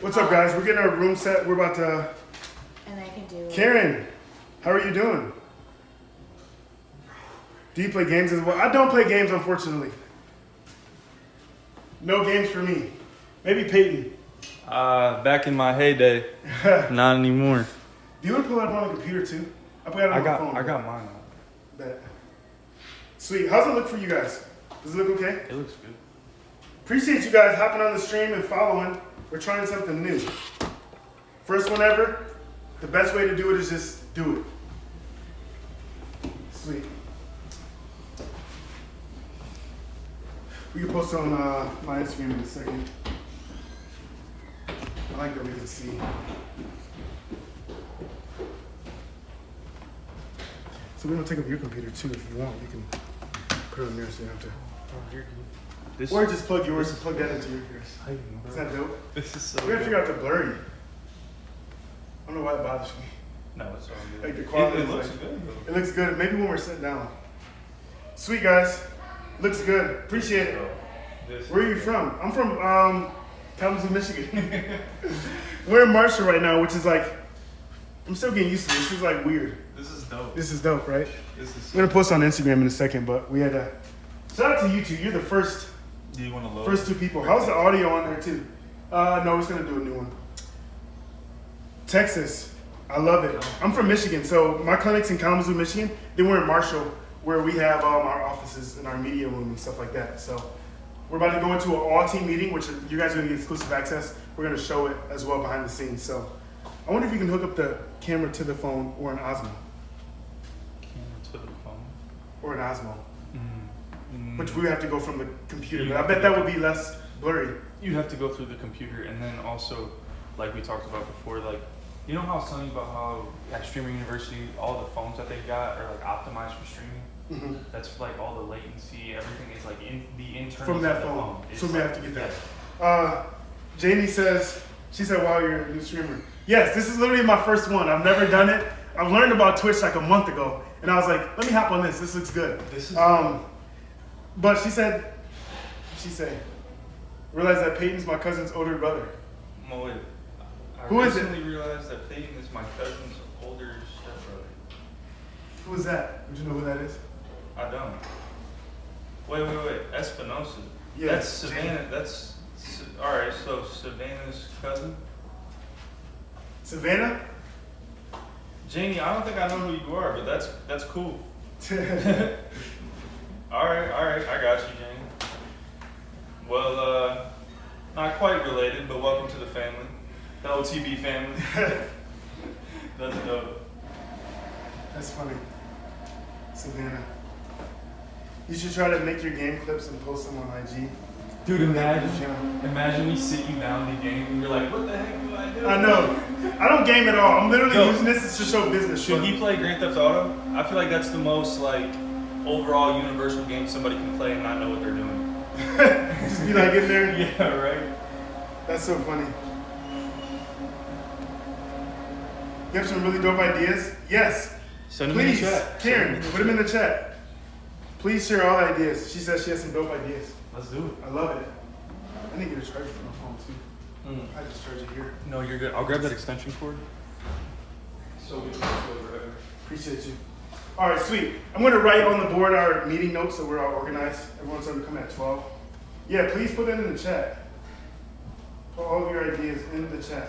What's up, guys? We're getting our room set. We're about to... And I can do... Karen, how are you doing? Do you play games as well? I don't play games, unfortunately. No games for me. Maybe Peyton. Back in my heyday. Not anymore. Do you want to pull it up on the computer, too? I put it on my phone. I got mine on. Bet. Sweet. How's it look for you guys? Does it look okay? It looks good. Appreciate you guys hopping on the stream and following. We're trying something new. First one ever. The best way to do it is just do it. Sweet. We can post on my Instagram in a second. I like that we can see. So we're gonna take up your computer too if you want. You can put it on there so you don't have to. Or just plug yours and plug that into yours. Is that dope? This is so We gotta figure out the blurry. I don't know why it bothers me. No, it's all good. Like the quality it looks like, good. It looks good. Maybe when we're sitting down. Sweet guys. Looks good. Appreciate it. Where are you from? I'm from Kalamazoo, Michigan. We're in Marshall right now, which is like, I'm still getting used to this. This is like weird. This is dope. This is dope, right? This is I'm gonna post on Instagram in a second, but we had a shout out to you two. You're the first Do you want to load? first two people. How's the audio on there too? No, we're just gonna do a new one. Texas. I love it. I'm from Michigan, so my clinic's in Kalamazoo, Michigan. Then we're in Marshall, where we have our offices and our media room and stuff like that. So we're about to go into an all-team meeting, which you guys are gonna get exclusive access. We're gonna show it as well behind the scenes. So I wonder if you can hook up the camera to the phone or an Osmo. Camera to the phone. Or an Osmo. Mm. Which we would have to go from the computer. You But I have bet to that go- would be less blurry. You'd have to go through the computer, and then also, like we talked about before, like, you know how I was telling you about how at Streamer University, all the phones that they got are like optimized for streaming? Mm-hmm. That's like all the latency, everything is like in the internals From that of the phone. It's So we like- have to get that. Jamie says, she said, wow, you're a new streamer. Yes, this is literally my first one. I've never done it. I've learned about Twitch like a month ago. And I was like, let me hop on this. This looks good. This is But she said, realize that Peyton's my cousin's older brother. Oh, wait. I Who is it? recently realized that Peyton is my cousin's older stepbrother. Who is that? Would you know who that is? I don't. Wait. Espinosa. Yeah. That's Savannah. Alright, so Savannah's cousin? Savannah? Janie, I don't think I know who you are, but that's cool. Alright, I got you, Janie. Well, not quite related, but welcome to the family. The OTB family. That's dope. That's funny. Savannah. You should try to make your game clips and post them on IG. Dude, Channel. imagine we sit you down the game and you're like, what the heck do I do? I know. I don't game at all. I'm literally Yo, using this to show business. Should he play Grand Theft Auto? I feel like that's the most like overall universal game somebody can play and not know what they're doing. Just be like in there. Yeah, right. That's so funny. You have some really dope ideas? Yes. Send them in Please, the chat. Karen, put them in the chat. Please share all ideas. She says she has some dope ideas. Let's do it. I love it. I need to get a charger for my phone too. I just charge it here. No, you're good. I'll grab that extension cord. So we can just go forever. Appreciate you. All right, sweet. I'm going to write on the board our meeting notes so we're all organized. Everyone's going to come at 12. Yeah, please put that in the chat. Put all of your ideas in the chat.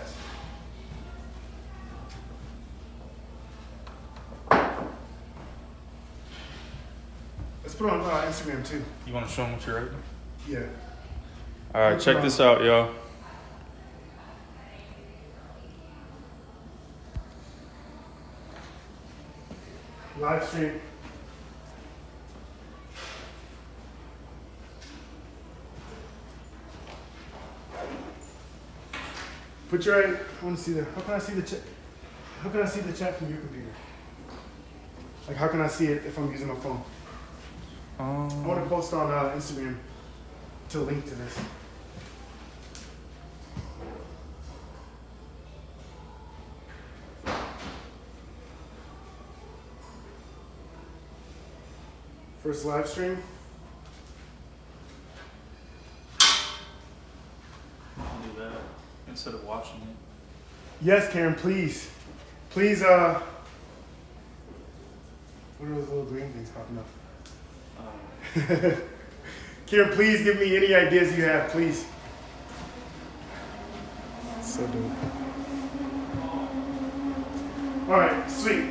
Let's put it on Instagram too. You want to show them what you're writing? Yeah. All right, check this out, yo. Live stream. Put your, I want to see the, how can I see the chat? How can I see the chat from your computer? Like, how can I see it if I'm using my phone? I want to post on Instagram to link to this. First live stream. Do that. instead of watching it. Yes, Karen, please. Please, what are those little green things popping up? Karen, please give me any ideas you have, please. So dope. All right, sweet.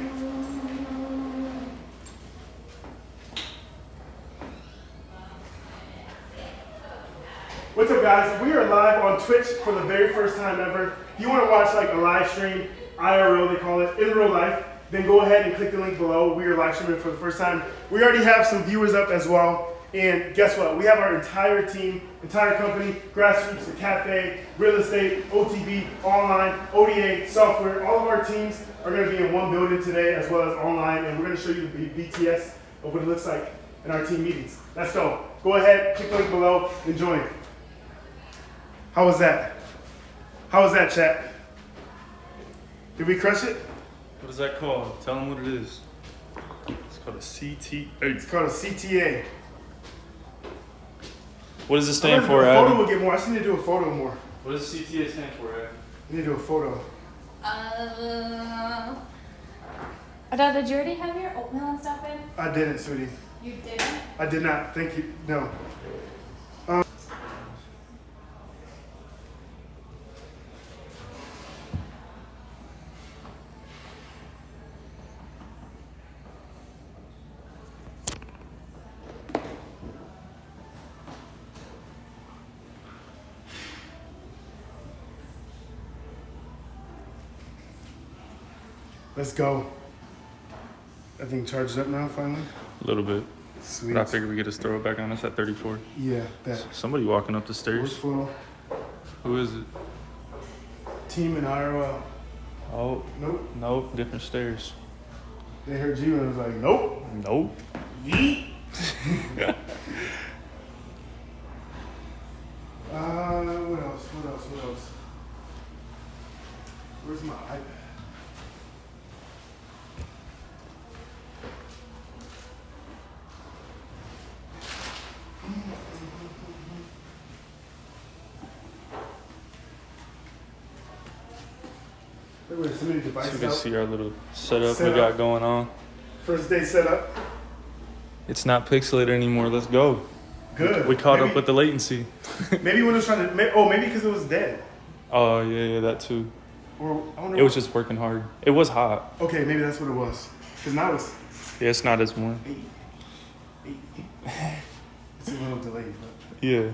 What's up, guys? We are live on Twitch for the very first time ever. If you want to watch like a live stream, IRL they call it, in real life, then go ahead and click the link below. We are live streaming for the first time. We already have some viewers up as well. And guess what? We have our entire team, entire company, grassroots, the cafe, real estate, OTB, online, ODA, software. All of our teams are going to be in one building today as well as online. And we're going to show you the BTS of what it looks like in our team meetings. Let's go. Go ahead, click the link below, and join. How was that? How was that, chat? Did we crush it? What is that called? Tell them what it is. It's called a CTA. It's called a CTA. What does it stand for, A Adam? photo will get more. I just need to do a photo more. What does CTA stand for, Adam? I need to do a photo. Adele, did you already have your oatmeal and stuff in? I didn't, sweetie. You didn't? I did not. Thank you. No. Let's go. That thing charged up now, finally. A little bit. Sweet. But I figured we could just throw it back on us at 34. Yeah, that. Somebody walking up the stairs. Workflow. Who is it? Team in IRL. Oh, Nope. nope, different stairs. They heard you and was like, nope. Nope. Yeet. What else? What else? What else? Where's my iPad? There's so many So you devices can out. see our little setup we Setup. got going on. First day setup. It's not pixelated anymore. Let's go. Good. We caught Maybe- up with the latency. Maybe when it was trying to. Maybe because it was dead. Oh, yeah, that too. Or I don't know. It was just working hard. It was hot. Okay, maybe that's what it was. Because now it's Yeah, it's not as warm. 8. It's a little delayed, but. Yeah.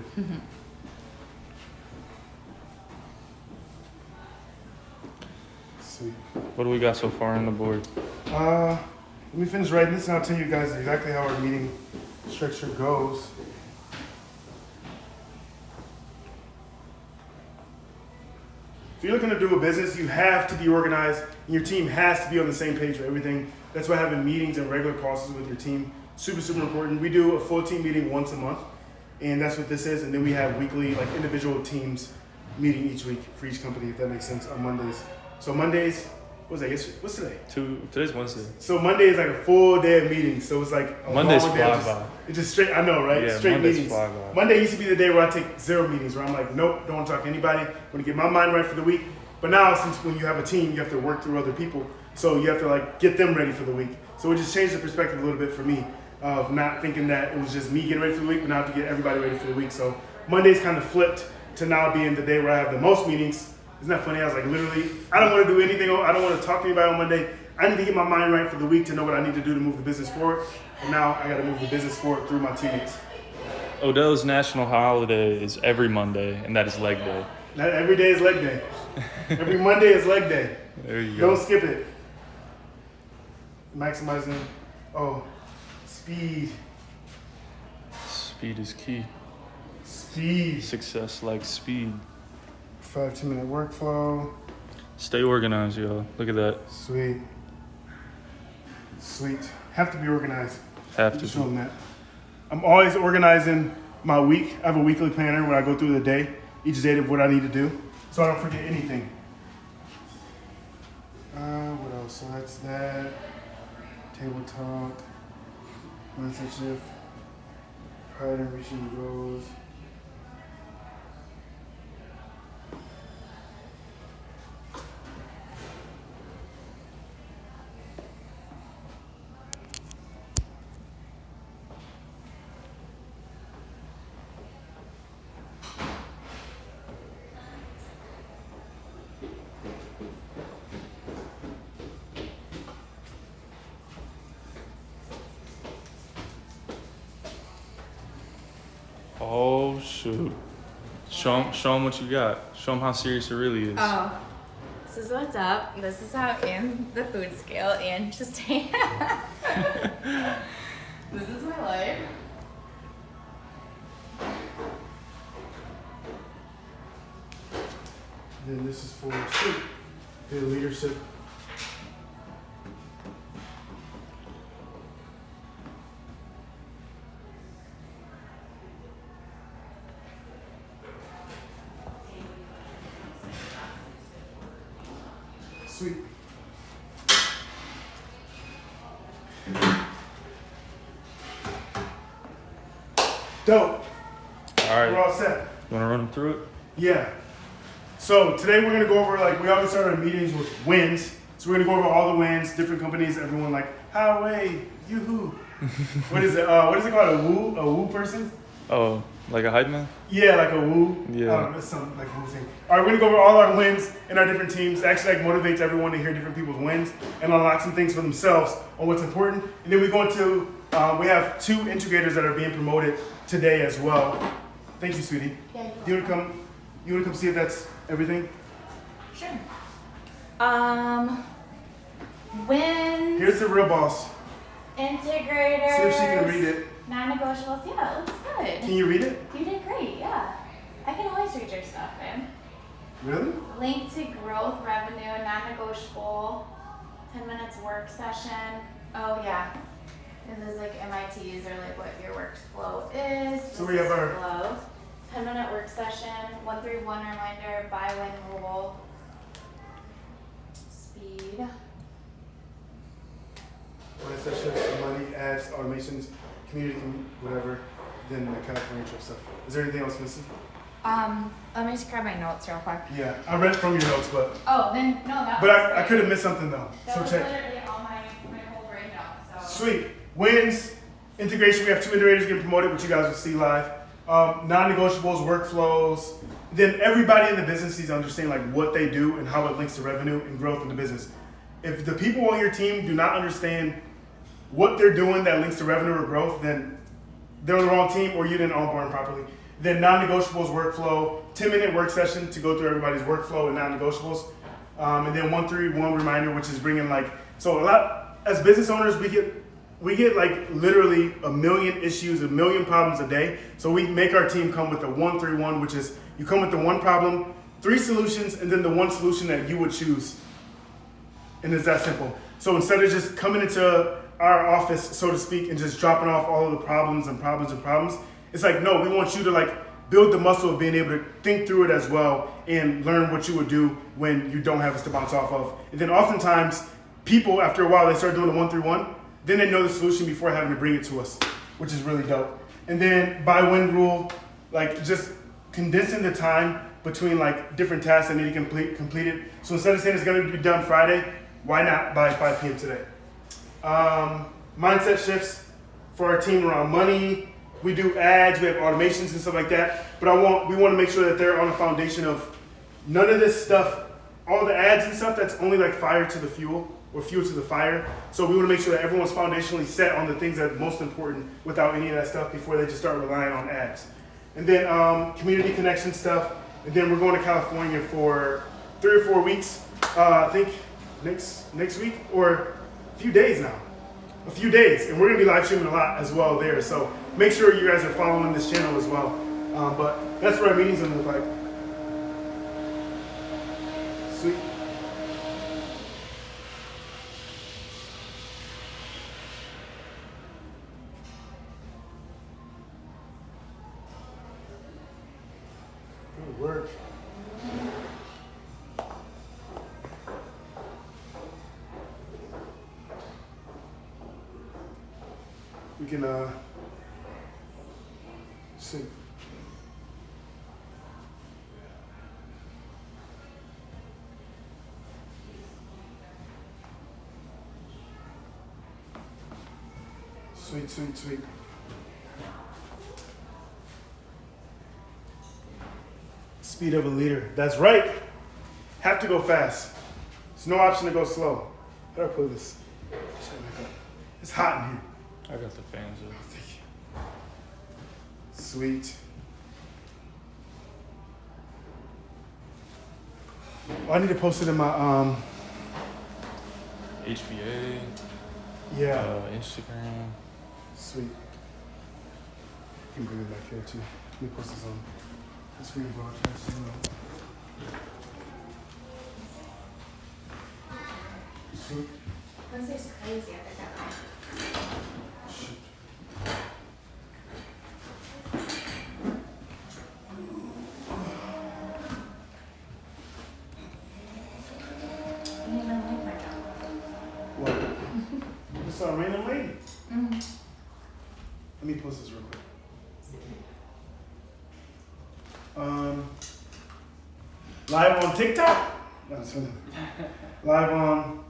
Sweet. What do we got so far on the board? Let me finish writing this and I'll tell you guys exactly how our meeting structure goes. If you're looking to do a business, you have to be organized and your team has to be on the same page for everything. That's why having meetings and regular calls with your team, super, super important. We do a full team meeting once a month and that's what this is. And then we have weekly, like individual teams meeting each week for each company, if that makes sense, on Mondays. So Mondays, what's that? What's today? Today's Wednesday. So Monday is like a full day of meetings. So it's like a Mondays long day of fly just- by. It's just straight. I know, right? Yeah, Straight Mondays meetings. fly by. Monday used to be the day where I take 0 meetings, where I'm like, nope, don't want to talk to anybody. I'm gonna get my mind right for the week. But now, since when you have a team, you have to work through other people, so you have to like get them ready for the week. So it just changed the perspective a little bit for me of not thinking that it was just me getting ready for the week, but now I have to get everybody ready for the week. So Monday's kind of flipped to now being the day where I have the most meetings. Isn't that funny? I was like, literally, I don't want to do anything. I don't want to talk to anybody on Monday. I need to get my mind right for the week to know what I need to do to move the business forward. And now I got to move the business forward through my teammates. Odell's national holiday is every Monday, and that is leg day. Not every day is leg day. Every Monday is leg day. There you go. Don't skip it. Maximizing, speed. Speed is key. Speed. Success like speed. 5-10 minute workflow. Stay organized, y'all. Look at that. Sweet. Sweet. Have to be organized. Have Just to show be. them that. I'm always organizing my week. I have a weekly planner where I go through the day, each day of what I need to do, so I don't forget anything. What else? So that's that. Table talk. Mindset shift. Pride in reaching goals. Shoot. Show them what you got. Show them how serious it really is. Oh, this is what's up. This is how in the food scale and just this is my life. Then this is for the leadership. Sweet. Dope. All right. We're all set. You want to run them through it? Yeah. So today we're gonna go over, like, we always start our meetings with wins. So we're gonna go over all the wins, different companies, everyone like, highway, yoo-hoo. What is it? What is it called? A woo person? Oh, like a hype man? Yeah, like a woo. Yeah. It's some like woo thing. All right, we're gonna go over all our wins and our different teams. It actually, like, motivates everyone to hear different people's wins and unlock some things for themselves on what's important. And then we go into, we have 2 integrators that are being promoted today as well. Thank you, sweetie. Yeah, You wanna come see if that's everything? sure. Wins. Here's the real boss. Integrators. See if she can read it. Non-negotiables. Yeah, it looks good. Can you read it? You did great. Yeah. I can always read your stuff, man. Really? Link to growth, revenue, non-negotiable. 10 minutes work session. Oh yeah. And there's like MITs or like what your workflow is. So we have our- flow. 10-minute work session. 131 reminder. Buy-win rule. Speed. Mindset shifts, money, ads, automations, community, whatever. Then the California trip stuff. Is there anything else missing? Let me just grab my notes real quick. Yeah, I read it from your notes, but Oh, then no, that but was I great. could have missed something though. That So was check. literally all my whole brain notes. So. Sweet. Wins, integration. We have 2 integrators getting promoted, which you guys will see live. Non-negotiables, workflows. Then everybody in the business needs to understand, like, what they do and how it links to revenue and growth in the business. If the people on your team do not understand what they're doing that links to revenue or growth, then they're on the wrong team or you didn't onboard them properly. Then non-negotiables, workflow, 10-minute work session to go through everybody's workflow and non-negotiables. And then 131 reminder, which is bringing, like, so a lot, as business owners, we get like literally a million issues, a million problems a day. So we make our team come with a 131, which is you come with the one problem, 3 solutions, and then the one solution that you would choose. And it's that simple. So instead of just coming into our office, so to speak, and just dropping off all of the problems, it's like, no, we want you to, like, build the muscle of being able to think through it as well and learn what you would do when you don't have us to bounce off of. And then oftentimes, people, after a while, they start doing the 131, then they know the solution before having to bring it to us, which is really dope. And then buy-win rule, like, just condensing the time between, like, different tasks that need to be completed. So instead of saying it's going to be done Friday, why not by 5 p.m. today? Mindset shifts for our team around money. We do ads, we have automations and stuff like that. But we want to make sure that they're on a foundation of none of this stuff, all the ads and stuff, that's only like fire to the fuel or fuel to the fire. So we want to make sure that everyone's foundationally set on the things that are most important without any of that stuff before they just start relying on ads. And then community connection stuff. And then we're going to California for 3 or 4 weeks. I think next week or a few days now. A few days. And we're going to be live streaming a lot as well there. So make sure you guys are following this channel as well. But that's what our meeting's going to look like. Sweet. Good work. We can see. Sweet, sweet, sweet. Speed of a leader. That's right. Have to go fast. There's no option to go slow. How do I put this? It's hot in here. I got the fans up. Sweet. Oh, I need to post it in my HBA, yeah. Instagram. Sweet. You can bring it back here too. Let me post this on the screen broadcast. Sweet. This is crazy. I think that Shoot. I didn't even like my job. What? It's a random lady. Mm-hmm. Let me post this real quick. Live on TikTok. No, it's funny. Live on.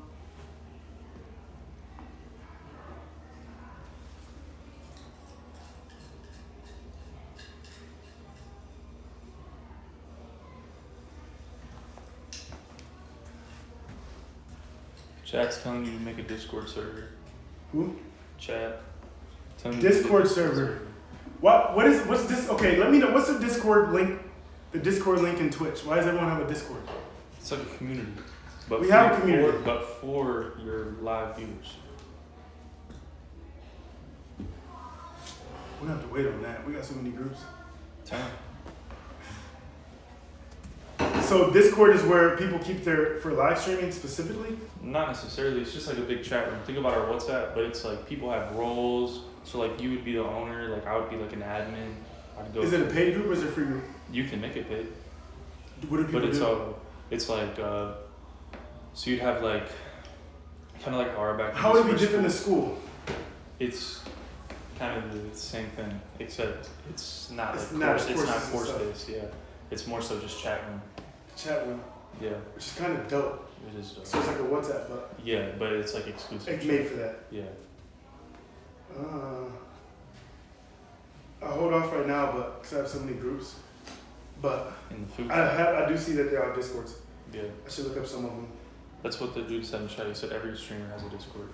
Chat's telling you to make a Discord server. Who? Chat. Telling you to Discord make a server. What's this? Okay, let me know. What's the Discord link? The Discord link in Twitch. Why does everyone have a Discord? It's like a community. But We have a community. but for your live viewers. We don't have to wait on that. We got so many groups. Tell So Discord is where people keep their for live streaming specifically. Not necessarily. It's just like a big chat room. Think about our WhatsApp, but it's like people have roles. So like you would be the owner. Like I would be like an admin. I'd go. Is it a paid group or is it a free group? You can make it paid, What do people but do? it's like so you'd have like kind of like our back. How would it be different than school? It's kind of the same thing, except it's not It's like not course, it's not courses and course stuff. based. Yeah, it's more so just chat room. Chat room, Yeah, which is kind of dope. it is. So it's like a WhatsApp, but Yeah, but it's like exclusive. it's made for that. Yeah. I'll hold off right now, but because I have so many groups. But In the food. I do see that there are Discords. Yeah, I should look up some of them. that's what the dude said in chat. He said every streamer has a Discord.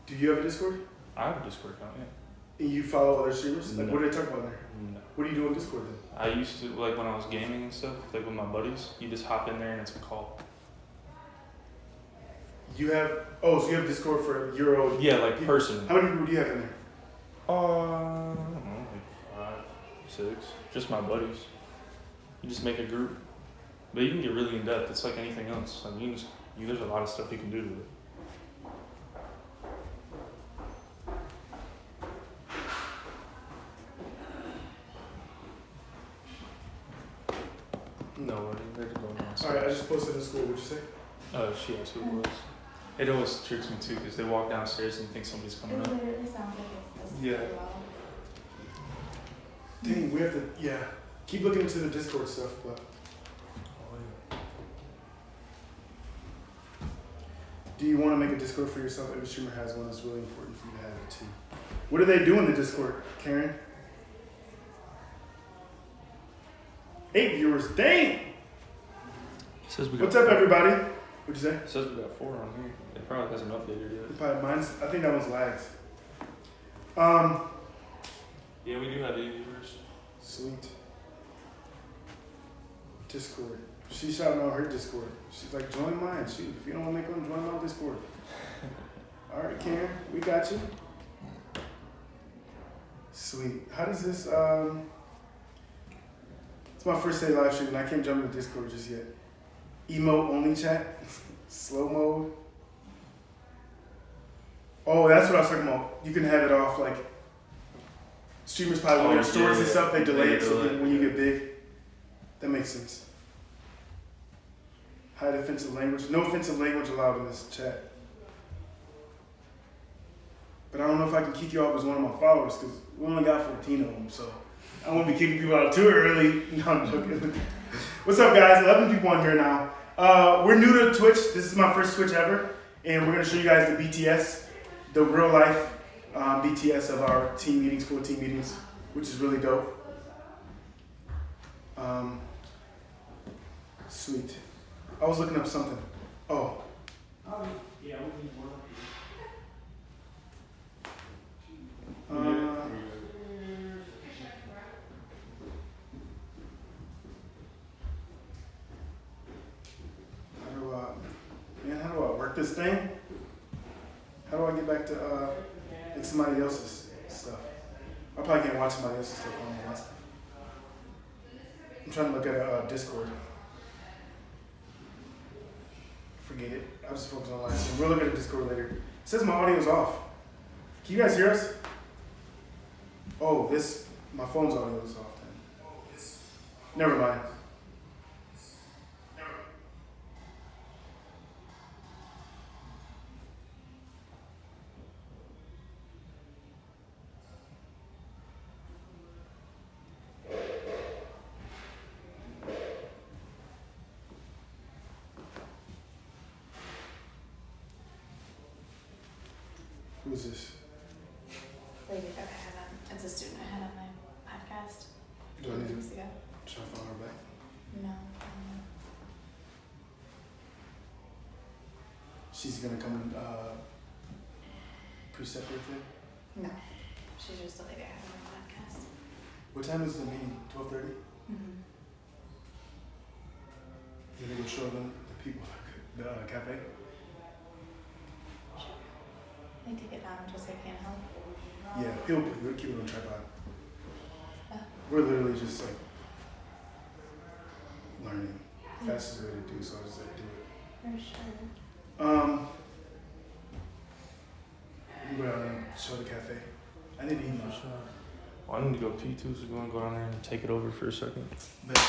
Do you have a Discord? I have a Discord account. Yeah. And you follow other streamers? Like, No. what do they talk about in there? No. What do you do on Discord then? I used to like when I was gaming and stuff, like with my buddies. You just hop in there and it's a call. You have so you have Discord for Euro. Yeah, like people. personally. How many people do you have in there? I don't know, like 5, 6. Just my buddies. You just make a group. But you can get really in depth. It's like anything else. I mean, there's a lot of stuff you can do with it. No, they're going on. All right, I just posted in school. What'd you say? She asked who it was. It always tricks me too because they walk downstairs and you think somebody's coming It up. literally sounds like it's this Yeah. well. Dang, we have to. Yeah, keep looking into the Discord stuff, but. Do you want to make a Discord for yourself? Every streamer has one. It's really important for you to have it too. What do they do in the Discord, Karen? 8 viewers. Dang! Says we got What's up, everybody? What'd you say? It says we got 4 on here. It probably hasn't updated yet. Probably mine's. I think that one's lagged. Yeah, we do have 8 viewers. Sweet. Discord. She's shouting out her Discord. She's like, join mine. Shoot, if you don't want to make one, join my Discord. All right, Karen, we got you. Sweet. How does this? It's my first day live streaming. I can't jump into Discord just yet. Emote only chat. Slow mode. Oh, that's what I was talking about. You can have it off like streamers probably when their stories and stuff, they delay it so that when you get big. That makes sense. Hide offensive language. No offensive language allowed in this chat. But I don't know if I can kick you off as one of my followers because we only got 14 of them, so I won't be kicking people out too early. No, I'm joking. What's up, guys? 11 people on here now. We're new to Twitch. This is my first Twitch ever, and we're gonna show you guys the BTS, the real life BTS of our team meetings, full team meetings, which is really dope. Sweet. I was looking up something. Oh. Yeah, we need more. work this thing. How do I get back to like somebody else's stuff? I probably can't watch somebody else's stuff on my stuff. I'm trying to look at a Discord. Forget it. I'll just focus on live stream. We'll look at a Discord later. It says my audio's off. Can you guys hear us? Oh, my phone's audio is off then. Never mind. Who's this? Lady that I had on, it's a student I had on my podcast Do I need to weeks ago. try to follow her back? No. She's gonna come and precept her thing? No. She's just a lady I had on my podcast. What time is the meeting? 12:30? Mm-hmm. Then they will show them the people, the cafe? I take it down just so I can't help. Yeah, we'll keep it on tripod. Oh. We're literally just like learning. Fastest way to do, so I just like do it. For sure. We can go down and show the cafe. I need to email. Well, I need to go pee too, so we're gonna go down there and take it over for a second. But,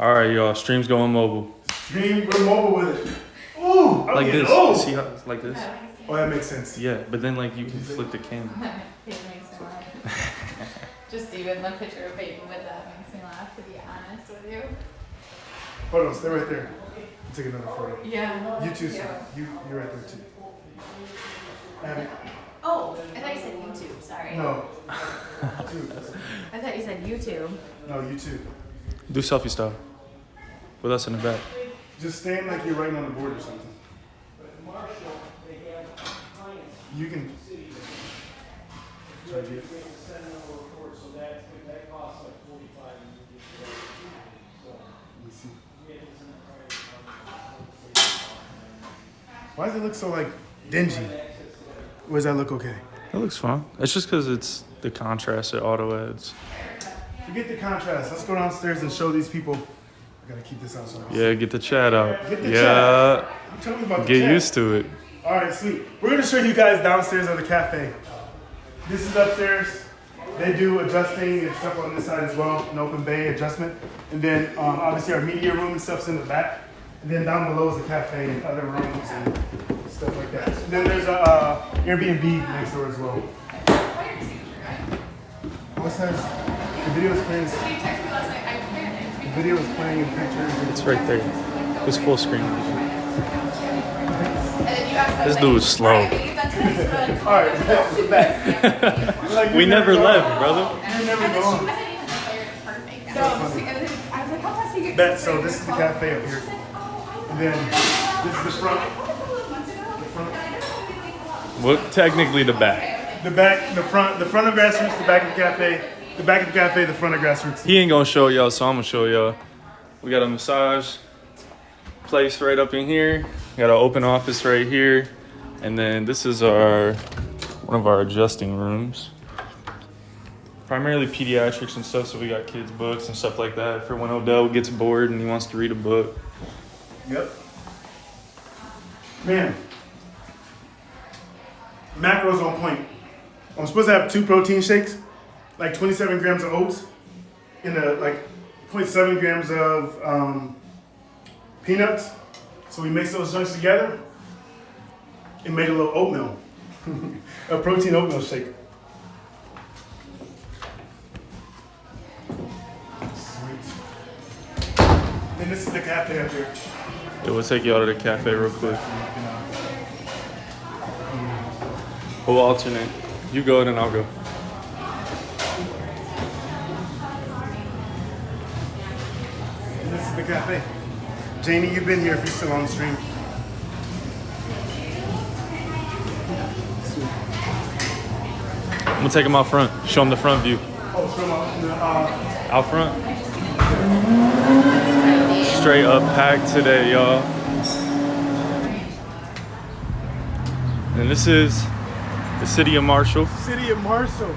All right, y'all. Stream's going mobile. Stream, we're mobile with it. Ooh, I'm Like getting this. old. See how like this? Oh, that makes sense. Yeah, but then like you can flip the camera. It makes me laugh. Just even the picture of Peyton with that makes me laugh, to be honest with you. Hold on, stay right there. Take another photo. Yeah. You too, sir. You're right there too. Abby. Oh, I thought you said YouTube, sorry. No. Two. I thought you said YouTube. No, you too. Do selfie style. With us in the back. Just stand like you're writing on the board or something. You can. Try to get. Let me see. Why does it look so like dingy? Or does that look okay? It looks fun. It's just because it's the contrast it auto adds. Forget the contrast. Let's go downstairs and show these people. I gotta keep this out. So Yeah, get the chat out. Get the Yeah, Tell me about the get chat. used to it. All right, sweet. We're gonna show you guys downstairs at the cafe. This is upstairs. They do adjusting and stuff on this side as well, an open bay adjustment. And then obviously our media room and stuff's in the back. And then down below is the cafe and other rooms and stuff like that. And then there's a Airbnb next door as well. What's that? The video is playing. The video is playing in pictures. It's right there. It's full screen. This dude's slow. All right, back. Like, We never left, brother. You never go on. Bet, so this is the cafe up here. And then this is the front. The front. Well, technically the back. The back, the front of Grassroots, the back of the cafe. The back of the cafe, the front of Grassroots. He ain't gonna show y'all, so I'm gonna show y'all. We got a massage place right up in here. We got an open office right here. And then this is one of our adjusting rooms. Primarily pediatrics and stuff, so we got kids' books and stuff like that for when Odell gets bored and he wants to read a book. Yep. Man. Macros on point. I'm supposed to have 2 protein shakes, like 27 grams of oats, and like 0.7 grams of peanuts. So we mix those junks together and made a little oatmeal, a protein oatmeal shake. Sweet. And this is the cafe up here. Yeah, we'll take y'all to the cafe real quick. We'll alternate. You go and then I'll go. And this is the cafe. Jamie, you've been here if you're still on the stream. I'm gonna take them out front. Show them the front view. Oh, from Out front. straight up packed today, y'all. And this is the city of Marshall, City of Marshall.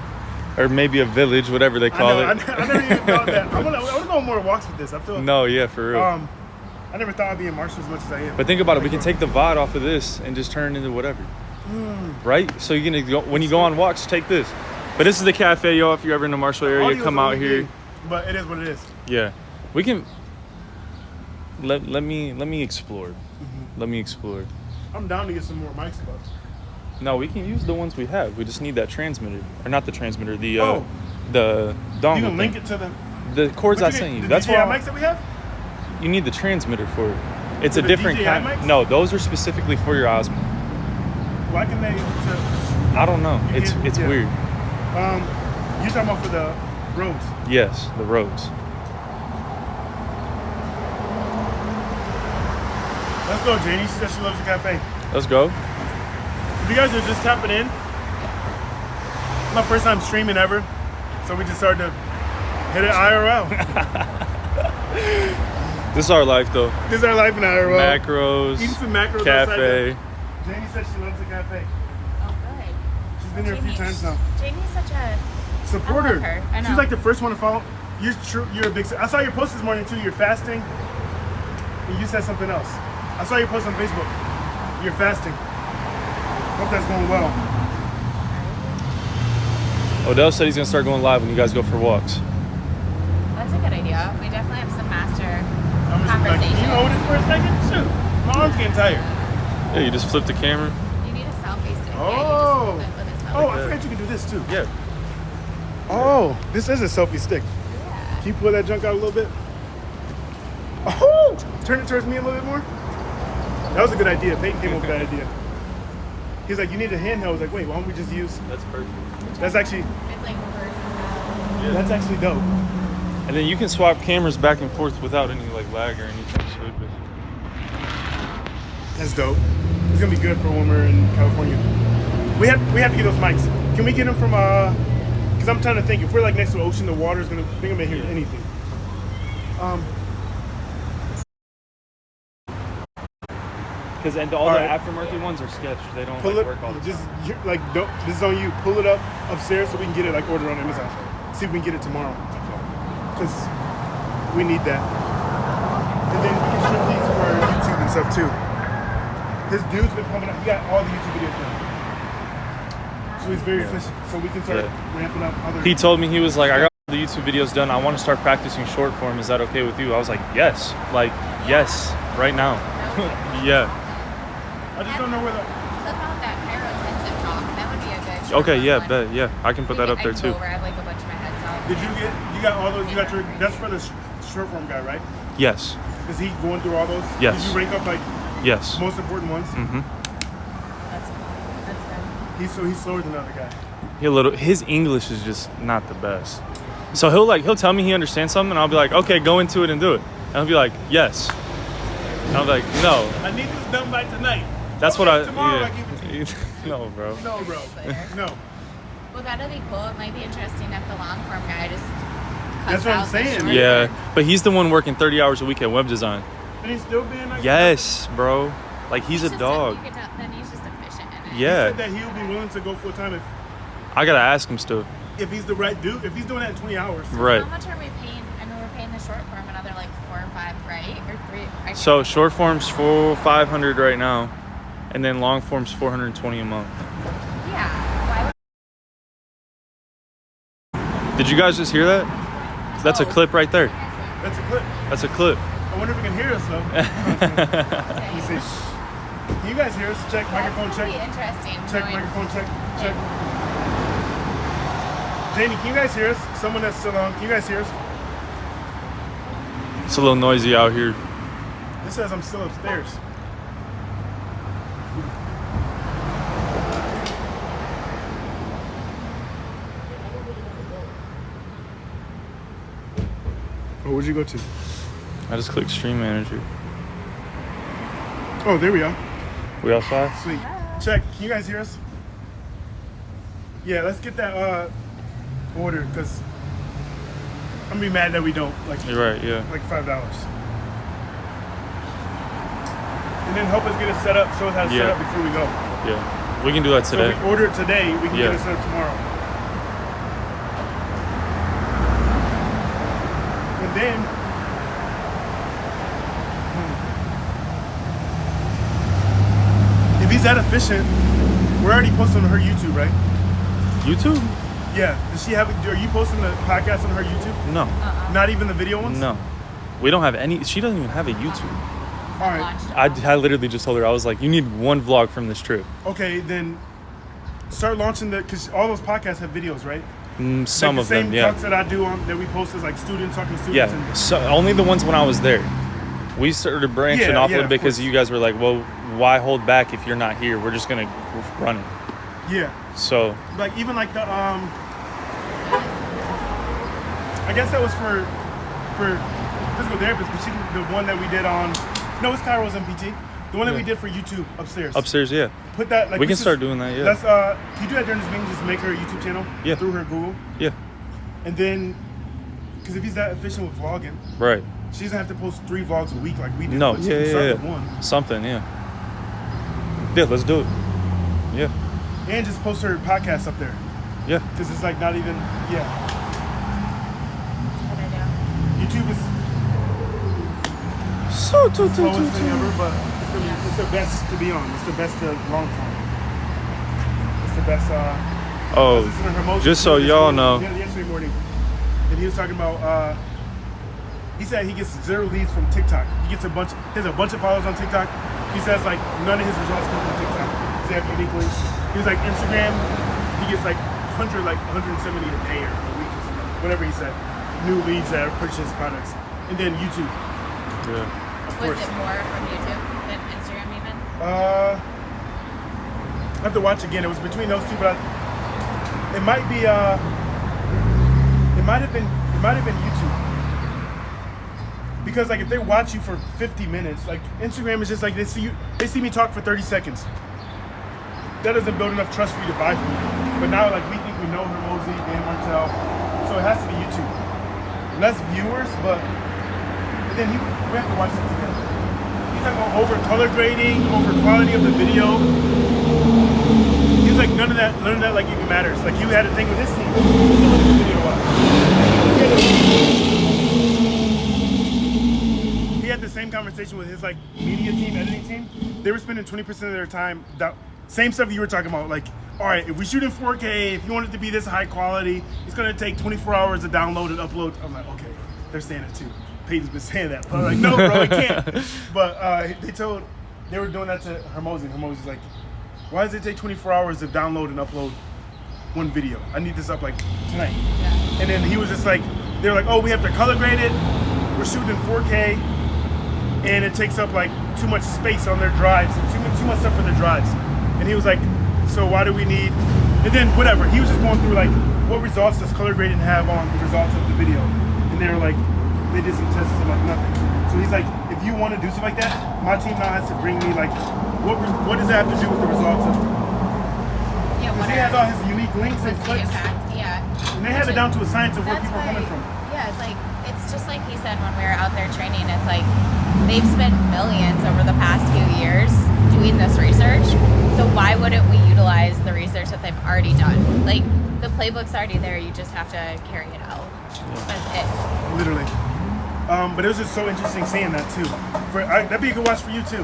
or maybe a village, whatever they call I it. never even thought that. I want to go on more walks with this. I feel. No, yeah, for real. I never thought I'd be in Marshall as much as I am. But think about it. We can take the VOD off of this and just turn it into whatever. Right? So you're gonna go, when you go on walks, take this. But this is the cafe, y'all. If you're ever in the Marshall area, Audio's come a out little here. big, but it is what it is. Yeah, we can. Let me explore. Let me explore. I'm down to get some more mics, but No, we can use the ones we have. We just need that transmitter, or not the transmitter. The Oh. the dongle. you can link thing. it to the. The cords I What sent you. The That's DJI why mics that we have. you need the transmitter for it. It's For a the different DJI kind. mics? No, those are specifically for your Osmo. Why can they? I don't know. You It's can't- it's yeah. weird. You're talking about for the roads. Yes, the roads. Let's go, Janie. She said she loves the cafe. Let's go. If you guys are just tapping in, my first time streaming ever, so we just started to hit it IRL. This is our life though. This is our life in IRL. Macros. Eating some macros Cafe. outside. Janie said she loves the cafe. Oh, good. She's been here a few times now. Jamie's such a Support I her. love her. I know. She's like the first one to follow. You're true. You're a big. I saw your post this morning too. You're fasting. And you said something else. I saw your post on Facebook. You're fasting. Hope that's going well. Odell said he's gonna start going live when you guys go for walks. That's a good idea. We definitely have some master I'm just like, conversation. you hold it for a second? Shoot. My arm's getting tired. Yeah, you just flip the camera. You need a selfie stick. Oh. Yeah, you just hold it with a selfie. Oh, I forgot you can do this too. Yeah. Oh, this is a selfie stick. Yeah. Can you pull that junk out a little bit? Oh! Turn it towards me a little bit more. That was a good idea. Peyton came up with that idea. He's like, you need a handheld. I was like, wait, why don't we just use... That's perfect. That's actually It's like versatile. that's actually dope. And then you can swap cameras back and forth without any like lag or anything. So it was- That's dope. It's gonna be good for when we're in California. We have to get those mics. Can we get them from because I'm trying to think, if we're like next to the ocean, the water's gonna bring them in here anything. Because and all All the right. aftermarket ones are sketch. They don't Pull like, it, work all the just time. like don't. This is on you. Pull it up upstairs so we can get it like ordered on Amazon. See if we can get it tomorrow. Because we need that. And then we can shoot these for YouTube and stuff too. This dude's been coming up. He got all the YouTube videos done. So he's very efficient. So we can start ramping up other. He told me, he was like, I got the YouTube videos done. I want to start practicing short form. Is that okay with you? I was like, yes. Like, yes, right now. Yeah. I just don't know where the. Clip out that Chiro intensive talk. That would be a good. Okay, yeah, one. bet. Yeah, I can put that up there I can too. go grab like a bunch of my heads Did you got all those? You got your. That's for the short form guy, right? Yes. Is he going through all those? Yes. Did you rank up like Yes. most important ones? Mm-hmm. That's good. He's slower than the other guy. His English is just not the best. So he'll tell me he understands something, and I'll be like, okay, go into it and do it. And he'll be like, yes. And I'm like, no. I need this done by tonight. That's Okay, what I. tomorrow Yeah. I give it to you. No, bro. No, bro. No. Well, that'll be cool. It might be interesting if the long form guy just. That's cuts what I'm out the saying. short Yeah, form. but he's the one working 30 hours a week at web design. And he's still being like. Yes, bro. Like he's a just dog. Then he's just efficient in it. He Yeah. said that he'll be willing to go full time I gotta ask him still. if he's the right dude. If he's doing that in 20 hours. Right. How much are we paying? I mean, we're paying the short form another like 4 or 5, right? Or 3. I can't So remember. short form's for 500 right now, and then long form's 420 a month. Yeah. Why Did you guys just hear that? That's a Oh. clip right there. That's a clip. That's a clip. I wonder if he can hear us though. Let me see. Can you guys hear us? Check microphone That's check. pretty interesting. Check knowing- microphone check. Check. Janie, can you guys hear us? Someone that's still on. Can you guys hear us? It's a little noisy out here. It says I'm still upstairs. Oh, where'd you go to? I just clicked Stream Manager. Oh, there we are. We outside? Sweet. Check. Can you guys hear us? Yeah, let's get that order because I'm gonna be mad that we don't. Like, You're right, yeah. like $5. and then help us get it set up. Show us how to set Yeah. up before we go. Yeah. We can do that today. So if we order it today, we can Yeah. get it set up tomorrow. And then, if he's that efficient, we're already posting on her YouTube, right? YouTube? Yeah. Does she have? Are you posting the podcast on her YouTube? No. Not even the video ones? No. We don't have any. She doesn't even have a YouTube. All right. Launched. I literally just told her, I was like, you need one vlog from this trip. Okay, then start launching because all those podcasts have videos, right? Some like of them, Same yeah. talks that I do that we post as like students talking to students. Yeah. So only the ones when I was there. We started branching Yeah, off yeah, a little bit of because course. you guys were like, well, why hold back if you're not here? We're just gonna run it. Yeah. So Like even like the I guess that was for physical therapists, but the one that we did on it's Chiro's MPT. The one that we Yeah. did for YouTube upstairs. yeah. Put that like We can should- start doing that, yeah. Let's can you do that during this meeting? Just make her a YouTube channel. Yeah. Through her Google, Yeah. and then because if he's that efficient with vlogging, Right. she doesn't have to post 3 vlogs a week like we do. No. but she Yeah. can start Yeah. with one. Something. Yeah. Yeah. Let's do it. Yeah. And just post her podcast up there Yeah. because it's like not even Good idea. YouTube is So the slowest thing ever, but it's the best to be on. It's the best to long form. It's the best. I was listening to Hermosa just so this y'all morning- know. Yeah, yesterday morning, and he was talking about. He said he gets 0 leads from TikTok. He has a bunch of followers on TikTok. He says like none of his results come from TikTok. They have unique links. He was like Instagram. He gets like 170 a day or a week or something. Whatever he said. New leads that purchase his products, and then YouTube. Yeah. Of Was course. it more from YouTube than Instagram even? I have to watch again. It was between those two, but it might be. It might have been YouTube. Because like if they watch you for 50 minutes, like Instagram is just like they see me talk for 30 seconds. That doesn't build enough trust for you to buy from me. But now like we think we know Hermosi, Dan Martel, so it has to be YouTube. Less viewers, but then we have to watch it together. He's talking about over color grading, over quality of the video. He's like none of that like even matters. Like he had a thing with his team. Let's look at the video up. He had the same conversation with his like media team, editing team. They were spending 20% of their time same stuff you were talking about. Like, all right, if we shoot in 4K, if you want it to be this high quality, it's gonna take 24 hours to download and upload. I'm like, okay, they're saying it too. Peyton's been saying that, but I'm like, no, bro, it can't. But they were doing that to Hermosi. Hermosi's like, why does it take 24 hours to download and upload one video? I need this up like tonight. Yeah. And then he was just like, they were like, oh, we have to color grade it. We're shooting in 4K, and it takes up like too much space on their drives, too much stuff for their drives. And he was like, so why do we need? And then whatever. He was just going through like, what results does color grading have on the results of the video? And they were like, they did some tests and like nothing. So he's like, if you want to do something like that, my team now has to bring me like, what does that have to do with the results of? Yeah, Because he has all his unique links and what's the clicks, impact? Yeah. and they have it down to a science of where That's people are why, coming from. yeah, it's just like he said when we were out there training, it's like they've spent millions over the past few years doing this research. So why wouldn't we utilize the research that they've already done? Like the playbook's already there, you just have to carry it out. That's it. Literally. But it was just so interesting seeing that too. That'd be a good watch for you too.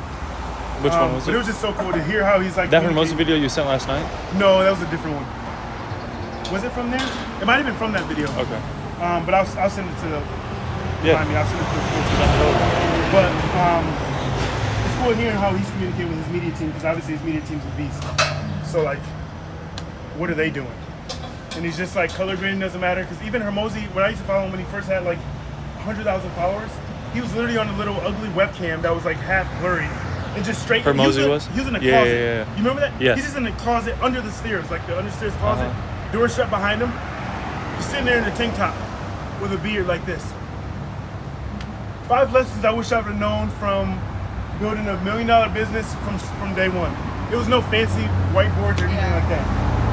Which one was But it was just so cool to hear how he's like. That Hermosa communicating. video you sent last night? No, that was a different one. Was it from there? It might have been from that video. Okay. But I'll send it to the. Yeah. I mean, I'll send it to the full team. But it's cool hearing how he's communicating with his media team because obviously his media team's a beast. So like, what are they doing? And he's just like color grading doesn't matter because even Hermosi, when I used to follow him when he first had like 100,000 followers, he was literally on a little ugly webcam that was like half blurry and just straight. Hermosi was? He was in a Yeah, closet. yeah. You remember that? Yes. He's just in the closet under the stairs, like the understairs closet. Door shut behind him. Just sitting there in a tank top with a beard like this. 5 lessons I wish I would have known from building $1 million business from day one. It was no fancy whiteboards or anything like that.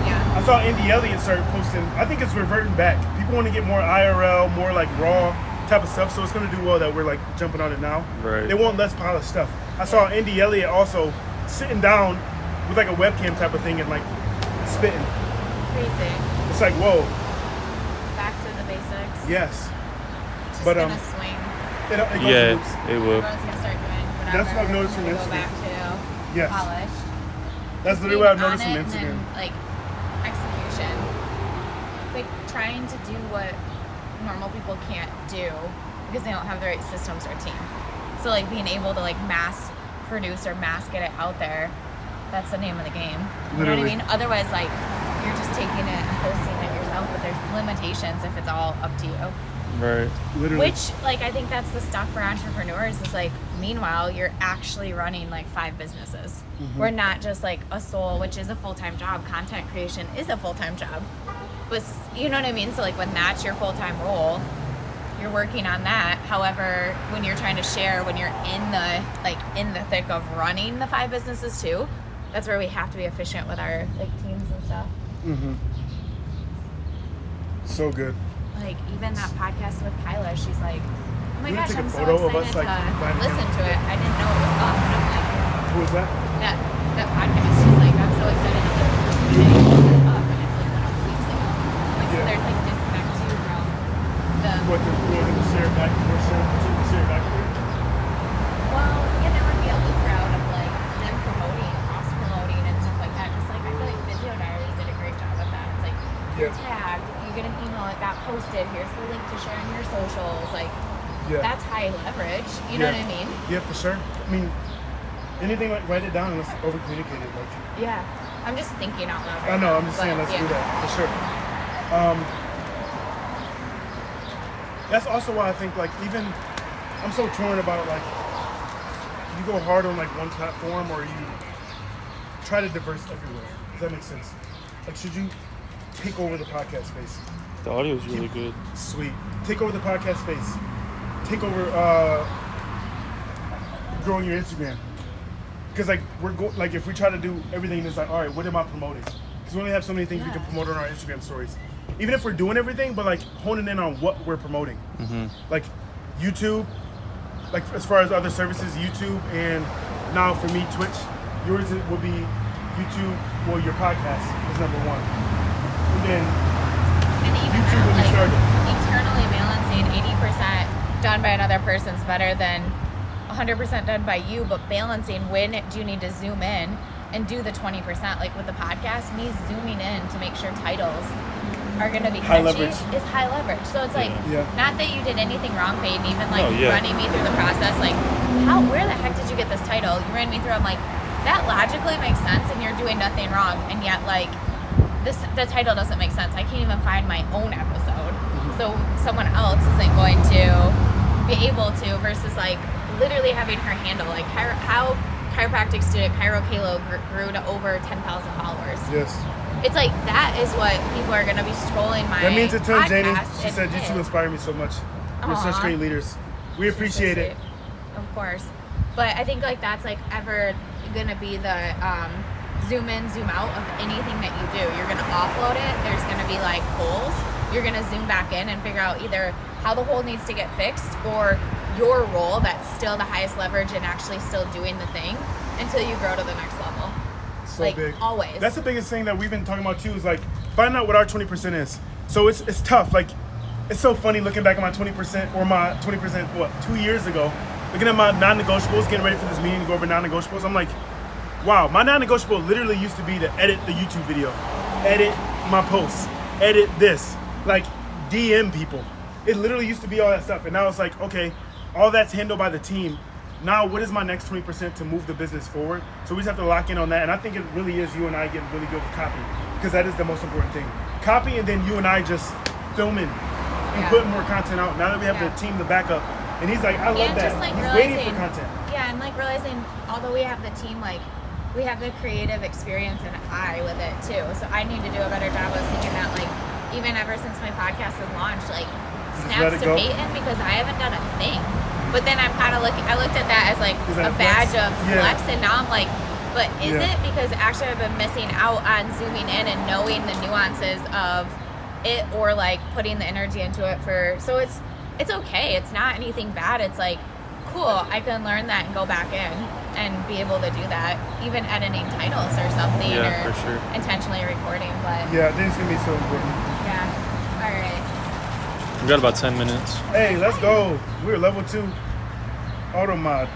Yeah. I saw Andy Elliott start posting. I think it's reverting back. People want to get more IRL, more like raw type of stuff, so it's gonna do well that we're like jumping on it now. Right. They want less polished stuff. I saw Indy Elliott also sitting down with like a webcam type of thing and like spitting. Crazy. It's like, whoa, Back to the basics. yes. Just But, gonna swing. It goes Yeah, loops. it will. Everyone's gonna start doing whatever. That's what I've noticed from Go Instagram. back to Yes. polished. That's literally what I've Being noticed on from it and Instagram. then, like execution. It's like trying to do what normal people can't do because they don't have the right systems or team. So like being able to like mass produce or mass get it out there, that's the name of the game. You know what I Literally. mean? Otherwise, like you're just taking it and posting it yourself, but there's limitations if it's all up to you. Right. Literally. Which, like, I think that's the stuff for entrepreneurs is like, meanwhile, you're actually running like 5 businesses. We're not just like a sole, which is a full-time job. Content creation is a full-time job. But you know what I mean? So like when that's your full-time role, you're working on that. However, when you're trying to share, when you're in the thick of running the 5 businesses too, that's where we have to be efficient with our like teams and stuff. So good. Like even that podcast with Kyla, she's like, oh my You wanna gosh, take a I'm so photo of excited us, like, behind to the listen to it. I didn't know it was up. And I'm like, Who was that? that podcast, she's like, I'm so excited to listen to it today. It's up and it's like 1 weeks ago. Like, so Yeah. there's like disconnect too from the What the going to share back? Share back with you? well, yeah, there would be a loop route of like them promoting, cross promoting and stuff like that. Just like I feel like Physio Diaries did a great job with that. It's like you're Yeah. tagged, you get an email, it got posted, here's the link to share on your socials. Like Yeah. that's high leverage. You know what I mean? Yeah, for sure. I mean, anything like write it down and let's over communicate it. Like, Yeah. I'm just thinking out loud. I Right know. now, I'm just but saying, let's yeah. do that for sure. That's also why I think like even I'm so torn about like you go hard on like one platform or you try to diverse everywhere. Does that make sense? Like, should you take over the podcast space? The audio is really good. Sweet. Take over the podcast space. Take over growing your Instagram. Because like like if we try to do everything, it's like, all right, what am I promoting? Because we only have so many things we can promote on our Instagram stories. Even if we're doing everything, but like honing in on what we're promoting. Like YouTube, like as far as other services, YouTube, and now for me, Twitch. Yours would be YouTube. Well, your podcast is number 1, and then And even YouTube when we that, started. like, eternally balancing 80% done by another person's better than 100% done by you, but balancing when do you need to zoom in and do the 20%. Like with the podcast, me zooming in to make sure titles are going to be High catchy leverage. is high leverage. So it's like, Yeah. not that you did anything wrong, Peyton, even like No, yeah. running me through the process, like, where the heck did you get this title? You ran me through, I'm like, that logically makes sense and you're doing nothing wrong, and yet like the title doesn't make sense. I can't even find my own episode, so someone else isn't going to be able to, versus like literally having her handle like how chiropractic student Chiro Kalo grew to over 10,000 followers. Yes. It's like that is what people are going to be scrolling my That means a ton, Janie. podcast She and said you two hit. inspire me so much. You're such Aw. great leaders. We She's so appreciate it. sweet. Of course. But I think like that's like ever gonna be the zoom in, zoom out of anything that you do. You're gonna offload it. There's gonna be like holes. You're gonna zoom back in and figure out either how the hole needs to get fixed or your role that's still the highest leverage and actually still doing the thing until you grow to the next level. So like big. always. That's the biggest thing that we've been talking about too, is like find out what our 20% is. So it's tough. Like it's so funny looking back at my 20% or my 20% 2 years ago, looking at my non-negotiables, getting ready for this meeting to go over non-negotiables. I'm like, wow, my non-negotiable literally used to be to edit the YouTube video, edit my posts, edit this, like DM people. It literally used to be all that stuff. And now it's like, okay, all that's handled by the team. Now, what is my next 20% to move the business forward? So we just have to lock in on that. And I think it really is you and I getting really good with copy, because that is the most important thing. Copy, and then you and I just filming and putting more content out. Now that we have the team to back up. And he's like, I love and that. just like He's realizing, waiting for content. yeah, and like realizing, although we have the team, like we have the creative experience and eye with it too. So I need to do a better job of thinking that, like, even ever since my podcast has launched, like Just let snaps it to go. Peyton, because I haven't done a thing. But then I'm kind of looking. I looked at that as like Is that a a flex? badge of Yeah. flex, and now I'm like, but is Yeah. it? Because actually I've been missing out on zooming in and knowing the nuances of it, or like putting the energy into it for. So it's it's okay. It's not anything bad. It's like, cool, I can learn that and go back in and be able to do that, even editing titles or something, Yeah, or for sure. intentionally recording. But Yeah, I think it's gonna be so important. yeah, all right. We got about 10 minutes. Hey, let's go. We're level 2 auto mod.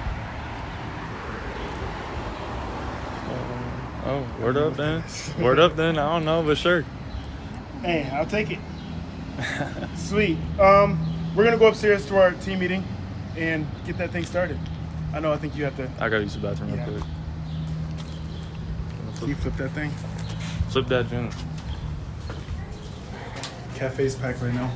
Oh, word up then. Word up then. I don't know, but sure. Hey, I'll take it. Sweet. We're gonna go upstairs to our team meeting and get that thing started. I think you have to. I gotta use the bathroom real Yeah. quick. Can you flip that thing? Flip that joint. Cafe's packed right now.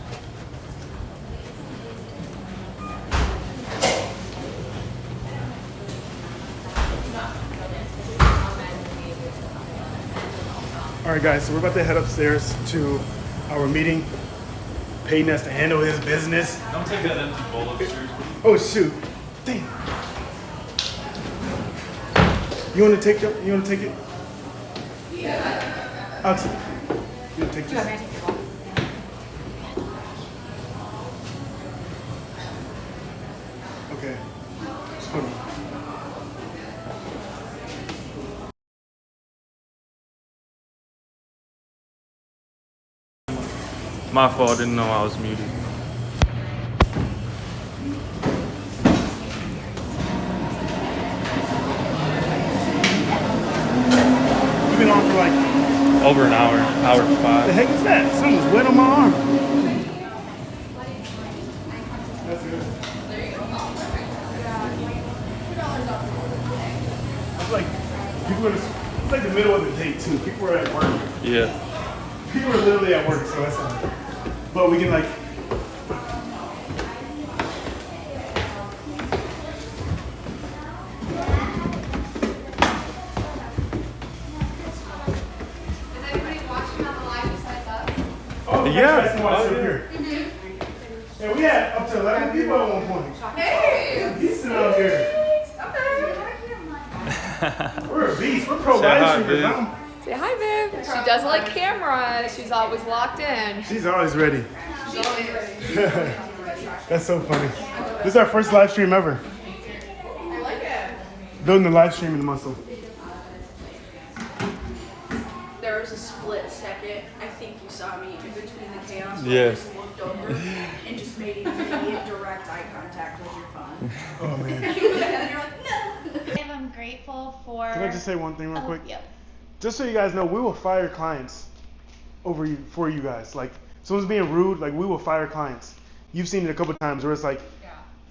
All right, guys, so we're about to head upstairs to our meeting. Peyton has to handle his business. Don't take that empty bowl upstairs. Oh, shoot. Damn. You want to take it? Yeah. I'll take it. You want to take this? Okay. Hold on. My fault, didn't know I was muted. You've been on for like, Over an hour, hour the 5. heck is that? Something's wet on my arm. That's good. It's like, it's like the middle of the day too. People are at work. Yeah. People are literally at work, so that's not. But we can like. Is anybody watching on the live besides us? Oh, Yeah. That's Oh, up yeah. here. Yeah, we had up to 11 people at one point. Hey! Decent out here. We're a beast. We're pro Say hi, live streamers. Viv. Huh? Say hi, Viv. She doesn't like camera. She's always locked in. She's always ready. She's always ready. That's so funny. This is our first live stream ever. I like it. Building the live streaming muscle. There was a split second. I think you saw me in between the chaos. Yeah. I just looked over and just made immediate direct eye contact with your phone. Oh man. And you're like, no. I'm grateful for. Can I just say one thing real quick? Yep. Just so you guys know, we will fire clients for you guys. Like, someone's being rude, like we will fire clients. You've seen it a couple times where it's like,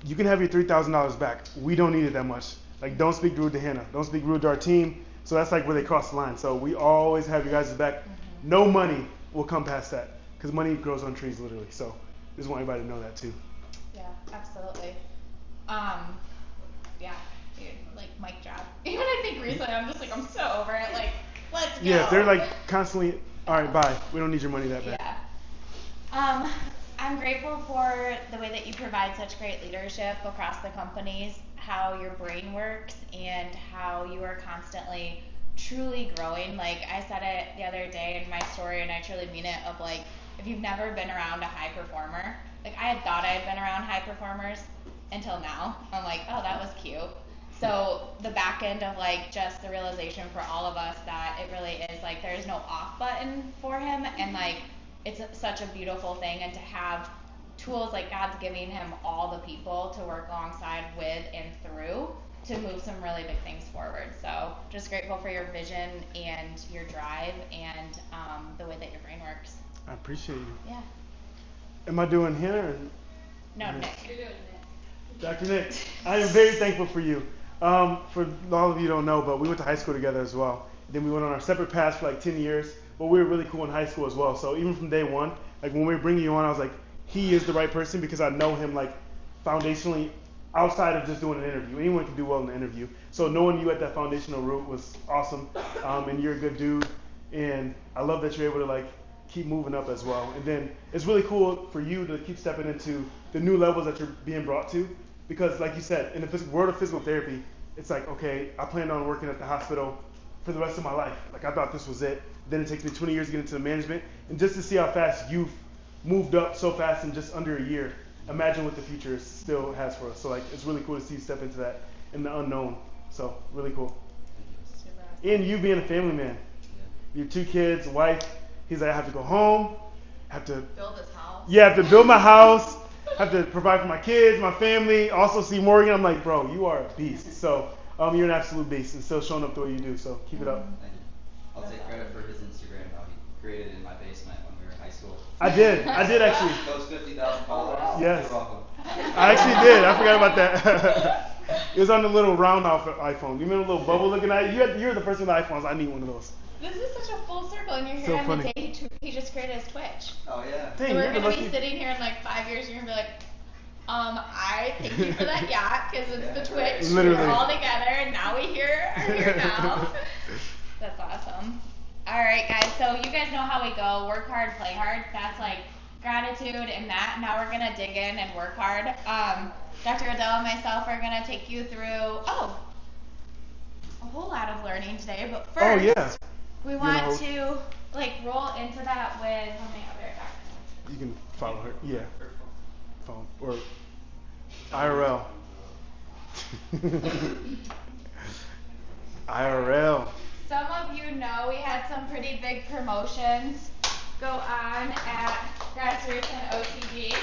you can have your $3,000 back. We don't need it that much. Like, don't speak rude to Hannah. Don't speak rude to our team. So that's like where they cross the line. So we always have you guys' back. No money will come past that because money grows on trees, literally. So just want everybody to know that too. Yeah, absolutely. Yeah, dude, like mic drop. Even I think recently I'm just like, I'm so over it. Like, let's go. Yeah, they're like constantly, all right, bye. We don't need your money that bad. Yeah. I'm grateful for the way that you provide such great leadership across the companies, how your brain works, and how you are constantly truly growing. Like I said it the other day in my story, and I truly mean it, of like, if you've never been around a high performer, like I had thought I had been around high performers until now. I'm like, oh, that was cute. So the back end of like just the realization for all of us that it really is like there is no off button for him, and like it's such a beautiful thing, and to have tools like God's giving him all the people to work alongside with and through to move some really big things forward. So just grateful for your vision and your drive and the way that your brain works. I appreciate you. Yeah. Am I doing Hannah or No, Nick. Dr. Nick? I am very thankful for you. For all of you don't know, but we went to high school together as well. Then we went on our separate paths for like 10 years, but we were really cool in high school as well. So even from day one, like when we were bringing you on, I was like, he is the right person because I know him like foundationally outside of just doing an interview. Anyone can do well in an interview. So knowing you at that foundational root was awesome. And you're a good dude. And I love that you're able to like keep moving up as well. And then it's really cool for you to keep stepping into the new levels that you're being brought to. Because like you said, in the world of physical therapy, it's like, okay, I planned on working at the hospital for the rest of my life. Like I thought this was it. Then it takes me 20 years to get into the management. And just to see how fast you've moved up so fast in just under a year imagine what the future still has for us. So like, it's really cool to see you step into that in the unknown. So really cool. And you being a family man, your 2 kids, wife. He's like, I have to go home, have to Build his house. yeah, I have to build my house, have to provide for my kids, my family, also see Morgan. I'm like, bro, you are a beast. So you're an absolute beast and still showing up the way you do. So keep it up. Thank you. I'll take credit for his Instagram now. He created it in my basement when we were in high school. I did actually. Those 50,000 followers. Yes. You're welcome. I actually did. I forgot about that. It was on the little round off iPhone. You remember the little bubble looking at it? You're the person with iPhones. I need one of those. This is such a full circle, and you're here So on funny. the day he just created his Twitch. Oh yeah. Dang, So we're you're gonna lucky. be sitting here in like 5 years, and you're gonna be like, I thank you for that yacht, because it's the Twitch. Literally. We're all together, and now are here now. That's awesome. All right, guys. So you guys know how we go. Work hard, play hard. That's like gratitude and that. Now we're gonna dig in and work hard. Dr. Adele and myself are gonna take you through a whole lot of learning today. But first, Oh yeah. we You're want the to like roll into that with. Let me have it back. You can follow her. Yeah. Phone or IRL. IRL. Some of you know we had some pretty big promotions go on at Graduation OTG.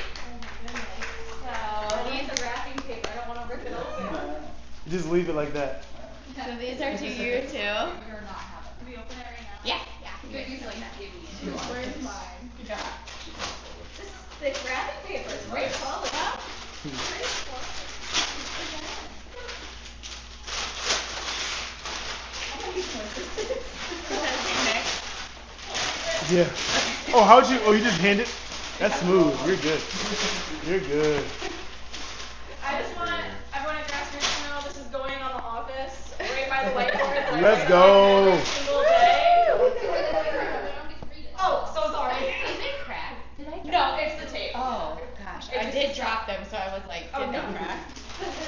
So these are wrapping paper. I don't want to rip it open. Just leave it like that. So these are to you too. Can we open it right now? Yeah. You usually not give me Where's mine? This is thick wrapping paper. It's great quality. Yeah. Oh, how'd you? Oh, you just hand it? That's smooth. You're good. You're good. I just want everyone at Grassroots to know this is going on the office right by the whiteboard. that I Let's write go. on every single day. Oh, so sorry. Is it cracked? Did I drop No, it? it's the tape. Oh gosh, I did drop them, so I was like, Oh, did no. they crack?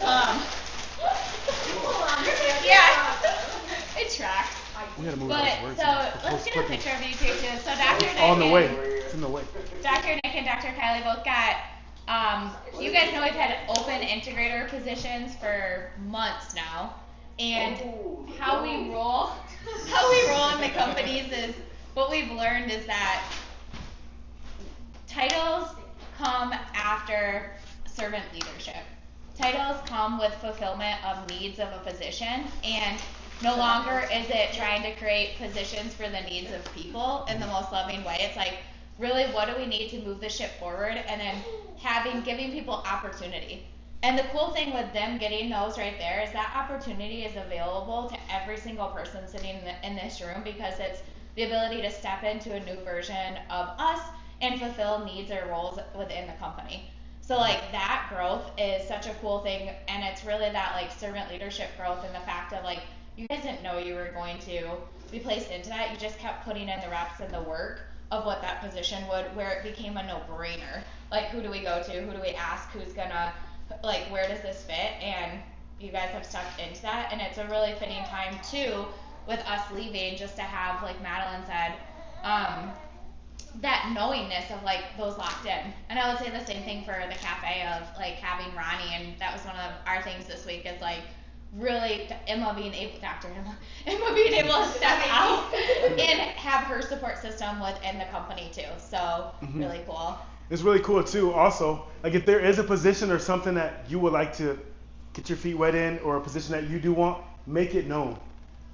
Hold on. Yeah, it tracked. We gotta move But those words. so in. let's get a picture of you two too. So Dr. Nick On the and- way. It's in the way. Dr. Nick and Dr. Kylie both got. You guys know we've had open integrator positions for months now, and how we roll in the companies is what we've learned is that titles come after servant leadership. Titles come with fulfillment of needs of a position, and no longer is it trying to create positions for the needs of people in the most loving way. It's like, really, what do we need to move the ship forward? And then giving people opportunity. And the cool thing with them getting those right there is that opportunity is available to every single person sitting in this room, because it's the ability to step into a new version of us and fulfill needs or roles within the company. So like that growth is such a cool thing, and it's really that like servant leadership growth, and the fact of like, you guys didn't know you were going to be placed into that. You just kept putting in the reps and the work of what that position would, where it became a no-brainer. Like, who do we go to? Who do we ask? Who's gonna, like, where does this fit? And you guys have stuck into that, and it's a really fitting time too, with us leaving, just to have, like Madeline said, that knowingness of like those locked in. And I would say the same thing for the cafe of like having Ronnie, and that was one of our things this week is like really Emma being able to step out and have her support system within the company too. So really cool. It's really cool too. Also, like if there is a position or something that you would like to get your feet wet in, or a position that you do want, make it known.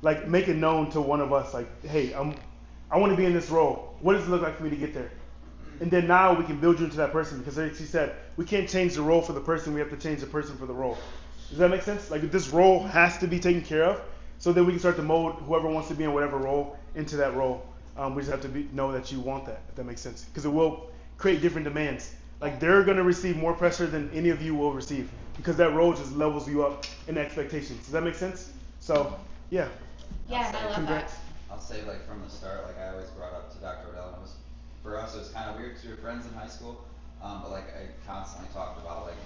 Like make it known to one of us. Like, hey, I want to be in this role. What does it look like for me to get there? And then now we can build you into that person, because like she said, we can't change the role for the person. We have to change the person for the role. Does that make sense? Like this role has to be taken care of, so then we can start to mold whoever wants to be in whatever role into that role. We just have to know that you want that, if that makes sense. Because it will create different demands. Like they're going to receive more pressure than any of you will receive, because that role just levels you up in expectations. Does that make sense? So, yeah. Yeah, I love Congrats. that. I'll say like from the start, like I always brought up to Dr. Odell, and for us it was kind of weird because we were friends in high school, but like I constantly talked about like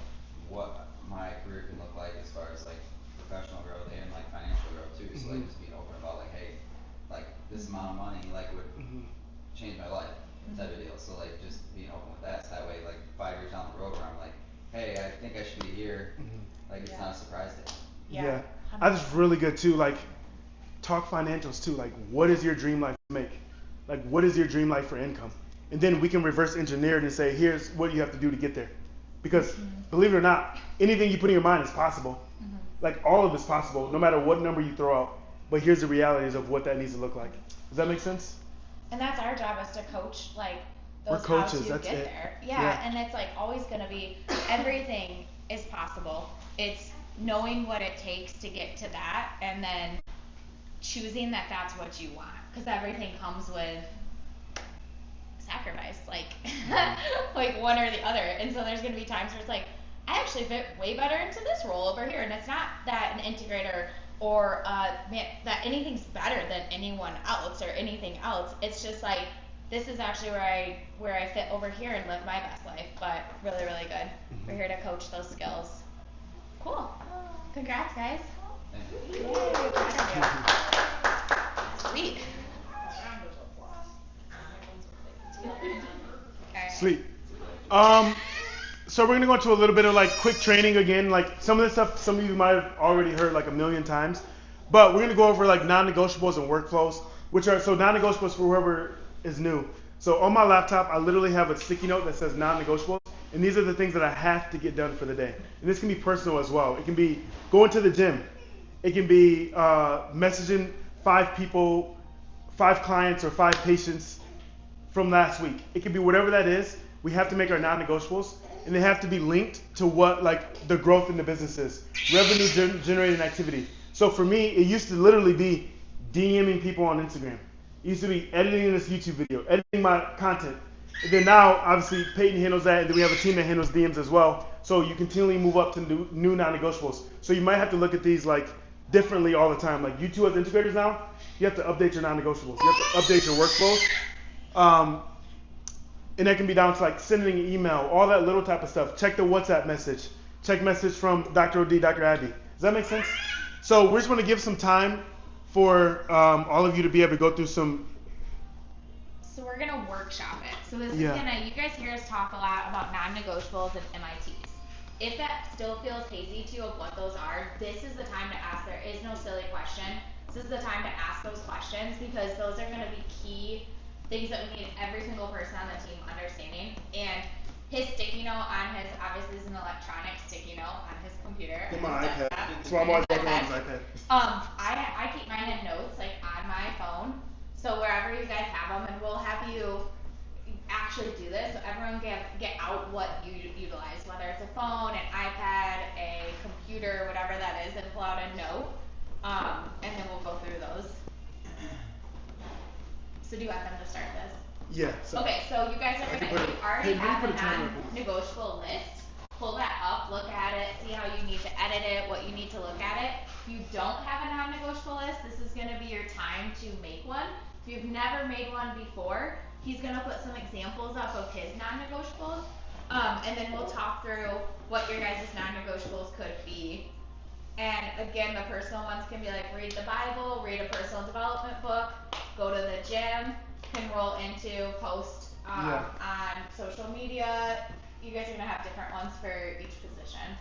what my career can look like as far as like professional growth and like financial growth too. So like just being open about like, hey, like this amount of money like would change my life type of deal. So like just being open with that, so that way like 5 years down the road where I'm like hey, I think I should be here, like it's Yeah. not a surprise to him. Yeah. I was really good too. Like, talk financials too. Like, what is your dream life to make? Like, what is your dream life for income? And then we can reverse engineer it and say, here's what you have to do to get there. Because believe it or not, anything you put in your mind is possible. Like, all of it's possible, no matter what number you throw out. But here's the realities of what that needs to look like. Does that make sense? And that's our job, is to coach, like, We're those coaches, how to that's get it. there. Yeah, Yeah. and it's like always gonna be, everything is possible. It's knowing what it takes to get to that, and then choosing that that's what you want. Because everything comes with sacrifice, like, like one or the other. And so there's gonna be times where it's like, I actually fit way better into this role over here. And it's not that an integrator or that anything's better than anyone else or anything else. It's just like, this is actually where I fit over here and live my best life. But really, really good. We're here to coach those skills. Cool. Congrats, guys. Thank you. Yay, proud of you. Sweet. Okay. Sweet. So we're gonna go into a little bit of like quick training again. Like, some of this stuff, some of you might have already heard like a million times, but we're gonna go over like non-negotiables and workflows, which are, so non-negotiables for whoever is new. So on my laptop, I literally have a sticky note that says non-negotiables, and these are the things that I have to get done for the day. And this can be personal as well. It can be going to the gym. It can be messaging 5 people, 5 clients, or 5 patients from last week. It can be whatever that is. We have to make our non-negotiables, and they have to be linked to what like the growth in the business is, revenue generating activity. So for me, it used to literally be DMing people on Instagram. It used to be editing this YouTube video, editing my content. And then now, obviously, Peyton handles that, and then we have a team that handles DMs as well. So you continually move up to new non-negotiables. So you might have to look at these like differently all the time. Like, you two as integrators now, you have to update your non-negotiables. You have to update your workflows. And that can be down to like sending an email, all that little type of stuff. Check the WhatsApp message. Check message from Dr. OD, Dr. Addy. Does that make sense? So we're just going to give some time for all of you to be able to go through some. So we're gonna workshop it. So this Yeah. is gonna, you guys hear us talk a lot about non-negotiables and MITs. If that still feels hazy to you of what those are, this is the time to ask. There is no silly question. This is the time to ask those questions, because those are gonna be key things that we need every single person on the team understanding. And his sticky note on his, obviously, is an electronic sticky note on his computer. On my his iPad. desktop, That's why I'm always his working on his iPad. I keep mine in notes, like on my phone. So wherever you guys have them, and we'll have you actually do this, so everyone get out what you utilize, whether it's a phone, an iPad, a computer, whatever that is, and pull out a note. And then we'll go through those. So do you want them to start this? Yeah. So Okay, so you guys are I can gonna, put you it- already hey, have put a a timer, please. non-negotiable list. Pull that up, look at it, see how you need to edit it, what you need to look at it. If you don't have a non-negotiable list, this is gonna be your time to make one. If you've never made one before, he's gonna put some examples up of his non-negotiables. And then we'll talk through what your guys' non-negotiables could be. And again, the personal ones can be like, read the Bible, read a personal development book, go to the gym, can roll into post Yeah. on social media. You guys are gonna have different ones for each position.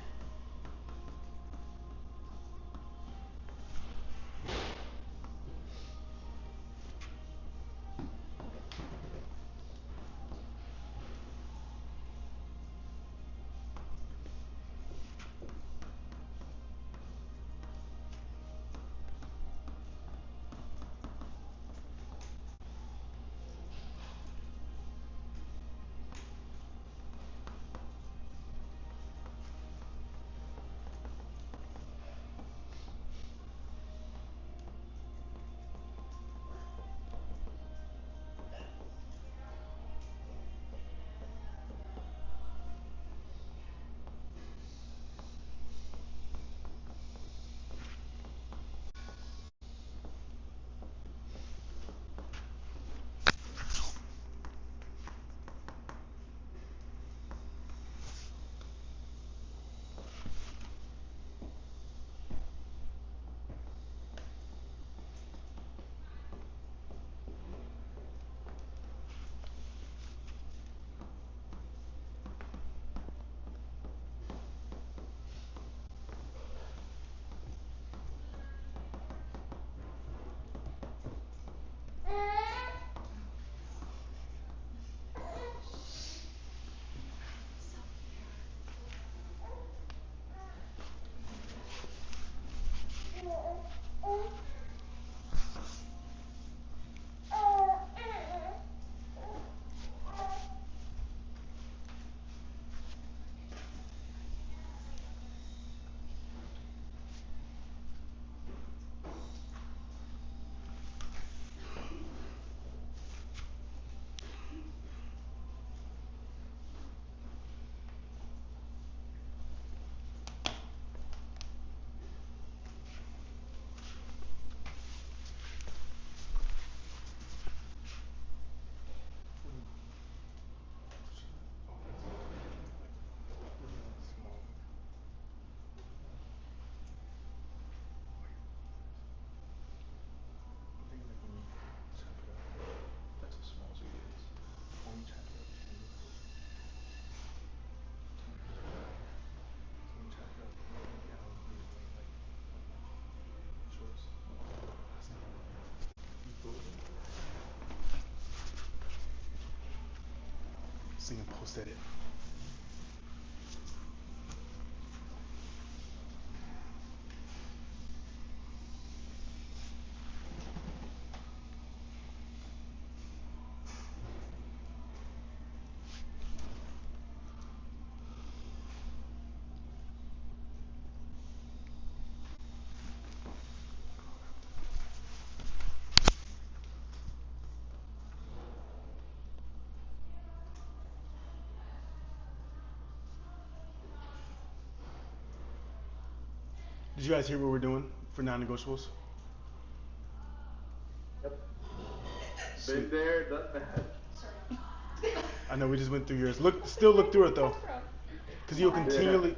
this thing and post edit. Did you guys hear what we're doing for non-negotiables? Yep. Been there, done that. I know we just went through yours. Still look through it though, because you'll continually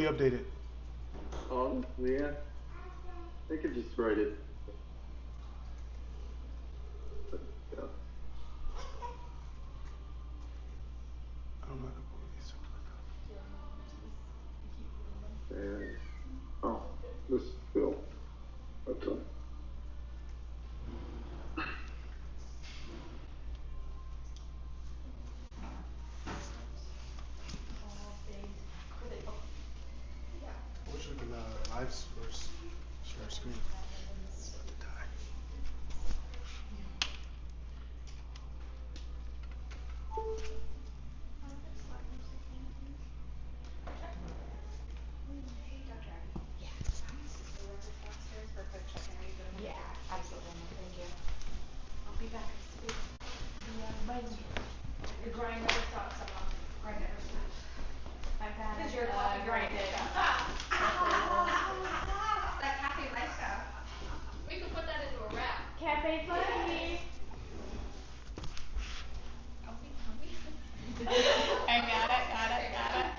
update it. Honestly, yeah. They could just write it. But, yeah. I don't know how to pull these. And, oh, this is Bill. That's all. I wish we could live first share screen. About to die. Yeah, absolutely. Thank you. I'll be back. Your grind never stops, Emma. Grind never stops. I've got because you're grinded. That cafe lifestyle. We could put that into a wrap. Cafe funny. I got it.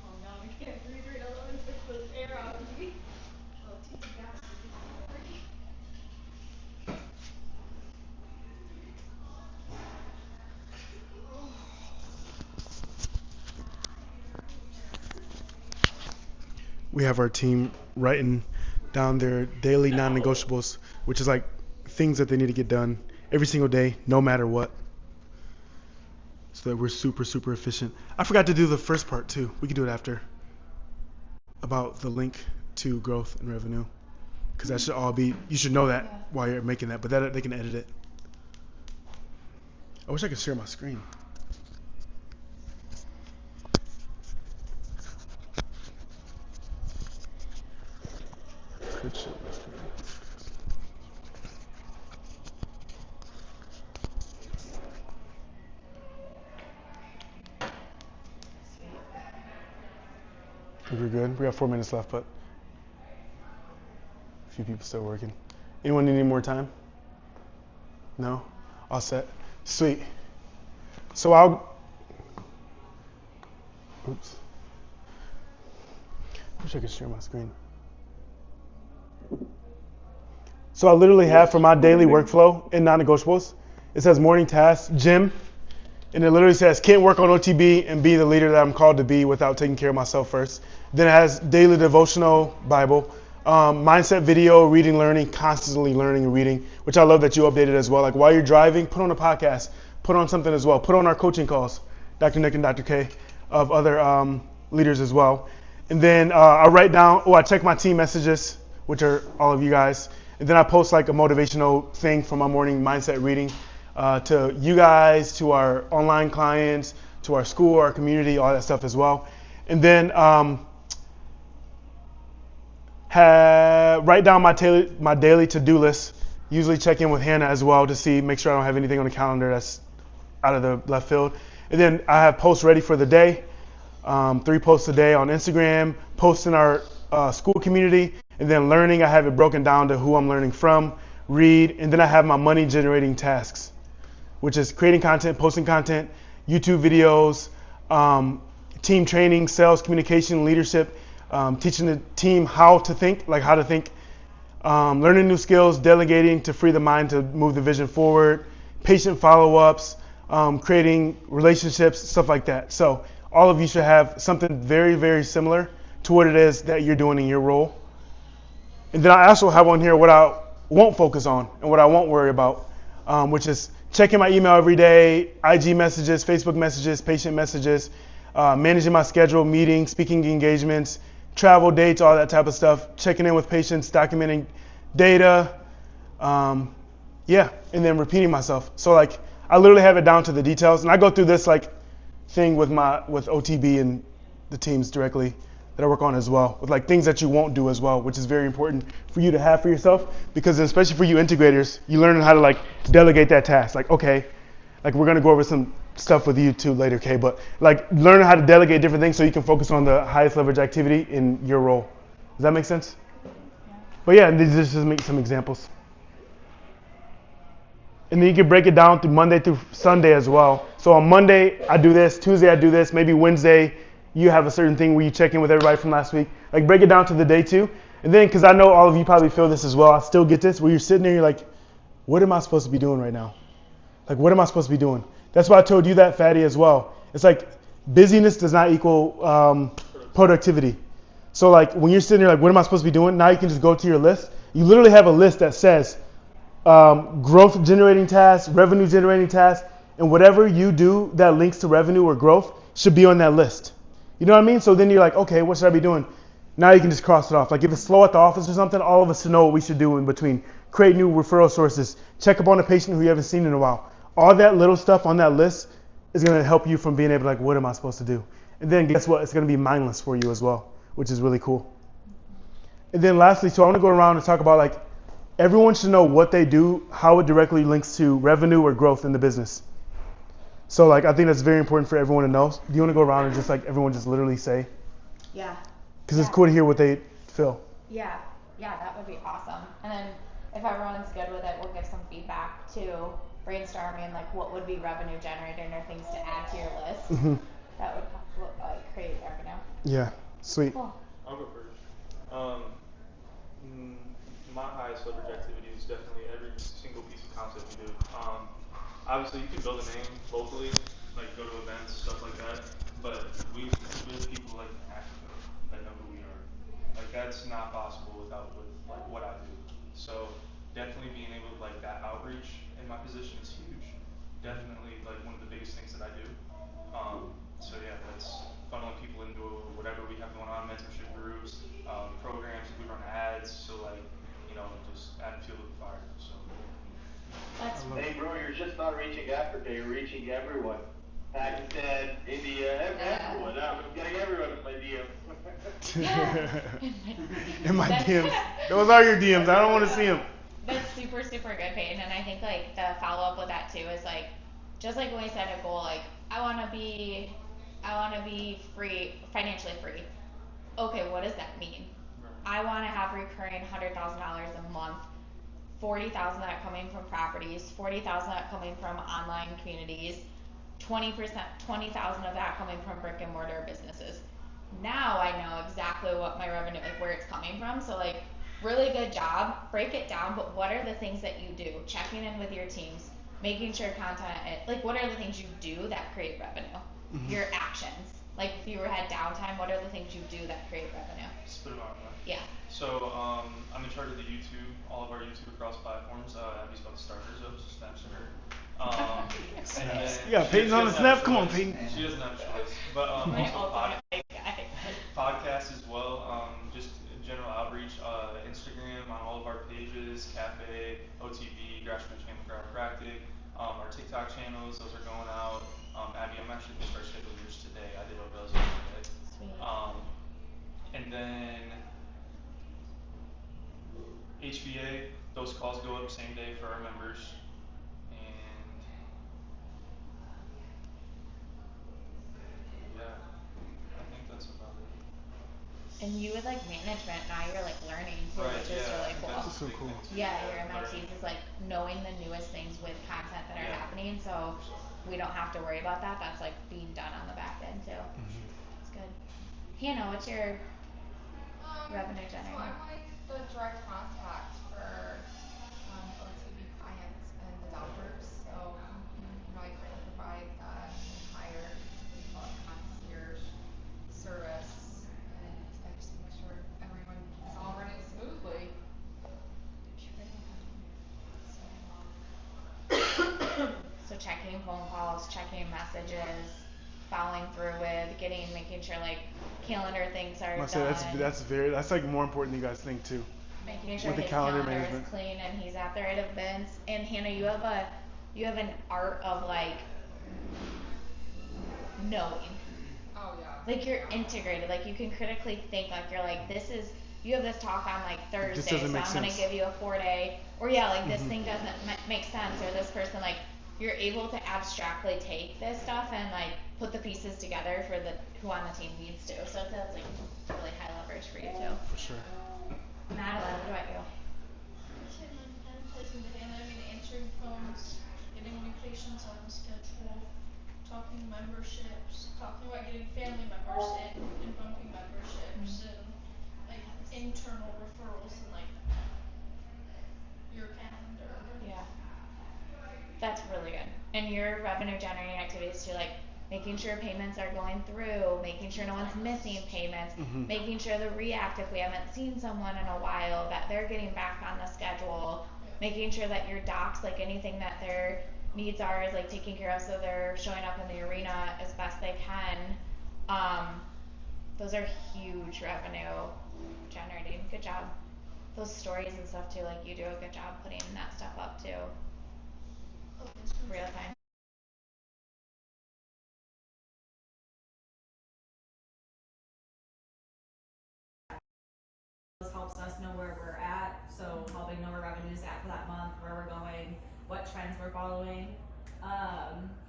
Oh no, I can't breathe right now. It's like the air out of me. Oh, take it down. We have our team writing down their daily non-negotiables, which is like things that they need to get done every single day, no matter what, so that we're super efficient. I forgot to do the first part too. We can do it after, about the link to growth and revenue, because that should all be, you should know that while you're making that, but that they can edit it. I wish I could share my screen. Could share my screen. I think we're good. We have 4 minutes left, but a few people still working. Anyone need any more time? No? All set. Sweet. So oops. I wish I could share my screen. So I literally have for my daily workflow in non-negotiables, it says morning tasks, gym, and it literally says can't work on OTB and be the leader that I'm called to be without taking care of myself first. Then it has daily devotional Bible, mindset video, reading, learning, constantly learning and reading, which I love that you updated as well. Like while you're driving, put on a podcast, put on something as well. Put on our coaching calls, Dr. Nick and Dr. K, of other leaders as well. And then I write down, I check my team messages, which are all of you guys. And then I post like a motivational thing for my morning mindset reading to you guys, to our online clients, to our school, our community, all that stuff as well. And then write down my daily to-do list. Usually check in with Hannah as well to make sure I don't have anything on the calendar that's out of the left field. And then I have posts ready for the day. 3 posts a day on Instagram, posts in our school community, and then learning, I have it broken down to who I'm learning from, read, and then I have my money generating tasks, which is creating content, posting content, YouTube videos, team training, sales, communication, leadership, teaching the team how to think, learning new skills, delegating to free the mind to move the vision forward, patient follow-ups, creating relationships, stuff like that. So all of you should have something very, very similar to what it is that you're doing in your role. And then I also have on here what I won't focus on and what I won't worry about, which is checking my email every day, IG messages, Facebook messages, patient messages, managing my schedule, meetings, speaking engagements, travel dates, all that type of stuff, checking in with patients, documenting data, yeah, and then repeating myself. So like I literally have it down to the details, and I go through this like thing with OTB and the teams directly that I work on as well, with like things that you won't do as well, which is very important for you to have for yourself, because especially for you integrators, you learn how to like delegate that task. Like, okay, like we're gonna go over some stuff with you too later, okay, but like learn how to delegate different things so you can focus on the highest leverage activity in your role. Does that make sense? Yeah. But yeah, these just make some examples. And then you can break it down through Monday through Sunday as well. So on Monday, I do this. Tuesday, I do this. Maybe Wednesday, you have a certain thing where you check in with everybody from last week. Like break it down to the day too. And then, because I know all of you probably feel this as well, I still get this, where you're sitting there, you're like, what am I supposed to be doing right now? Like, what am I supposed to be doing? That's why I told you that, Fatty, as well. It's like busyness does not equal productivity. So like when you're sitting there, like, what am I supposed to be doing? Now you can just go to your list. You literally have a list that says, growth generating tasks, revenue generating tasks, and whatever you do that links to revenue or growth should be on that list. You know what I mean? So then you're like, okay, what should I be doing? Now you can just cross it off. Like if it's slow at the office or something, all of us should know what we should do in between. Create new referral sources. Check up on a patient who you haven't seen in a while. All that little stuff on that list is going to help you from being able to like, what am I supposed to do? And then guess what? It's going to be mindless for you as well, which is really cool. And then lastly, so I want to go around and talk about like, everyone should know what they do, how it directly links to revenue or growth in the business. So like I think that's very important for everyone to know. Do you want to go around and just like everyone just literally say? Yeah. Because it's cool to hear what they feel. Yeah, that would be awesome. And then if everyone's good with it, we'll give some feedback to brainstorming like what would be revenue generating or things to add to your list. Mm-hmm. That would like create revenue. Yeah, sweet. Cool. I'll go first. My highest leverage activity is definitely every single piece of content we do. Obviously, you can build a name locally, like go to events, stuff like that. But we're people like in Africa that know who we are. Like that's not possible without like what I do. So definitely being able to like that outreach in my position is huge. Definitely like one of the biggest things that I do. So yeah, that's funneling people into whatever we have going on, mentorship groups, programs. We run ads. So like. Just add fuel to the fire. So. Hey, bro, you're just not reaching Africa. You're reaching everyone. Pakistan, India, everyone. I'm getting everyone in my DM. In my DMs. Those are your DMs. I don't want to see them. That's super, super good, Peyton. And I think like the follow up with that too is like, just like when we set a goal, like I want to be free, financially free. Okay, what does that mean? I want to have recurring $100,000 a month, 40,000 of that coming from properties, 40,000 of that coming from online communities, 20%, 20,000 of that coming from brick and mortar businesses. Now I know exactly what my revenue, like where it's coming from. So like, really good job. Break it down. But what are the things that you do? Checking in with your teams, making sure content, like what are the things you do that create revenue? Mm-hmm. Your actions. Like if you had downtime, what are the things you do that create revenue? Split it out. Yeah. So I'm in charge of the YouTube, all of our YouTube across platforms. Abby's about to start hers up, so Snap's her. Yeah, Peyton's on the Snap. Come on, Peyton. She doesn't have a choice. But also podcast as well. Just general outreach, Instagram on all of our pages, Cafe, OTB, Grassroots Family Chiropractic. Our TikTok channels, those are going out. Abby, I'm actually going to start scheduling yours today. I did those yesterday. Sweet. And then HVA, those calls go up same day for our members. And yeah, I think that's about it. And you with like management, now you're like learning too, right, which is really cool. That's so cool. Yeah, your MITs is like knowing the newest things with content that are happening, so we don't have to worry about that. That's like being done on the back end too. Mm-hmm. It's good. Hannah, what's your revenue generating? So I'm like the direct contact for OTB clients and the doctors. So I provide that entire concierge service, and I just make sure everyone is all running smoothly. checking phone calls, checking messages, following through with, making sure like calendar things are I say done. that's like more important than you guys think too. Making sure with the his calendar calendar management. is clean and he's at the right events. And Hannah, you have an art of like knowing. Oh yeah. Like you're integrated. Like you can critically think. Like you're like, you have this talk on like Thursday, so doesn't I'm make gonna sense. give you a 4-day. Or yeah, like this thing doesn't make sense. Or this person, like you're able to abstractly take this stuff and like put the pieces together for who on the team needs to. So that's like really high leverage for you too. For sure. Madeline, what about you? Same advertising the hand, I mean answering phones, getting new patients on the schedule, talking memberships, talking about getting family members and bumping memberships and like internal referrals and like your calendar. Yeah. That's really good. And your revenue generating activities too, like making sure payments are going through, making sure no one's missing payments, making sure the react if we haven't seen someone in a while, that they're getting back on the schedule, making sure that your docs, like anything that their needs are is like taken care of so they're showing up in the arena as best they can. Those are huge revenue generating. Good job. Those stories and stuff too, like you do a good job putting that stuff up too. Real time. This helps us know where we're at, so helping know where revenue is at for that month, where we're going, what trends we're following.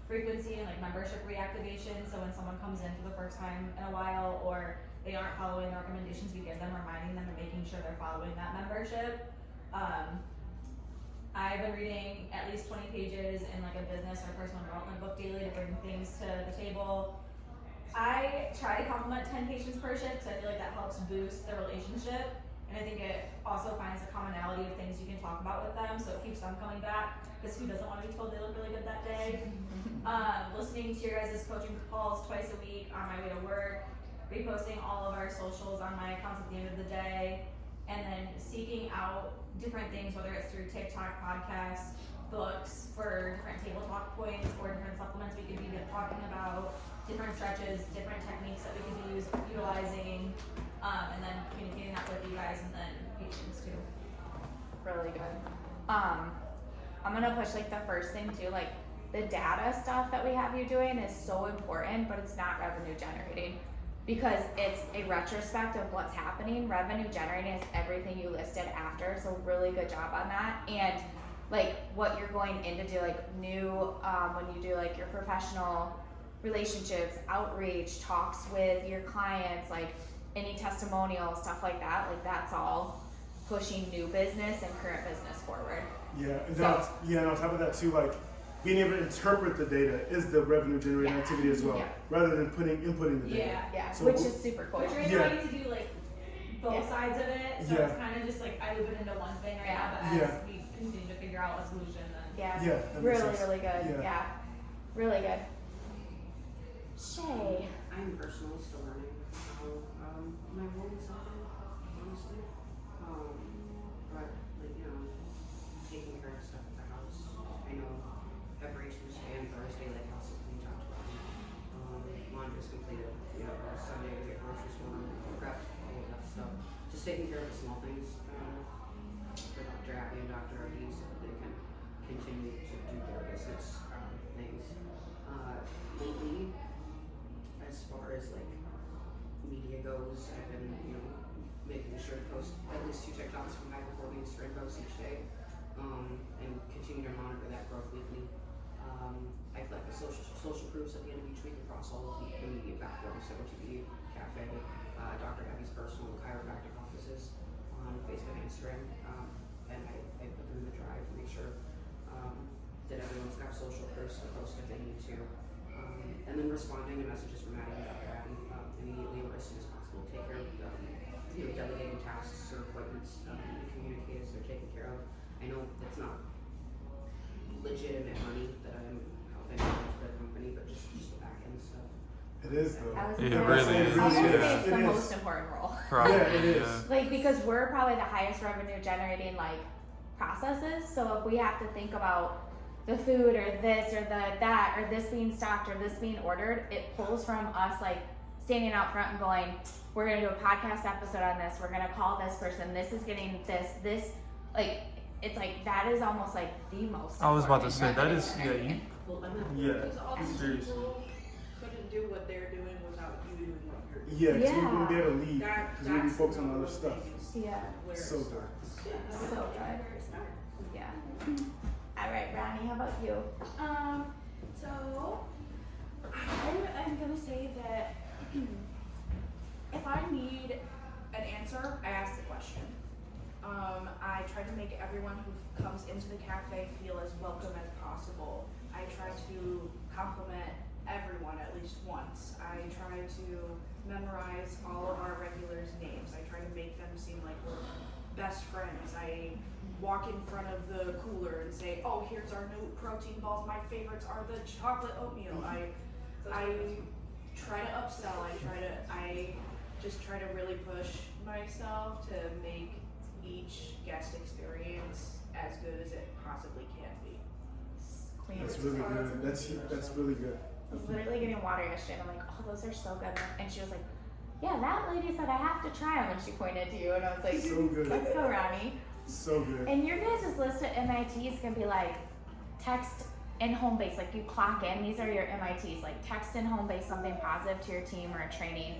Frequency and like membership reactivation, so when someone comes in for the first time in a while or they aren't following the recommendations we give them, reminding them and making sure they're following that membership. I've been reading at least 20 pages in like a business or personal development book daily to bring things to the table. I try to compliment 10 patients per shift because I feel like that helps boost the relationship. And I think it also finds a commonality of things you can talk about with them, so it keeps them coming back, because who doesn't want to be told they look really good that day? Listening to your guys' coaching calls twice a week on my way to work, reposting all of our socials on my accounts at the end of the day, and then seeking out different things, whether it's through TikTok, podcasts, books for different table talk points or different supplements we could be talking about, different stretches, different techniques that we could be utilizing, and then communicating that with you guys and then patients too. Really good. I'm gonna push like the first thing too, like the data stuff that we have you doing is so important, but it's not revenue generating because it's a retrospect of what's happening. Revenue generating is everything you listed after, so really good job on that. And like what you're going in to do, like new when you do like your professional relationships, outreach, talks with your clients, like any testimonials, stuff like that, like that's all pushing new business and current business forward. Yeah, and on top of that too, like being able to interpret the data is the revenue generating activity as well, rather than inputting the data. Yeah, so which is super cool. Which we're trying to do like both sides of it, so it's kind of just like I loop it into one thing right now, but as we continue to figure out a solution, then really good. Yeah, really good. Shay. I'm personally still learning how my role is honestly. But like, you know, taking care of stuff at the house. I know every Tuesday and Thursday like house is being talked about. Laundry's completed, you know, Sunday we get groceries for prep, all of that stuff. Just taking care of the small things for Dr. Abby and Dr. Abby so that they can continue to do their business things. Lately, as far as like media goes, I've been, you know, making sure to post at least 2 TikToks from high performing Instagram posts each day, and continue to monitor that growth weekly. I collect the social proofs at the end of each week across all of the media platforms, so TV, Cafe, Dr. Abby's personal chiropractic offices on Facebook and Instagram, and I put them in the drive to make sure that everyone's got social proofs to post if they need to. And then responding to messages from Maddie and Dr. Abby immediately or as soon as possible. Take care of delegating tasks or appointments and communicate as they're taken care of. I know it's not legitimate money that I'm helping manage the company, but just the back end stuff. It is though. It really is. It's the most important role. Probably, yeah, it is. Like because we're probably the highest revenue generating like processes. So if we have to think about the food or this or that or this being stocked or this being ordered, it pulls from us like standing out front and going, we're going to do a podcast episode on this, we're going to call this person, this is getting this, like, it's like, that is almost like the most I was about to important say, that revenue is, yeah, generating. Because all these seriously. people couldn't do what they're doing without you doing what you're doing. Yeah, 'cause we Yeah. wouldn't be able to lead because we'd be That's focused on the other whole stuff. thing is Yeah. where So it good. starts. So good. Yeah. All right, Ronnie, how about you? So I'm gonna say that if I need an answer, I ask the question. I try to make everyone who comes into the cafe feel as welcome as possible. I try to compliment everyone at least once. I try to memorize all of our regulars' names. I try to make them seem like we're best friends. I walk in front of the cooler and say, oh, here's our new protein balls. My favorites are the chocolate oatmeal. I try to upsell. I just try to really push myself to make each guest experience as good as it possibly can be. That's really good. That's really good. I was literally getting water yesterday, and I'm like, oh, those are so good. And she was like, yeah, that lady said I have to try them, and she pointed to you, and I was like, So good. let's go, Ronnie. So good. And your guys' list of MITs can be like text and home base, like you clock in, these are your MITs, like text and home base something positive to your team or a training.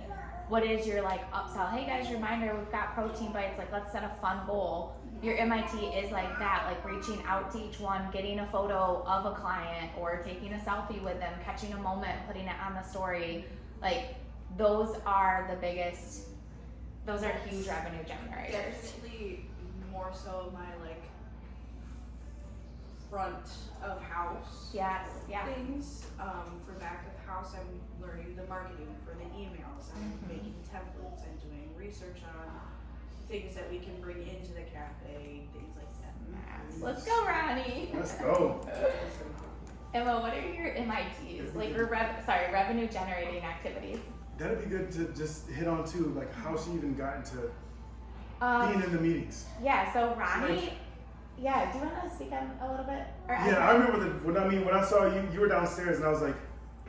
What is your like upsell? Hey guys, reminder, we've got protein bites, like let's set a fun goal. Your MIT is like that, like reaching out to each one, getting a photo of a client or taking a selfie with them, catching a moment, putting it on the story. Like those are the biggest, those are huge revenue generators. Definitely more so my like front of house Yes, yeah. things. For back of house, I'm learning the marketing for the emails. I'm making templates and doing research on things that we can bring into the cafe, things like that. Let's go, Ronnie. Let's go. Emma, what are your MITs? Like your revenue generating activities? That'd be good to just hit on too, like how she even got into being in the meetings. Yeah, so Ronnie, Like- yeah, do you want to speak on a little bit? Or Yeah, I remember when I saw you, you were downstairs, and I was like,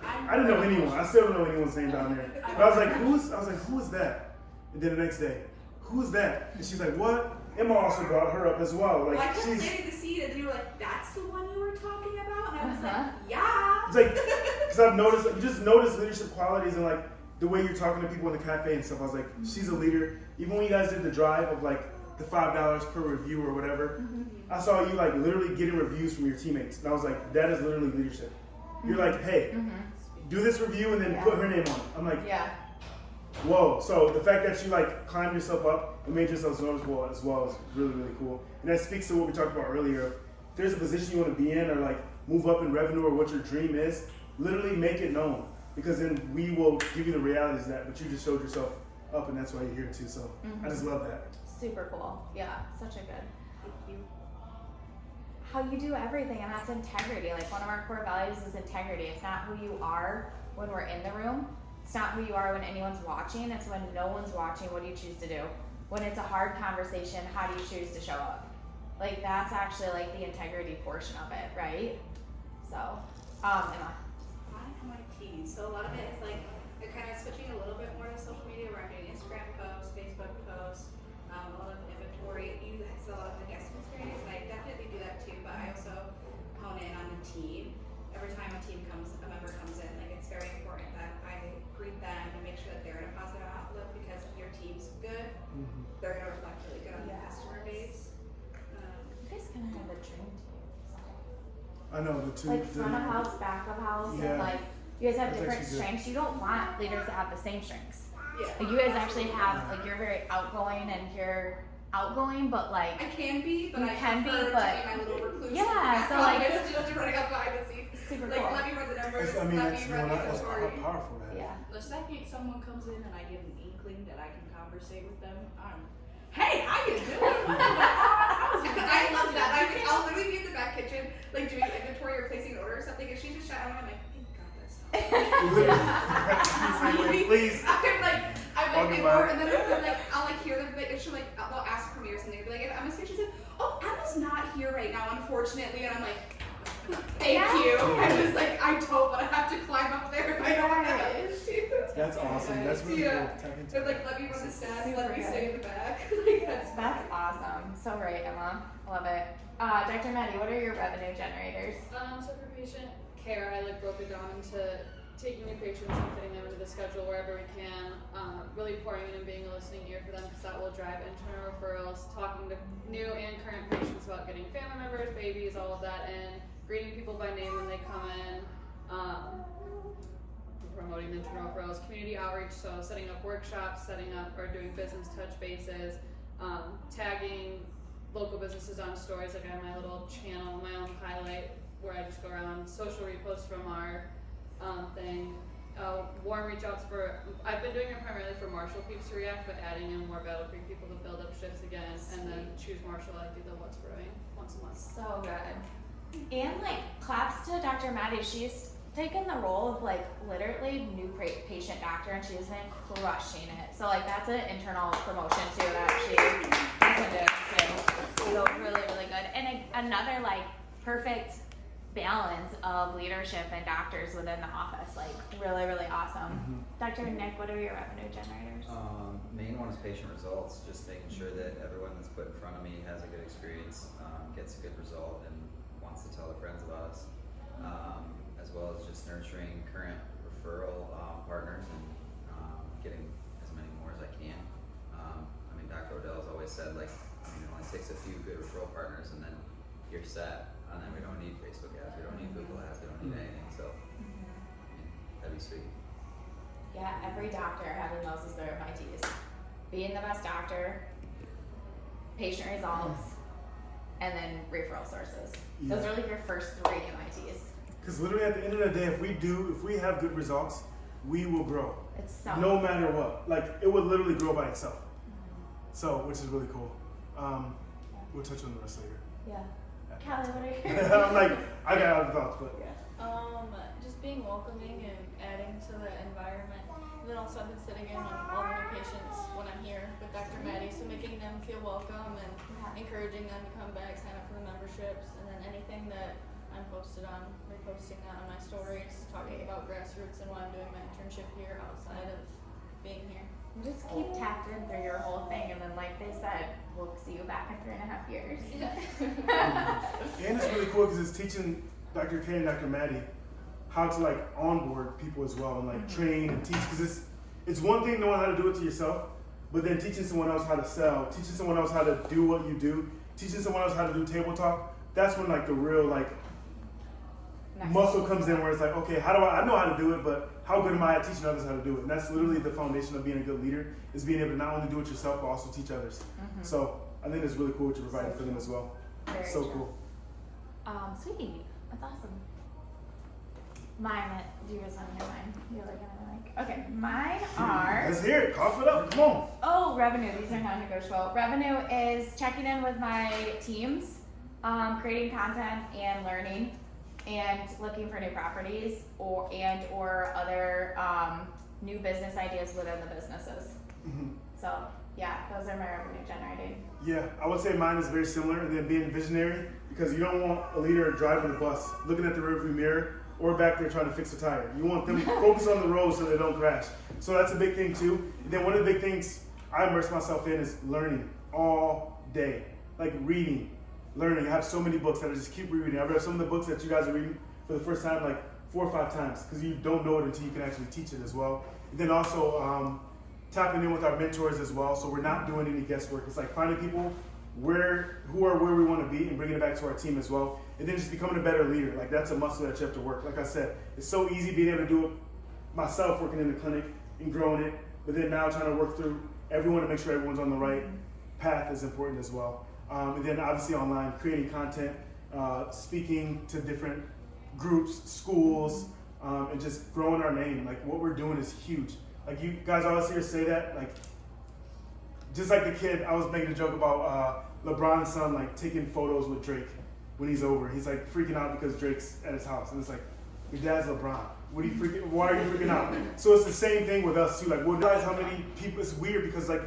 I didn't know anyone. I still don't know anyone's name down there. But I was like, who is that? And then the next day, who is that? And she's like, what? Emma also brought her up as well. Like I kept she's, planting the seed, and then you were like, "That's the one you were talking about," and I was Uh-huh. like, "Yeah." it's like, because I've noticed, you just notice leadership qualities and like the way you're talking to people in the cafe and stuff. I was like, she's a leader. Even when you guys did the drive of like the $5 per review or whatever, I saw you like literally getting reviews from your teammates, and I was like, that is literally leadership. You're like, hey, do this review and then put her name on it. I'm like, yeah. whoa. So the fact that you like climbed yourself up and made yourself noticeable as well is really, really cool. And that speaks to what we talked about earlier. If there's a position you want to be in or like move up in revenue or what your dream is, literally make it known, because then we will give you the realities of that, but you just showed yourself up, and that's why you're here too. So I just love that. Super cool. Yeah, such a good. Thank you. How you do everything, and that's integrity. Like one of our core values is integrity. It's not who you are when we're in the room. It's not who you are when anyone's watching. It's when no one's watching. What do you choose to do? When it's a hard conversation, how do you choose to show up? Like that's actually like the integrity portion of it, right? So, Emma. MIT. So a lot of it is like I'm kind of switching a little bit more to social media where I'm doing Instagram posts, Facebook posts, a lot of inventory. You it's a lot of the guest experience, and I definitely do that too. But I also hone in on the team. Every time a member comes in, like it's very important that I greet them and make sure that they're in a positive outlook, because if your team's good, they're gonna reflect really good on the customer base. You guys kind of have a dream team. I know the two. Like front of house, back of house, and like you guys have That's different actually good. strengths. You don't want leaders to have the same strengths. Yeah. Like you guys actually have like you're very outgoing and you're outgoing, but like I can be, but you I can be, prefer but to be my little recluse. yeah. So like just running up behind the scenes. Super Like cool. let me run the numbers. I mean, let that's, me run the that's story. powerful, man. Yeah. The second someone comes in and I get an inkling that I can conversate with them, hey, how you doing? I love that. I'll literally be in the back kitchen, like doing inventory or placing an order or something, and she's just shouting, I'm like, you got this. Please. I'm like, more, and then I'll like hear them, like, and she'll like, they'll ask for me or something, be like, if Emma's here, she said, oh, Emma's not here right now, unfortunately, and I'm like, Thank you. I was like, I don't want to have to climb up there if I don't want to have to. That's awesome. That's really Yeah. cool. Tap into They're it. like, let me run the stats, let me Super stay in the back. Like, That's awesome. So right, Emma. Love it. Dr. Maddie, what are your revenue generators? So for patient care, I like broke it down into taking new patients and fitting them into the schedule wherever we can, really pouring in and being a listening ear for them because that will drive internal referrals, talking to new and current patients about getting family members, babies, all of that, and greeting people by name when they come in, promoting the internal referrals, community outreach, so setting up workshops, setting up or doing business touch bases, tagging local businesses on stories, like I have my little channel, my own highlight where I just go around social reposts from our thing. Warm reach outs for, I've been doing it primarily for Marshall peeps to react, but adding in more Battle Creek people to build up shifts again, and then choose Marshall, I do the what's brewing once a month. So good. And like claps to Dr. Maddie. She's taken the role of like literally new patient doctor, and she's been crushing it. So like that's an internal promotion too that she did too. So really, really good. And another like perfect balance of leadership and doctors within the office. Like really, really awesome. Dr. Nick, what are your revenue generators? Main one is patient results, just making sure that everyone that's put in front of me has a good experience, gets a good result, and wants to tell their friends about us, as well as just nurturing current referral partners and getting as many more as I can. I mean, Dr. Odell's always said, like, it only takes a few good referral partners and then you're set, and then we don't need Facebook ads, we don't need Google ads, we don't need anything, so I mean, that'd be sweet. Yeah, every doctor having those as their MITs. Being the best doctor, patient results, and then referral sources. Yeah. Those are like your first 3 MITs. Because literally at the end of the day, if we have good results, we will grow. It's so no matter what. Like it would literally grow by itself. So, which is really cool. We'll touch on the rest later. Yeah. Callie, what are your I'm like, I got other thoughts, but Just being welcoming and adding to the environment. And then also I've been sitting in on all the new patients when I'm here with Dr. Maddie, so making them feel welcome and encouraging them to come back, sign up for the memberships, and then anything that I'm posted on, reposting that on my stories, talking about grassroots and why I'm doing my internship here outside of being here. Just keep tapped in through your whole thing, and then like they said, we'll see you back in 3.5 years. and it's really cool because it's teaching Dr. K and Dr. Maddie how to like onboard people as well and like train and teach, because it's one thing knowing how to do it to yourself, but then teaching someone else how to sell, teaching someone else how to do what you do, teaching someone else how to do table talk. That's when like the real like muscle comes in, where it's like, okay, how do I know how to do it, but how good am I at teaching others how to do it? And that's literally the foundation of being a good leader, is being able to not only do it yourself but also teach others. So I think it's really cool what you're providing for them as well. Very so true. cool. Sweet. That's awesome. Mine, do you guys want to hear mine? You're like, okay, mine are. Let's hear it. Cough it up. Come on. Oh, revenue. These are non-negotiable. Revenue is checking in with my teams, creating content and learning, and looking for new properties or other new business ideas within the businesses. So yeah, those are my revenue generating. Yeah, I would say mine is very similar, and then being visionary, because you don't want a leader driving the bus, looking at the rearview mirror, or back there trying to fix a tire. You want them to focus on the road so they don't crash. So that's a big thing too. And then one of the big things I immerse myself in is learning all day. Like reading, learning. I have so many books that I just keep rereading. I've read some of the books that you guys are reading for the first time like 4 or 5 times, because you don't know it until you can actually teach it as well. And then also tapping in with our mentors as well, so we're not doing any guesswork. It's like finding people who are where we want to be and bringing it back to our team as well. And then just becoming a better leader. Like that's a muscle that you have to work. Like I said, it's so easy being able to do it myself, working in the clinic and growing it, but then now trying to work through everyone to make sure everyone's on the right path is important as well. And then obviously online, creating content, speaking to different groups, schools, and just growing our name. Like what we're doing is huge. Like you guys always hear say that, like just like the kid, I was making a joke about LeBron's son like taking photos with Drake when he's over. He's like freaking out because Drake's at his house, and it's like, your dad's LeBron. Why are you freaking out? So it's the same thing with us too. Like we'll realize how many people. It's weird because like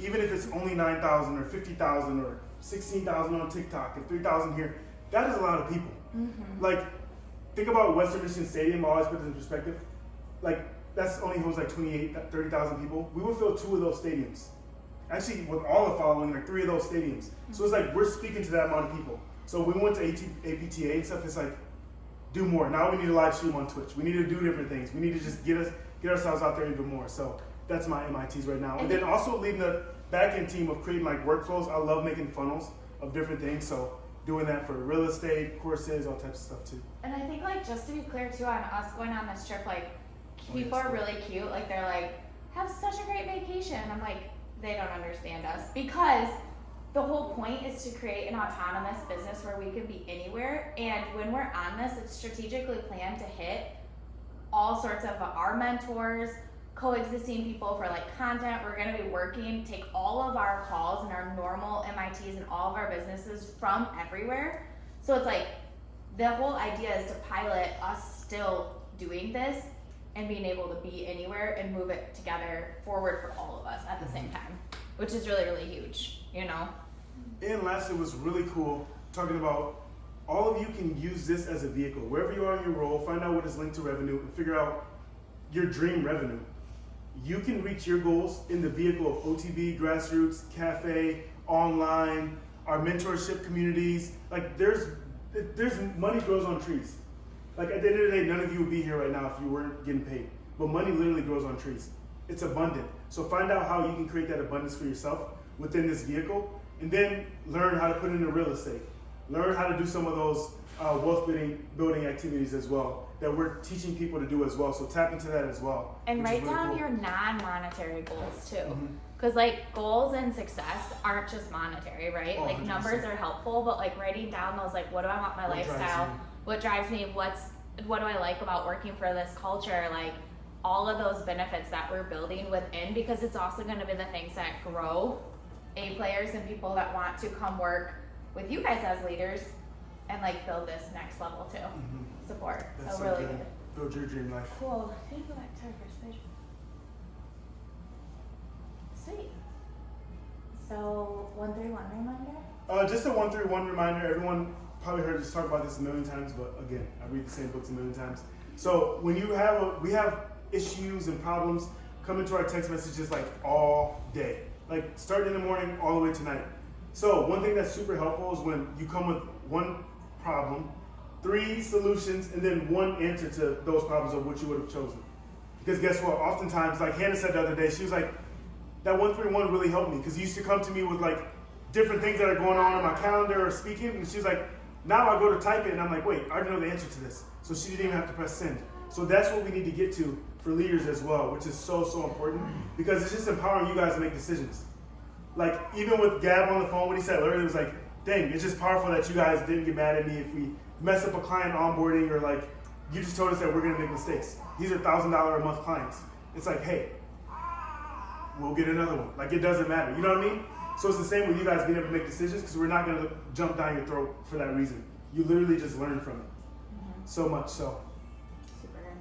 even if it's only 9,000 or 50,000 or 16,000 on TikTok and 3,000 here, That is a lot of people. Like, think about Western Michigan Stadium. I always put this in perspective. Like, that's only holds like 30,000 people. We would fill 2 of those stadiums. Actually, with all the following, like 3 of those stadiums. So it's like we're speaking to that amount of people. So we went to APTA and stuff. It's like, do more. Now we need a live stream on Twitch. We need to do different things. We need to just get ourselves out there even more. So that's my MITs right now. And then also leading the back-end team of creating like workflows. I love making funnels of different things. So doing that for real estate, courses, all types of stuff too. And I think like just to be clear too on us going on this trip, like people are really cute. Like they're like, have such a great vacation. I'm like, they don't understand us because the whole point is to create an autonomous business where we can be anywhere. And when we're on this, it's strategically planned to hit all sorts of our mentors, coexisting people for like content. We're going to be working, take all of our calls and our normal MITs and all of our businesses from everywhere. So it's like the whole idea is to pilot us still doing this and being able to be anywhere and move it together forward for all of us at the same time, which is really, really huge, you know? And lastly, it was really cool talking about all of you can use this as a vehicle. Wherever you are in your role, find out what is linked to revenue and figure out your dream revenue. You can reach your goals in the vehicle of OTB, grassroots, cafe, online, our mentorship communities. Like there's money grows on trees. Like at the end of the day, none of you would be here right now if you weren't getting paid. But money literally grows on trees. It's abundant. So find out how you can create that abundance for yourself within this vehicle, and then learn how to put it into real estate. Learn how to do some of those wealth building activities as well that we're teaching people to do as well. So tap into that as well. And write really down cool. your non-monetary goals too. Because like goals and success aren't just monetary, right? Oh, like 100%. numbers are helpful, but like writing down those like, what do I want my lifestyle? What drives me? What do I like about working for this culture? Like all of those benefits that we're building within, because it's also going to be the things that grow A players and people that want to come work with you guys as leaders and like build this next level too. Support. That's so really good. good. Build your dream life. Cool. Can you go back to our first page? Sweet. So 131 reminder? Just a 131 reminder. Everyone probably heard us talk about this a million times, but again, I read the same books a million times. So when you we have issues and problems, come into our text messages like all day. Like starting in the morning all the way to night. So one thing that's super helpful is when you come with one problem, 3 solutions, and then 1 answer to those problems of what you would have chosen. Because guess what? Oftentimes, like Hannah said the other day, she was like, that 131 really helped me. Because you used to come to me with like different things that are going on in my calendar or speaking. And she's like, now I go to type it and I'm like, wait, I already know the answer to this. So she didn't even have to press send. So that's what we need to get to for leaders as well, which is so, so important. Because it's just empowering you guys to make decisions. Like even with Gab on the phone, what he said earlier, it was like, dang, it's just powerful that you guys didn't get mad at me if we mess up a client onboarding or like, you just told us that we're gonna make mistakes. These are $1,000 a month clients. It's like, hey, we'll get another one. Like it doesn't matter, you know what I mean? So it's the same with you guys being able to make decisions because we're not gonna jump down your throat for that reason. You literally just learn from it. So much so. Super good.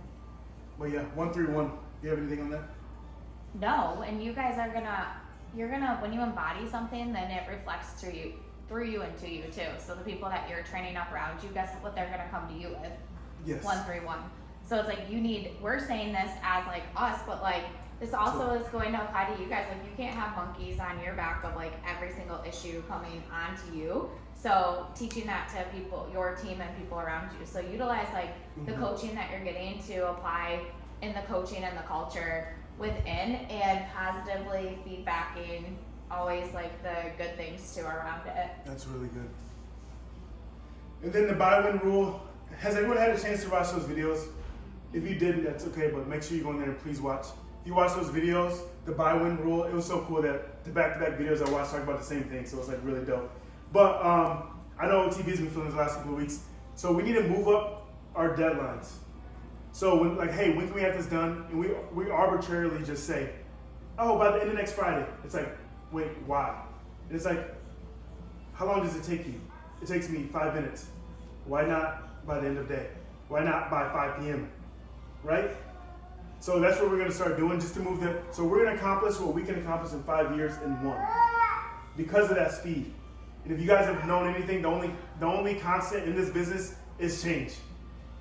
But yeah, 131, do you have anything on that? No, and you guys are you're gonna, when you embody something, then it reflects through you and to you too. So the people that you're training up around you, guess what they're gonna come to you with? Yes. 131. So it's like we're saying this as like us, but like this also is going to apply to you guys. Like you can't have monkeys on your back of like every single issue coming onto you. So teaching that to people, your team and people around you. So utilize like the coaching that you're getting to apply in the coaching and the culture within, and positively feedbacking always like the good things too around it. That's really good. And then the buy-win rule. Has everyone had a chance to watch those videos? If you didn't, that's okay, but make sure you go in there and please watch. If you watch those videos, the buy-win rule, it was so cool that the back-to-back videos I watched talk about the same thing, so it's like really dope. But I know OTB's been feeling the last couple of weeks, so we need to move up our deadlines. So when like, hey, when can we have this done? And we arbitrarily just say, oh, by the end of next Friday. It's like, wait, why? And it's like, how long does it take you? It takes me 5 minutes. Why not by the end of the day? Why not by 5 p.m.? Right? So that's what we're gonna start doing just to move them. So we're gonna accomplish what we can accomplish in 5 years in 1 because of that speed. And if you guys have known anything, the only constant in this business is change.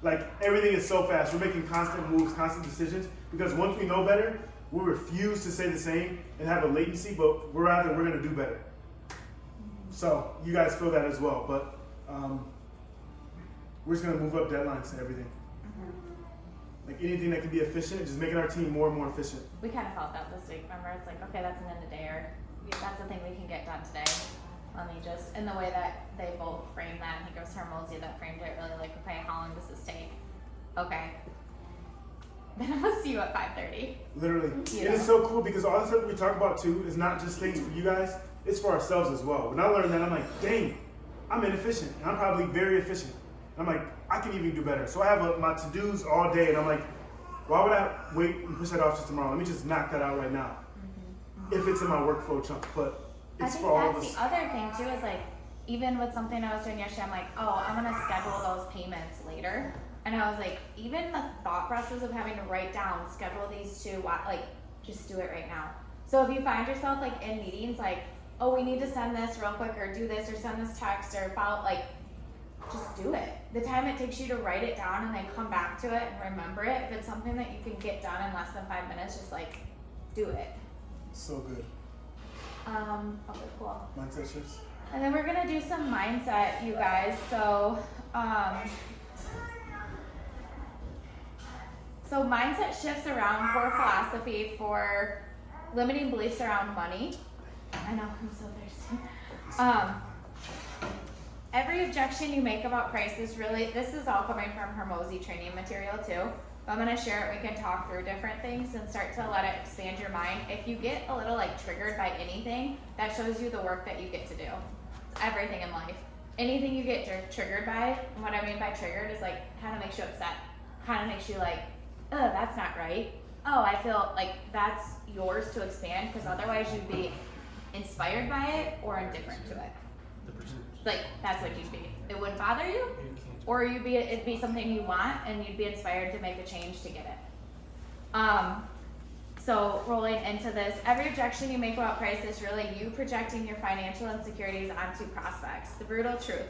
Like, everything is so fast. We're making constant moves, constant decisions, because once we know better, we refuse to say the same and have a latency, but we're gonna do better. So you guys feel that as well, but we're just gonna move up deadlines to everything. Like, anything that can be efficient, just making our team more and more efficient. We kind of felt that this week. Remember, it's like, okay, that's an end of day, or that's the thing we can get done today. Let me just, and the way that they both framed that, I think it was Hermosi that framed it really like, okay, how long does this take? Okay. Then I'll see you at 5:30. Literally. It is so cool because all the stuff we talk about too is not just things for you guys, it's for ourselves as well. When I learned that, I'm like, dang, I'm inefficient. And I'm probably very efficient. And I'm like, I can even do better. So I have my to-dos all day, and I'm like, why would I wait and push that off to tomorrow? Let me just knock that out right now. If it's in my workflow chunk, but it's for all of us. I think that's the other thing too, is like, even with something I was doing yesterday, I'm like, oh, I'm gonna schedule those payments later. And I was like, even the thought process of having to write down, schedule these two, like, just do it right now. So if you find yourself like in meetings, like, oh, we need to send this real quick, or do this, or send this text, or follow, like, just do it. The time it takes you to write it down and then come back to it and remember it, if it's something that you can get done in less than 5 minutes, just like, do it. So good. Okay, cool. Mindset shifts. And then we're gonna do some mindset, you guys. So mindset shifts around core philosophy for limiting beliefs around money. I know, I'm so thirsty. Every objection you make about price is really, this is all coming from Hermosi training material too. But I'm gonna share it, we can talk through different things and start to let it expand your mind. If you get a little like triggered by anything, that shows you the work that you get to do. It's everything in life. Anything you get triggered by, and what I mean by triggered is like, kind of makes you upset, kind of makes you like, oh, that's not right. Oh, I feel like that's yours to expand, because otherwise you'd be inspired by it or indifferent to it. Like, that's what you'd be. It wouldn't bother you, or it'd be something you want, and you'd be inspired to make a change to get it. So rolling into this, every objection you make about price is really you projecting your financial insecurities onto prospects. The brutal truth.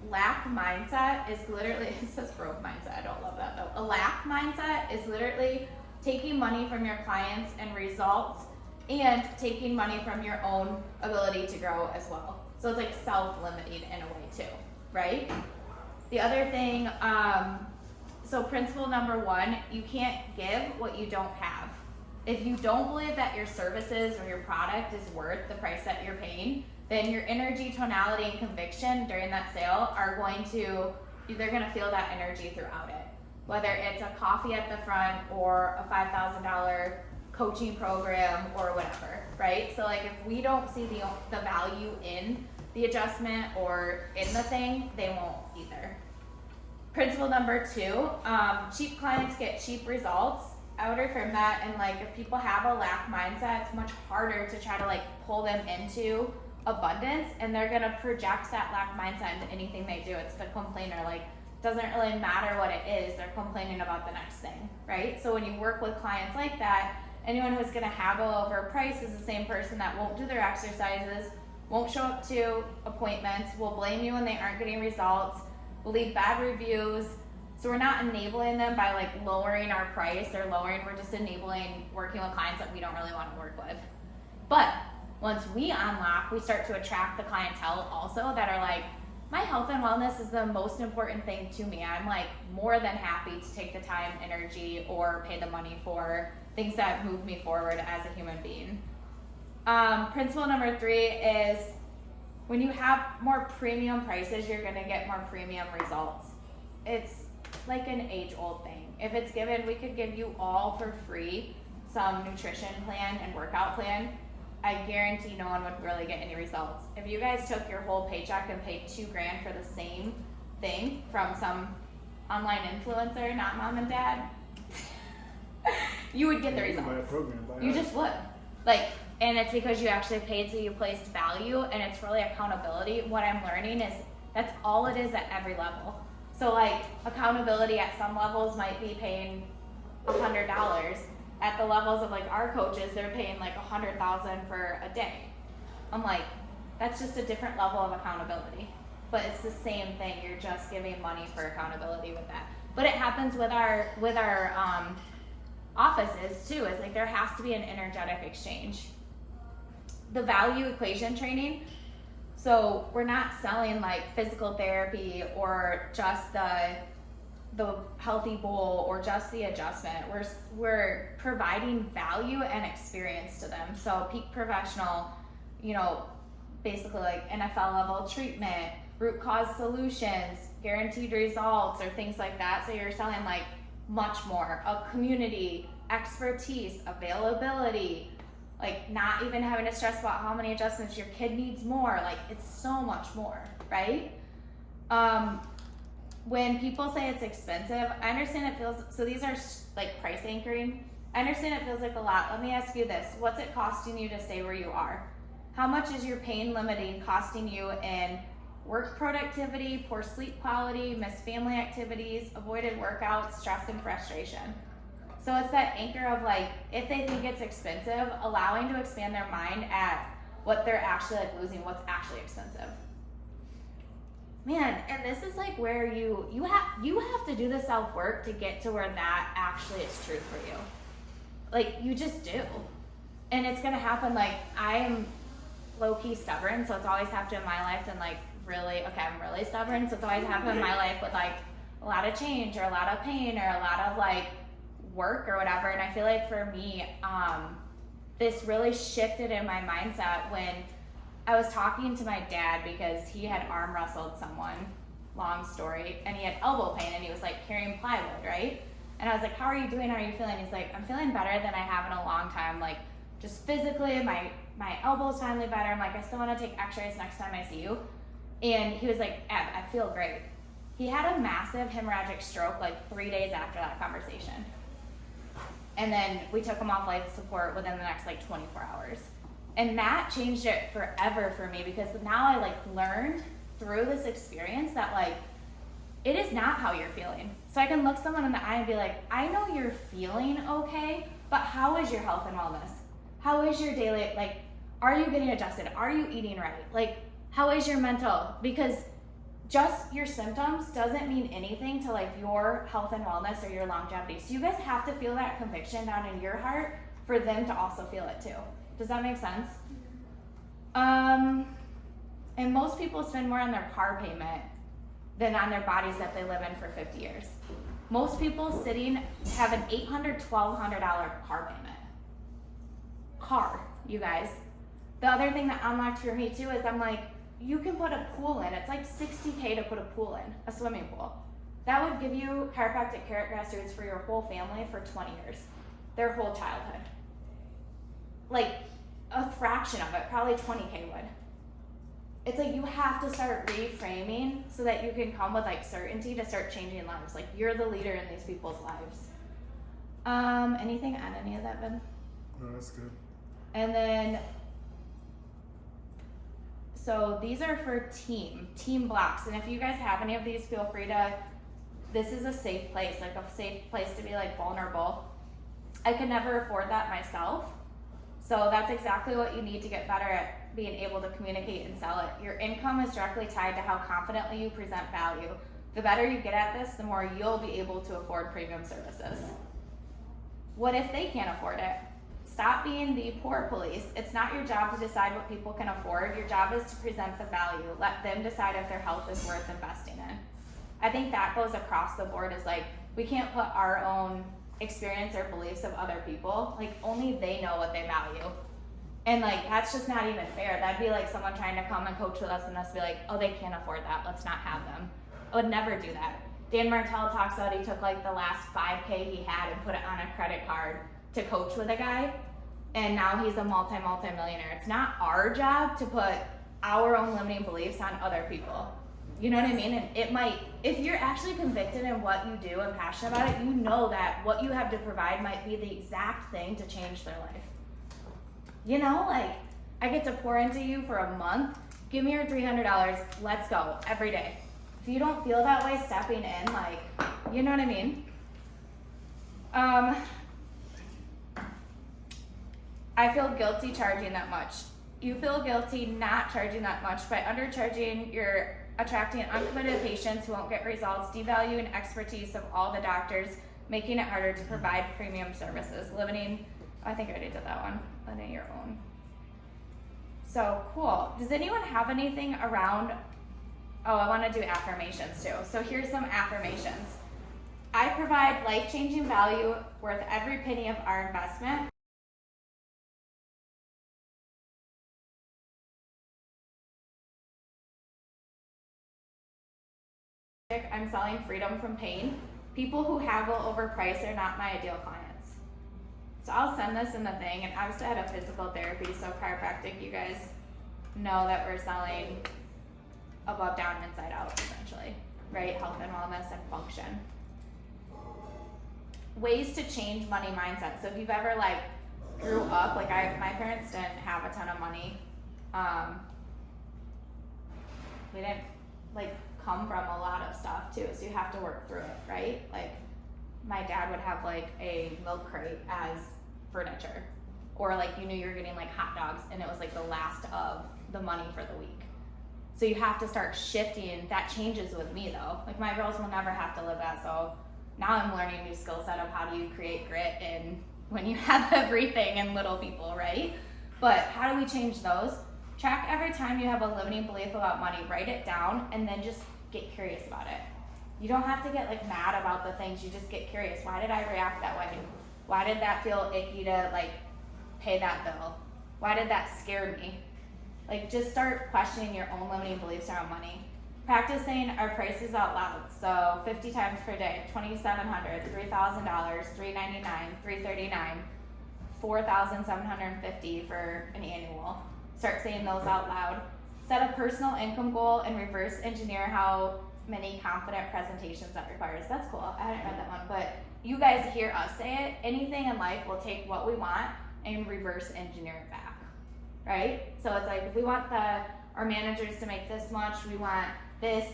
Lack mindset is literally, it says broke mindset, I don't love that though. A lack mindset is literally taking money from your clients and results, and taking money from your own ability to grow as well. So it's like self-limiting in a way too, right? The other thing, so principle number 1, you can't give what you don't have. If you don't believe that your services or your product is worth the price that you're paying, then your energy, tonality, and conviction during that sale are going to, they're gonna feel that energy throughout it. Whether it's a coffee at the front or a $5,000 coaching program or whatever, right? So like, if we don't see the value in the adjustment or in the thing, they won't either. Principle number 2, cheap clients get cheap results. I would affirm that, and like, if people have a lack mindset, it's much harder to try to like pull them into abundance, and they're gonna project that lack mindset into anything they do. It's the complainer, like, doesn't really matter what it is, they're complaining about the next thing, right? So when you work with clients like that, anyone who's gonna haggle over price is the same person that won't do their exercises, won't show up to appointments, will blame you when they aren't getting results, will leave bad reviews. So we're not enabling them by like lowering our price or we're just enabling working with clients that we don't really want to work with. But once we unlock, we start to attract the clientele also that are like, my health and wellness is the most important thing to me. I'm like more than happy to take the time, energy, or pay the money for things that move me forward as a human being. Principle number 3 is when you have more premium prices, you're gonna get more premium results. It's like an age-old thing. If it's given, we could give you all for free some nutrition plan and workout plan. I guarantee no one would really get any results. If you guys took your whole paycheck and paid $2,000 for the same thing from some online influencer, not mom and dad, you would get the results. You just would. Like, and it's because you actually paid, so you placed value, and it's really accountability. What I'm learning is that's all it is at every level. So like, accountability at some levels might be paying $100. At the levels of like our coaches, they're paying like $100,000 for a day. I'm like, That's just a different level of accountability. But it's the same thing. You're just giving money for accountability with that. But it happens with our offices too. It's like there has to be an energetic exchange. The value equation training. So we're not selling like physical therapy or just the healthy bowl or just the adjustment. We're providing value and experience to them. So peak professional, you know, basically like NFL level treatment, root cause solutions, guaranteed results, or things like that. So you're selling like much more, a community, expertise, availability, like not even having to stress about how many adjustments your kid needs more. Like it's so much more, right? When people say it's expensive, I understand it feels, so these are like price anchoring. I understand it feels like a lot. Let me ask you this. What's it costing you to stay where you are? How much is your pain limiting costing you in work productivity, poor sleep quality, missed family activities, avoided workouts, stress, and frustration? So it's that anchor of like, if they think it's expensive, allowing to expand their mind at what they're actually like losing, what's actually expensive. Man, and this is like where you have to do the self-work to get to where that actually is true for you. Like you just do. And it's gonna happen. Like I'm low-key stubborn, so it's always happened in my life, and like I'm really stubborn, so it's always happened in my life with like a lot of change or a lot of pain or a lot of like work or whatever. And I feel like for me, this really shifted in my mindset when I was talking to my dad because he had arm wrestled someone, long story, and he had elbow pain and he was like carrying plywood, right? And I was like, how are you doing? How are you feeling? He's like, I'm feeling better than I have in a long time. Like just physically, my elbow's finally better. I'm like, I still want to take x-rays next time I see you. And he was like, Eb, I feel great. He had a massive hemorrhagic stroke like 3 days after that conversation. And then we took him off life support within the next like 24 hours. And that changed it forever for me because now I like learned through this experience that like, it is not how you're feeling. So I can look someone in the eye and be like, I know you're feeling okay, but how is your health and wellness? How is your daily, like, are you getting adjusted? Are you eating right? Like, how is your mental? Because just your symptoms doesn't mean anything to like your health and wellness or your longevity. So you guys have to feel that conviction down in your heart for them to also feel it too. Does that make sense? And most people spend more on their car payment than on their bodies that they live in for 50 years. Most people have an $800, $1,200 car payment. Car, you guys. The other thing that unlocked for me too is I'm like, you can put a pool in. It's like $60K to put a pool in, a swimming pool. That would give you chiropractic carrot grass roots for your whole family for 20 years, their whole childhood. Like a fraction of it, probably 20K would. It's like you have to start reframing so that you can come with like certainty to start changing lives. Like you're the leader in these people's lives. Anything on any of that, Ben? No, that's good. And then, so these are for team blocks. And if you guys have any of these, feel free to, this is a safe place, like a safe place to be like vulnerable. I could never afford that myself. So that's exactly what you need to get better at being able to communicate and sell it. Your income is directly tied to how confidently you present value. The better you get at this, the more you'll be able to afford premium services. What if they can't afford it? Stop being the poor police. It's not your job to decide what people can afford. Your job is to present the value. Let them decide if their health is worth investing in. I think that goes across the board is like, we can't put our own experience or beliefs of other people. Like only they know what they value. And like, that's just not even fair. That'd be like someone trying to come and coach with us and us be like, oh, they can't afford that. Let's not have them. I would never do that. Dan Martell talks about he took like the last 5K he had and put it on a credit card to coach with a guy. And now he's a multi-millionaire. It's not our job to put our own limiting beliefs on other people. You know what I mean? And it might, if you're actually convicted in what you do and passionate about it, you know that what you have to provide might be the exact thing to change their life. You know, like, I get to pour into you for a month. Give me your $300. Let's go every day. If you don't feel that way stepping in, like, you know what I mean? I feel guilty charging that much. you feel guilty not charging that much. By undercharging, you're attracting uncommitted patients who won't get results, devaluing expertise of all the doctors, making it harder to provide premium services, limiting, I think I already did that one, limiting your own. So cool. Does anyone have anything around, oh, I want to do affirmations too. So here's some affirmations. I provide life-changing value worth every penny of our investment. I'm selling freedom from pain. People who haggle over price are not my ideal clients. So I'll send this in the thing, and obviously I had a physical therapy, so chiropractic, you guys know that we're selling above, down, inside out, essentially, right? Health and wellness and function. Ways to change money mindset. So if you've ever like grew up, like my parents didn't have a ton of money. We didn't like come from a lot of stuff too, so you have to work through it, right? Like my dad would have like a milk crate as furniture, or like you knew you were getting like hot dogs and it was like the last of the money for the week. So you have to start shifting. That changes with me though. Like my girls will never have to live that, so now I'm learning a new skill set of how do you create grit in when you have everything and little people, right? But how do we change those? Track every time you have a limiting belief about money, write it down, and then just get curious about it. You don't have to get like mad about the things, you just get curious. Why did I react that way? Why did that feel icky to like pay that bill? Why did that scare me? Like just start questioning your own limiting beliefs around money. Practice saying our prices out loud. So 50 times per day, $2,700, $3,000, $399, $339, $4,750 for an annual. Start saying those out loud. Set a personal income goal and reverse engineer how many confident presentations that requires. That's cool. I hadn't read that one, but you guys hear us say it. Anything in life, we'll take what we want and reverse engineer it back, right? So it's like if we want our managers to make this much, we want this,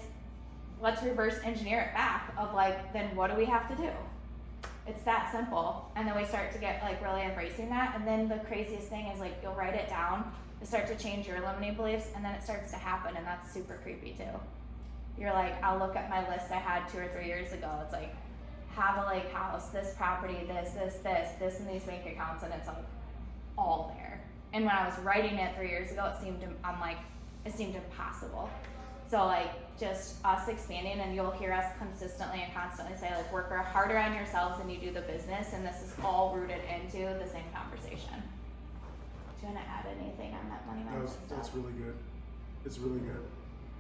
let's reverse engineer it back of like, then what do we have to do? It's that simple. And then we start to get like really embracing that. And then the craziest thing is like, you'll write it down, you start to change your limiting beliefs, and then it starts to happen, and that's super creepy too. You're like, I'll look at my list I had 2 or 3 years ago. It's like, have a lake house, this property, this, and these bank accounts, and it's like all there. And when I was writing it 3 years ago, it seemed impossible. So like just us expanding, and you'll hear us consistently and constantly say like, work harder on yourselves than you do the business, and this is all rooted into the same conversation. Do you want to add anything on that money mindset stuff? That's really good. It's really good.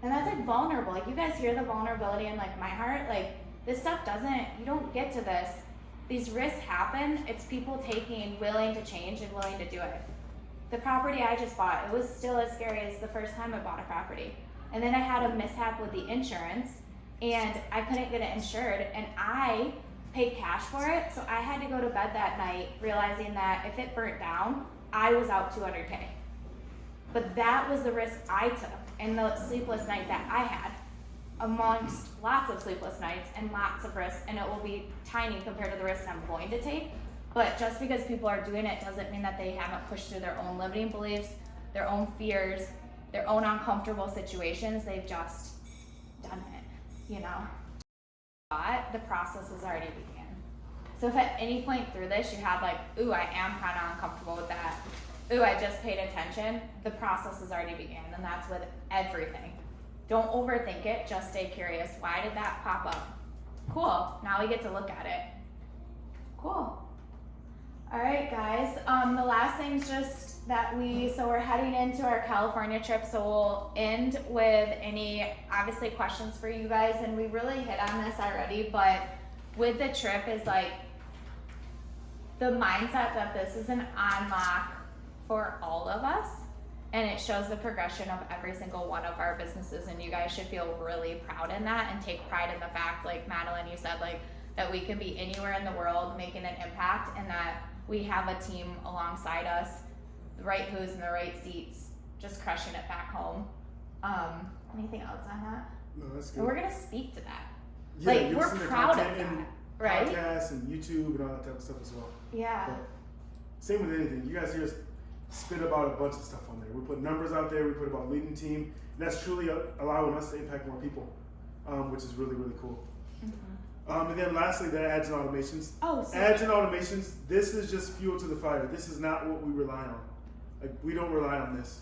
And that's like vulnerable. Like you guys hear the vulnerability in like my heart. Like this stuff you don't get to this. These risks happen. It's people willing to change and willing to do it. The property I just bought, it was still as scary as the first time I bought a property. And then I had a mishap with the insurance, and I couldn't get it insured, and I paid cash for it, so I had to go to bed that night realizing that if it burnt down, I was out $200K. But that was the risk I took, and the sleepless night that I had, amongst lots of sleepless nights and lots of risks, and it will be tiny compared to the risks I'm going to take. But just because people are doing it doesn't mean that they haven't pushed through their own limiting beliefs, their own fears, their own uncomfortable situations. They've just done it, you know. But the process has already begun. So if at any point through this you had like, ooh, I am kind of uncomfortable with that, ooh, I just paid attention, the process has already begun, and that's with everything. Don't overthink it, just stay curious. Why did that pop up? Cool, now we get to look at it. Cool. All right, guys, the last thing's just that so we're heading into our California trip, so we'll end with any, obviously, questions for you guys, and we really hit on this already, but with the trip is like, the mindset that this is an unlock for all of us, and it shows the progression of every single one of our businesses, and you guys should feel really proud in that and take pride in the fact, like Madeline, you said, like, that we can be anywhere in the world making an impact, and that we have a team alongside us, the right who's in the right seats, just crushing it back home. Anything else on that? No, that's good. And we're gonna speak to that. Yeah, like we're proud of that, right? Podcasts and YouTube and all that type of stuff as well. Yeah. But same with anything. You guys hear us spit about a bunch of stuff on there. We put numbers out there. We put about leading team, and that's truly allowing us to impact more people, which is really, really cool. And then lastly, the ads and automations. Ads and automations, this is just fuel to the fire. This is not what we rely on. Like, we don't rely on this.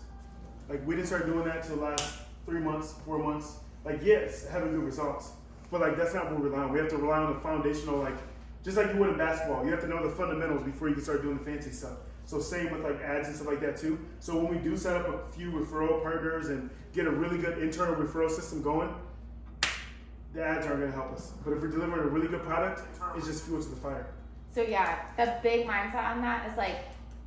Like, we didn't start doing that till the last 3 months, 4 months. Like, yes, having good results. But, like, that's not what we rely on. We have to rely on the foundational, like, just like you would in basketball. You have to know the fundamentals before you can start doing the fancy stuff. So same with, like, ads and stuff like that, too. So when we do set up a few referral partners and get a really good internal referral system going, the ads aren't going to help us. But if we're delivering a really good product, it's just fuel to the fire. So yeah, the big mindset on that is like,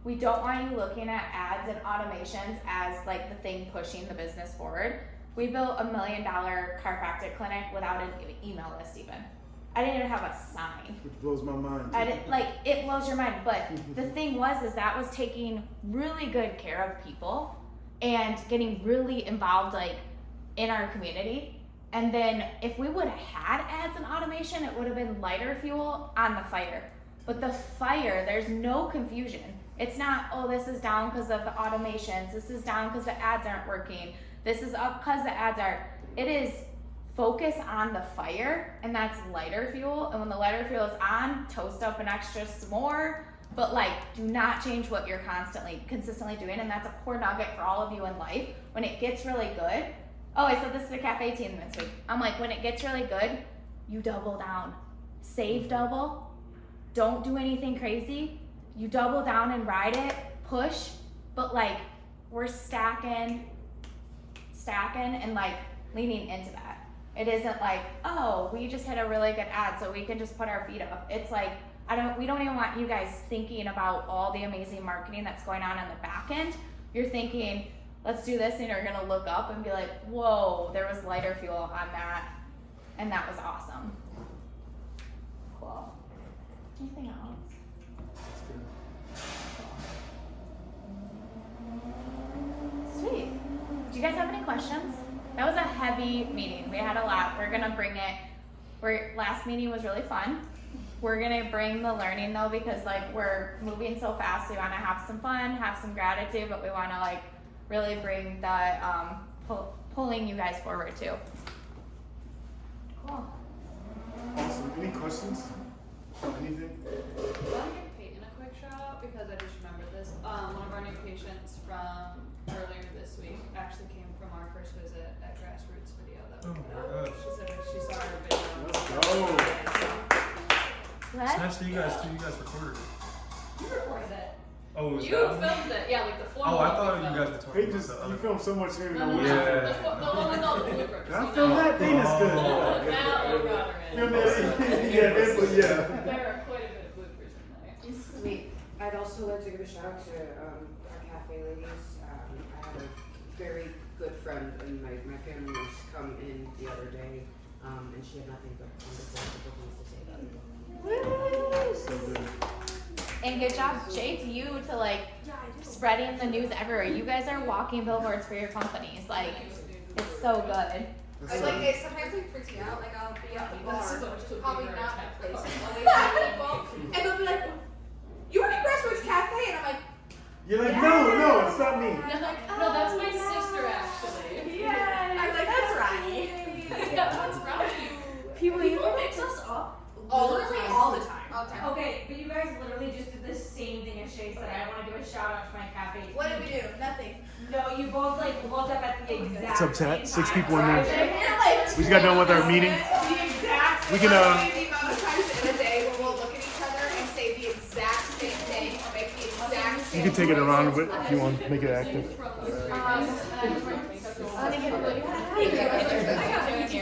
we don't want you looking at ads and automations as like the thing pushing the business forward. We built $1 million chiropractic clinic without an email list even. I didn't even have a sign. Which blows my mind. I didn't, like, it blows your mind. But the thing is that was taking really good care of people and getting really involved like in our community. And then if we would have had ads and automation, it would have been lighter fuel on the fire. But the fire, there's no confusion. It's not, oh, this is down because of the automations. This is down because the ads aren't working. This is up because the ads are. It is focus on the fire, and that's lighter fuel. And when the lighter fuel is on, toast up an extra more. But like, do not change what you're consistently doing. And that's a core nugget for all of you in life. When it gets really good, oh, I said this to the cafe team this week. I'm like, when it gets really good, you double down. Save double. Don't do anything crazy. You double down and ride it, push, but like, we're stacking and like leaning into that. It isn't like, oh, we just hit a really good ad so we can just put our feet up. It's like, we don't even want you guys thinking about all the amazing marketing that's going on the back end. You're thinking, let's do this, and you're gonna look up and be like, whoa, there was lighter fuel on that, and that was awesome. Cool. Anything else? Sweet. Do you guys have any questions? That was a heavy meeting. We had a lot. We're gonna bring it. Last meeting was really fun. We're gonna bring the learning though, because like we're moving so fast. We wanna have some fun, have some gratitude, but we wanna like really bring that pulling you guys forward too. Cool. Awesome. Any questions? Anything? I want to get Peyton a quick shout out because I just remembered this. One of our new patients from earlier this week actually came from our first visit at Grassroots video that we put out. She said she saw our video. Let's go. It's nice that you guys recorded it. You recorded it. Oh, was you that filmed it, yeah, like the formal. Oh, I thought you guys were talking Hey, about the other. you film so much here. No, the one with all the bloopers. Can I film that? Dana's good. Now we got her in. Film that. Yeah, yeah. There are quite a bit of bloopers in there. Sweet. I'd also like to give a shout out to our cafe ladies. I had a very good friend, and my family was come in the other day, and she had nothing but wonderful things to say about it. Woo! So good. And good job, Jay, to you to like spreading the news everywhere. You guys are walking billboards for your companies. Like, it's so good. I like it. Sometimes I freak me out. Like I'll be at the bar, which is probably not the place. Always have people, and they'll be like, "You work at Grassroots Cafe," and I'm like, You're like, no, it's not me. No, that's my sister actually. Yeah, I'm like, that's "That's right. That's right. People mix us up. all the time. All the time. All the time." Okay, but you guys literally just did the same thing as Shay said. I want to give a shout out to my cafe. What did we do? Nothing. No, you both like looked up at the exact What's up, chat? same 6 time. people in there. You're like, We just got done with our meeting. the exact. We can, the amount of times in a day where we'll look at each other and say the exact same thing or make the exact same. You can take it around a bit if you want to make it active.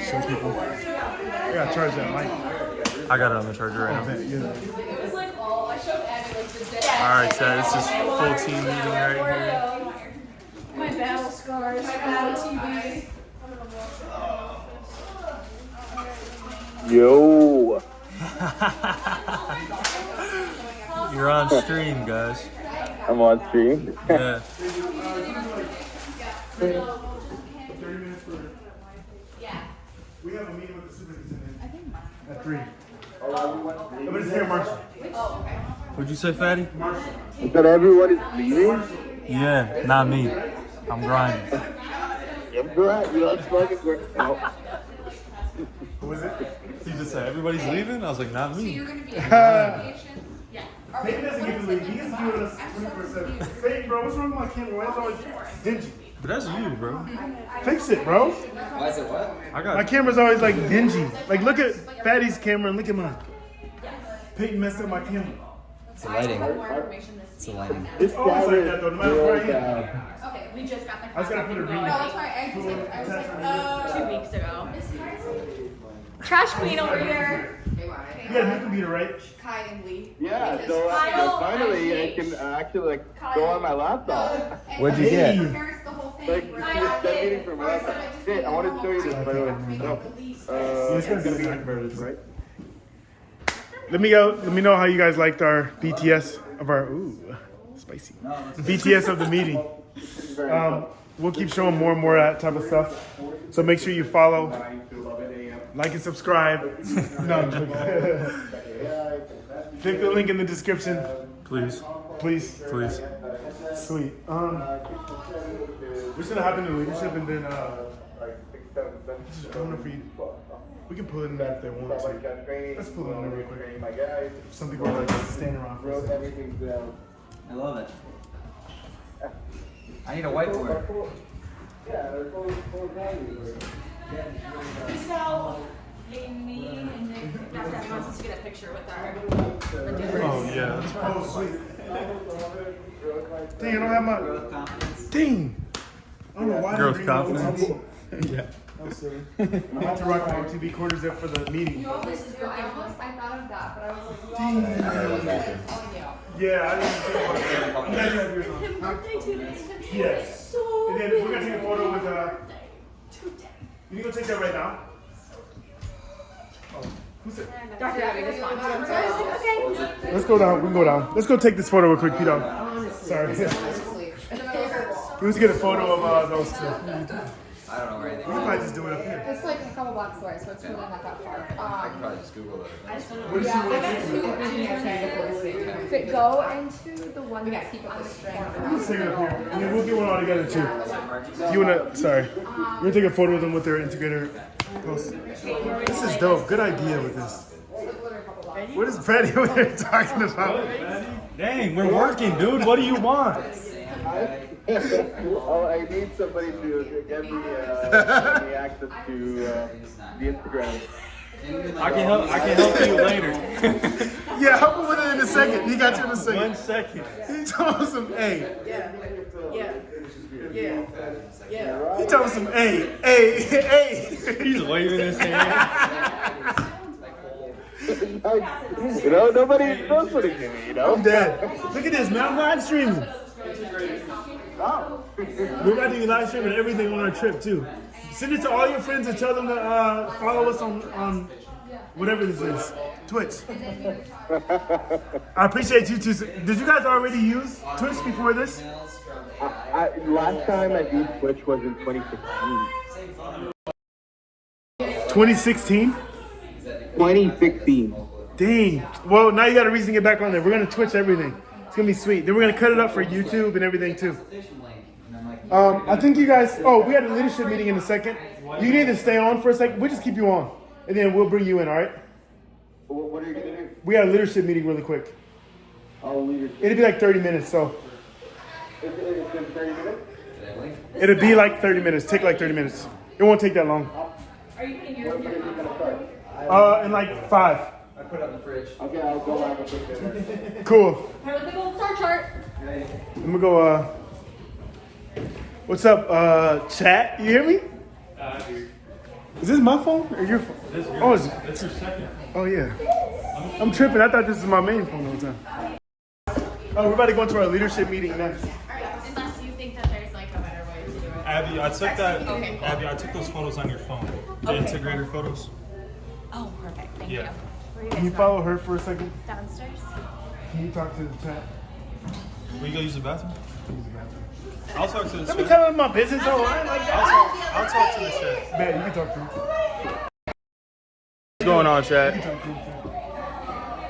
Some people. I gotta charge that mic. I got it on the charger right now. It was like all I showed Abby like the day. Alright, so this is full team meeting right here. My battle scars. My battle TV. Yo. You're on stream, guys. I'm on stream. Yeah. 30 minutes for. Yeah. We have a meeting with the superintendent I think at 3. But it's here, Marshall. What'd you say, Fatty? Marshall. But everyone is leaving? Yeah, not me. I'm grinding. I'm great. You know, it's fucking great. No. What was it? He just said, everybody's leaving? I was like, not So me. you're gonna be on vacation? Yeah. Peyton doesn't get to leave. He is doing us 24/7. Peyton, bro, what's wrong with my camera? Why is it always dingy? But that's you, bro. Fix it, bro. Why is it what? I got My camera's always like dingy. Like, look at Fatty's camera and look at mine. Peyton messed up my camera. It's the lighting. It's the lighting. It's always like that though, no matter where I am. Okay, we just got the I just gotta put a ring. No, that's why I was like, 2 weeks ago. Trash queen over here. You got a new computer, right? Kai and Lee. Yeah, Because so Kyle, finally I can actually like go on my laptop. What'd you get? Parents, the whole thing. Like, that meeting for my laptop. Hey, I wanted to show you this, by the way. It's gonna be converted, right? Let me know how you guys liked our BTS of our spicy BTS of the meeting. We'll keep showing more and more of that type of stuff. So make sure you follow, like, and subscribe. No, I'm joking. Click the link in the description. Please. Please. Please. Sweet. We should have hopped into leadership and then just going for you. We can pull it in there if they want to. Let's pull it in there real quick. Some people are like standing around for a second. I love it. I need a whiteboard. So, me and Nick, Dr. Abby wants us to get a picture with our Oh, yeah. That's right. Oh, sweet. Dang, I don't have my. Growth confidence. Dang. I don't know why. Growth I didn't bring my confidence. OTB. Yeah. That was silly. I'm about to rock my OTB quarters there for the meeting. This is good. I thought of that, but I was like, Dang. oh yeah. Yeah, I didn't think about that. You guys have yours on. His birthday 2 days. Yes. So And then we're gonna take a photo with you can go take that right now. Oh, who's it? Dr. Abby responds. okay. Let's go down. We can go down. Let's go take this photo real quick, Pete. Sorry. He was get a photo of those two. I don't know where anything We is. might just do it up here. It's like a couple blocks away, so it's really not that far. I can probably just Google it. What is she Go into the one that's on the string. Let's take it up here. And then we'll get one all together too. You wanna? Sorry. We're gonna take a photo of them with their integrator post. This is dope. Good idea with this. What is Freddie over there talking about? Dang, we're working, dude. What do you want? Oh, I need somebody to give me access to the Instagram. I can help you later. Yeah, help him with it in a second. He got you in a second. 1 second. He told him some, hey. Yeah. He told him some, hey. He's waving his hand. You know, nobody knows what he did, you know? I'm dead. Look at this, man. I'm live streaming. Oh. We're about to be live streaming everything on our trip, too. Send it to all your friends and tell them to follow us on whatever this is. Twitch. I appreciate you too. Did you guys already use Twitch before this? Last time I used Twitch was in 2016. 2016? 2016. Dang. Well, now you got a reason to get back on there. We're going to Twitch everything. It's going to be sweet. Then we're going to cut it up for YouTube and everything too. I think you guys, we had a leadership meeting in a second. You need to stay on for a second. We'll just keep you on. And then we'll bring you in, all right? What are you going to do? We got a leadership meeting really quick. Oh, leadership. It'll be like 30 minutes, so. It's in 30 minutes? It'll be like 30 minutes. Take like 30 minutes. It won't take that long. Are you in your In like 5. I put it on the fridge. Okay, I'll go have a quick dinner. Cool. have a big old star chart? I'm gonna go, what's up, chat? You hear me? Is this my phone or your phone? Oh, it's your second. Oh, yeah. I'm tripping. I thought this was my main phone the whole time. Oh, we're about to go into our leadership meeting next. Unless you think that there's like a better way to do it. Abby, I took that. Okay, cool. Abby, I took those photos on your phone. The integrator photos. Oh, perfect. Thank Yeah. you. Where you Can you guys follow her for a second? going? Downstairs? Can you talk to the chat? Will you go use the bathroom? I'll talk to the Let me chat. tell them my business. Oh, I ain't like that. I'll talk to the chat. Man, you can talk to him. What's going on, chat?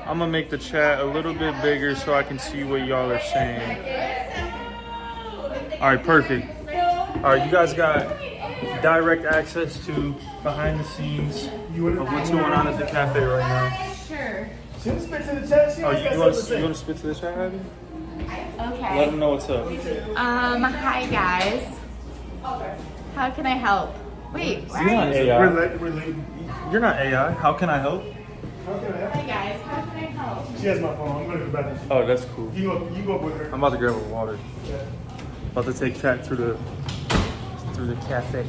I'm gonna make the chat a little bit bigger so I can see what y'all are saying. All right, perfect. All right, you guys got direct access to behind the scenes of what's going on at the cafe right now. Sure. She want to spit to the chat. She Oh, always you got want something to to say. spit to the chat, Abby? Okay. Let them know what's up. Hi guys. How can I help? Wait, why You're are not you? AI. We're late. You're not AI. How can I help? How can I help? Hi guys, how can I help? She has my phone. I'm gonna go back. Oh, that's cool. You go up with her. I'm about to grab a water. Yeah. About to take chat through the cafe.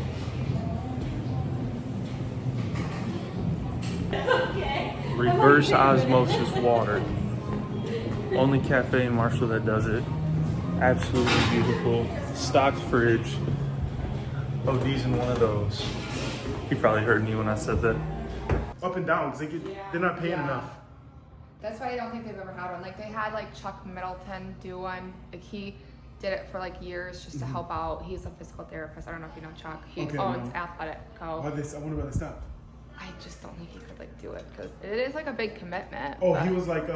Okay. Reverse osmosis water. Only cafe in Marshall that does it. Absolutely beautiful. Stocked fridge. OD's in one of those. You probably heard me when I said that. Up and down, because they're not paying enough. That's why I don't think they've ever had one. Like they had like Chuck Middleton do one. Like he did it for like years just to help out. He's a physical therapist. I don't know if you know Chuck. He Okay, owns no. Athletic Co. I wonder why they stopped. I just don't think he could like do it because it is like a big commitment. Oh, but- he was like,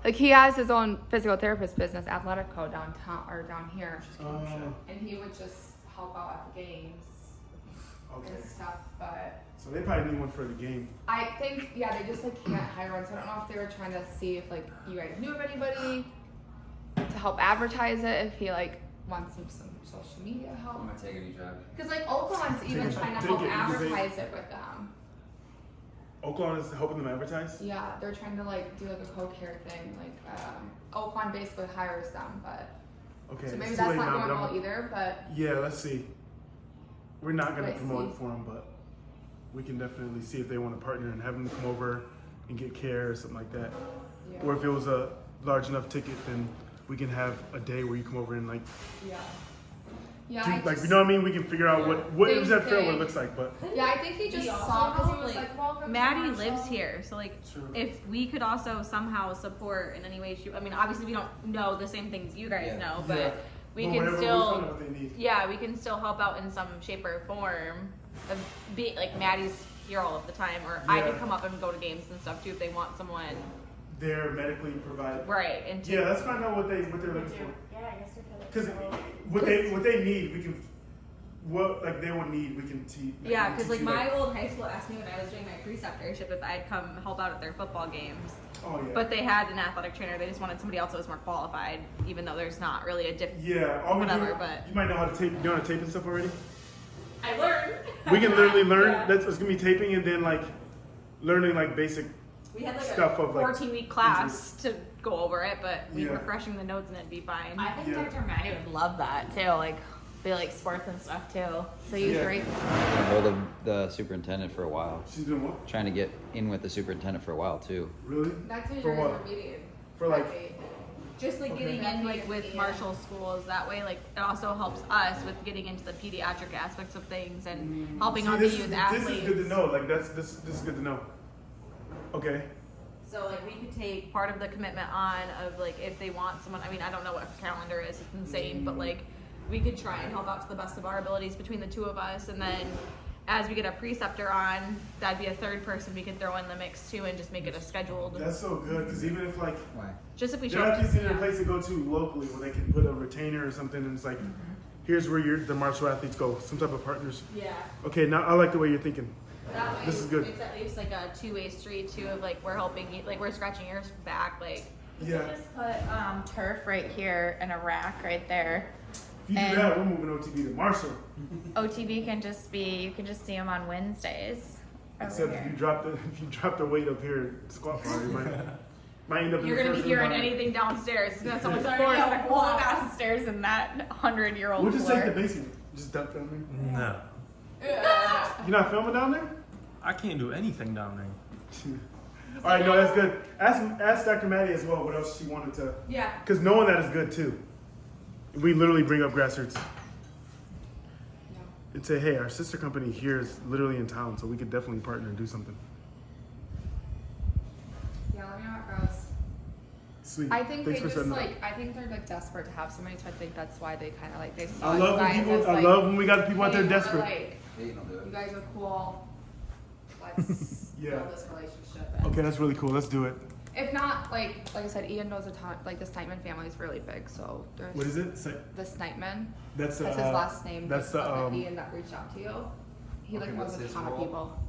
Like he has his own physical therapist business, Athletic Co. downtown or down here, and he would just help out at the games okay. and stuff. But So they probably need one for the game. I think they just like can't hire one. So I don't know if they were trying to see if like you guys knew of anybody to help advertise it. If he like wants some social media help. I'm gonna take any job. Because like Oakland's even Take it, trying to take help it, you can advertise it with them. Oakland is helping them advertise? Yeah, they're trying to like do like a co-care thing. Like Oakland basically hires them, but Okay. so maybe it's too that's late not now, going but well either. But yeah, let's see. We're not going to Let's promote see. it for them, but we can definitely see if they want to partner and have them come over and get care or something like that. yeah, Or if it was a large enough ticket, then we can have a day where you come over and like, yeah, yeah. do, I like just- you know what I mean? We can figure out what They- is that fair what they- it looks like, but Yeah, I think he just We also saw because he know, was like, like, welcome to Maddie Marshall. lives here, so like True. if we could also somehow support in any way, I mean, obviously we don't know the same things you guys Yeah. know, but Yeah. we Well, can whatever, we still, find out what they need. yeah, we can still help out in some shape or form. Of being like Maddie's here all of the time, or I could Yeah. come up and go to games and stuff too if they want someone, They're medically provided. right? And to Yeah, let's find out what they're looking for. yeah, I guess we could. Because what they need, we can what like they would need, we can teach. Yeah, because like my old high school asked me when I was doing my preceptorship if I'd come help out at their football games. Oh yeah. But they had an athletic trainer. They just wanted somebody else that was more qualified, even though there's not really a diff. Yeah, all we Whatever, do, but- you might know how to tape. You know how to tape and stuff already. I learned. We can literally learn. Yeah. That's it's gonna be taping and then like learning like basic. We had like stuff a of, like, 14-week class to go over it, but we Yeah. refreshing the notes and it'd be fine. I think Yeah. Dr. Maddie would love that too. Like they like sports and stuff too. So you Yeah. three. I know the superintendent for a while. She's doing what? Trying to get in with the superintendent for a while too. Really? That's who For you're what? meeting. For like. Just like Okay. getting in like with Marshall schools, that way like it also helps us with getting into the pediatric aspects of things and helping See, out the this youth is, athletes. This is good to know. Like this is good to know. Okay. So like we could take part of the commitment on of like if they want someone, I mean I don't know what her calendar is, it's insane, but like we could try and help out to the best of our abilities between the two of us, and then as we get a preceptor on, that'd be a third person we could throw in the mix too and just make it a scheduled, That's so good because even if like Why? just if we there show are athletes in a place to go to locally where they can put a retainer or something and it's like, here's where the martial athletes go. Some type of partners. yeah. Okay, now I like the way you're thinking. That way This is good. it's at least like a two-way street too of like we're helping you, like we're scratching your back, like Yeah. Just put turf right here and a rack right there. If you do And- that, we're moving OTB to Marshall. OTB can just be, you can just see them on Wednesdays. over Except here. if you drop the weight up here at squat bar, you might end up you're in gonna the be first hearing room. anything downstairs. It's gonna sound like the Sorry, floor is no, gonna pull fall it down. downstairs in that 100-year-old We'll just floor. take the basement. Just dump down there. No, You're not filming down there? I can't do anything down there. All right, no, that's good. Ask Dr. Maddie as well what else she wanted to. Yeah. Because knowing that is good too. We literally bring up grassroots and say, hey, our sister company here is literally in town, so we could definitely partner and do something. Yeah, let me know how it goes. Sweet. I think Thanks they for just setting it up. like I think they're like desperate to have somebody, so I think that's why they kind of like they saw I you love when guys people. as, I like, love when we got people out there hey, we're, desperate. Like, Hey, don't do it. you guys are cool. Let's Yeah. build this relationship. And Okay, that's really cool. Let's do it. If not, like I said, Ian knows a ton. Like the Snipeman family is really big, so there's. What is it? The Snipeman. That's his last name. That's the Ian that reached out to you. He like knows a ton of role? people.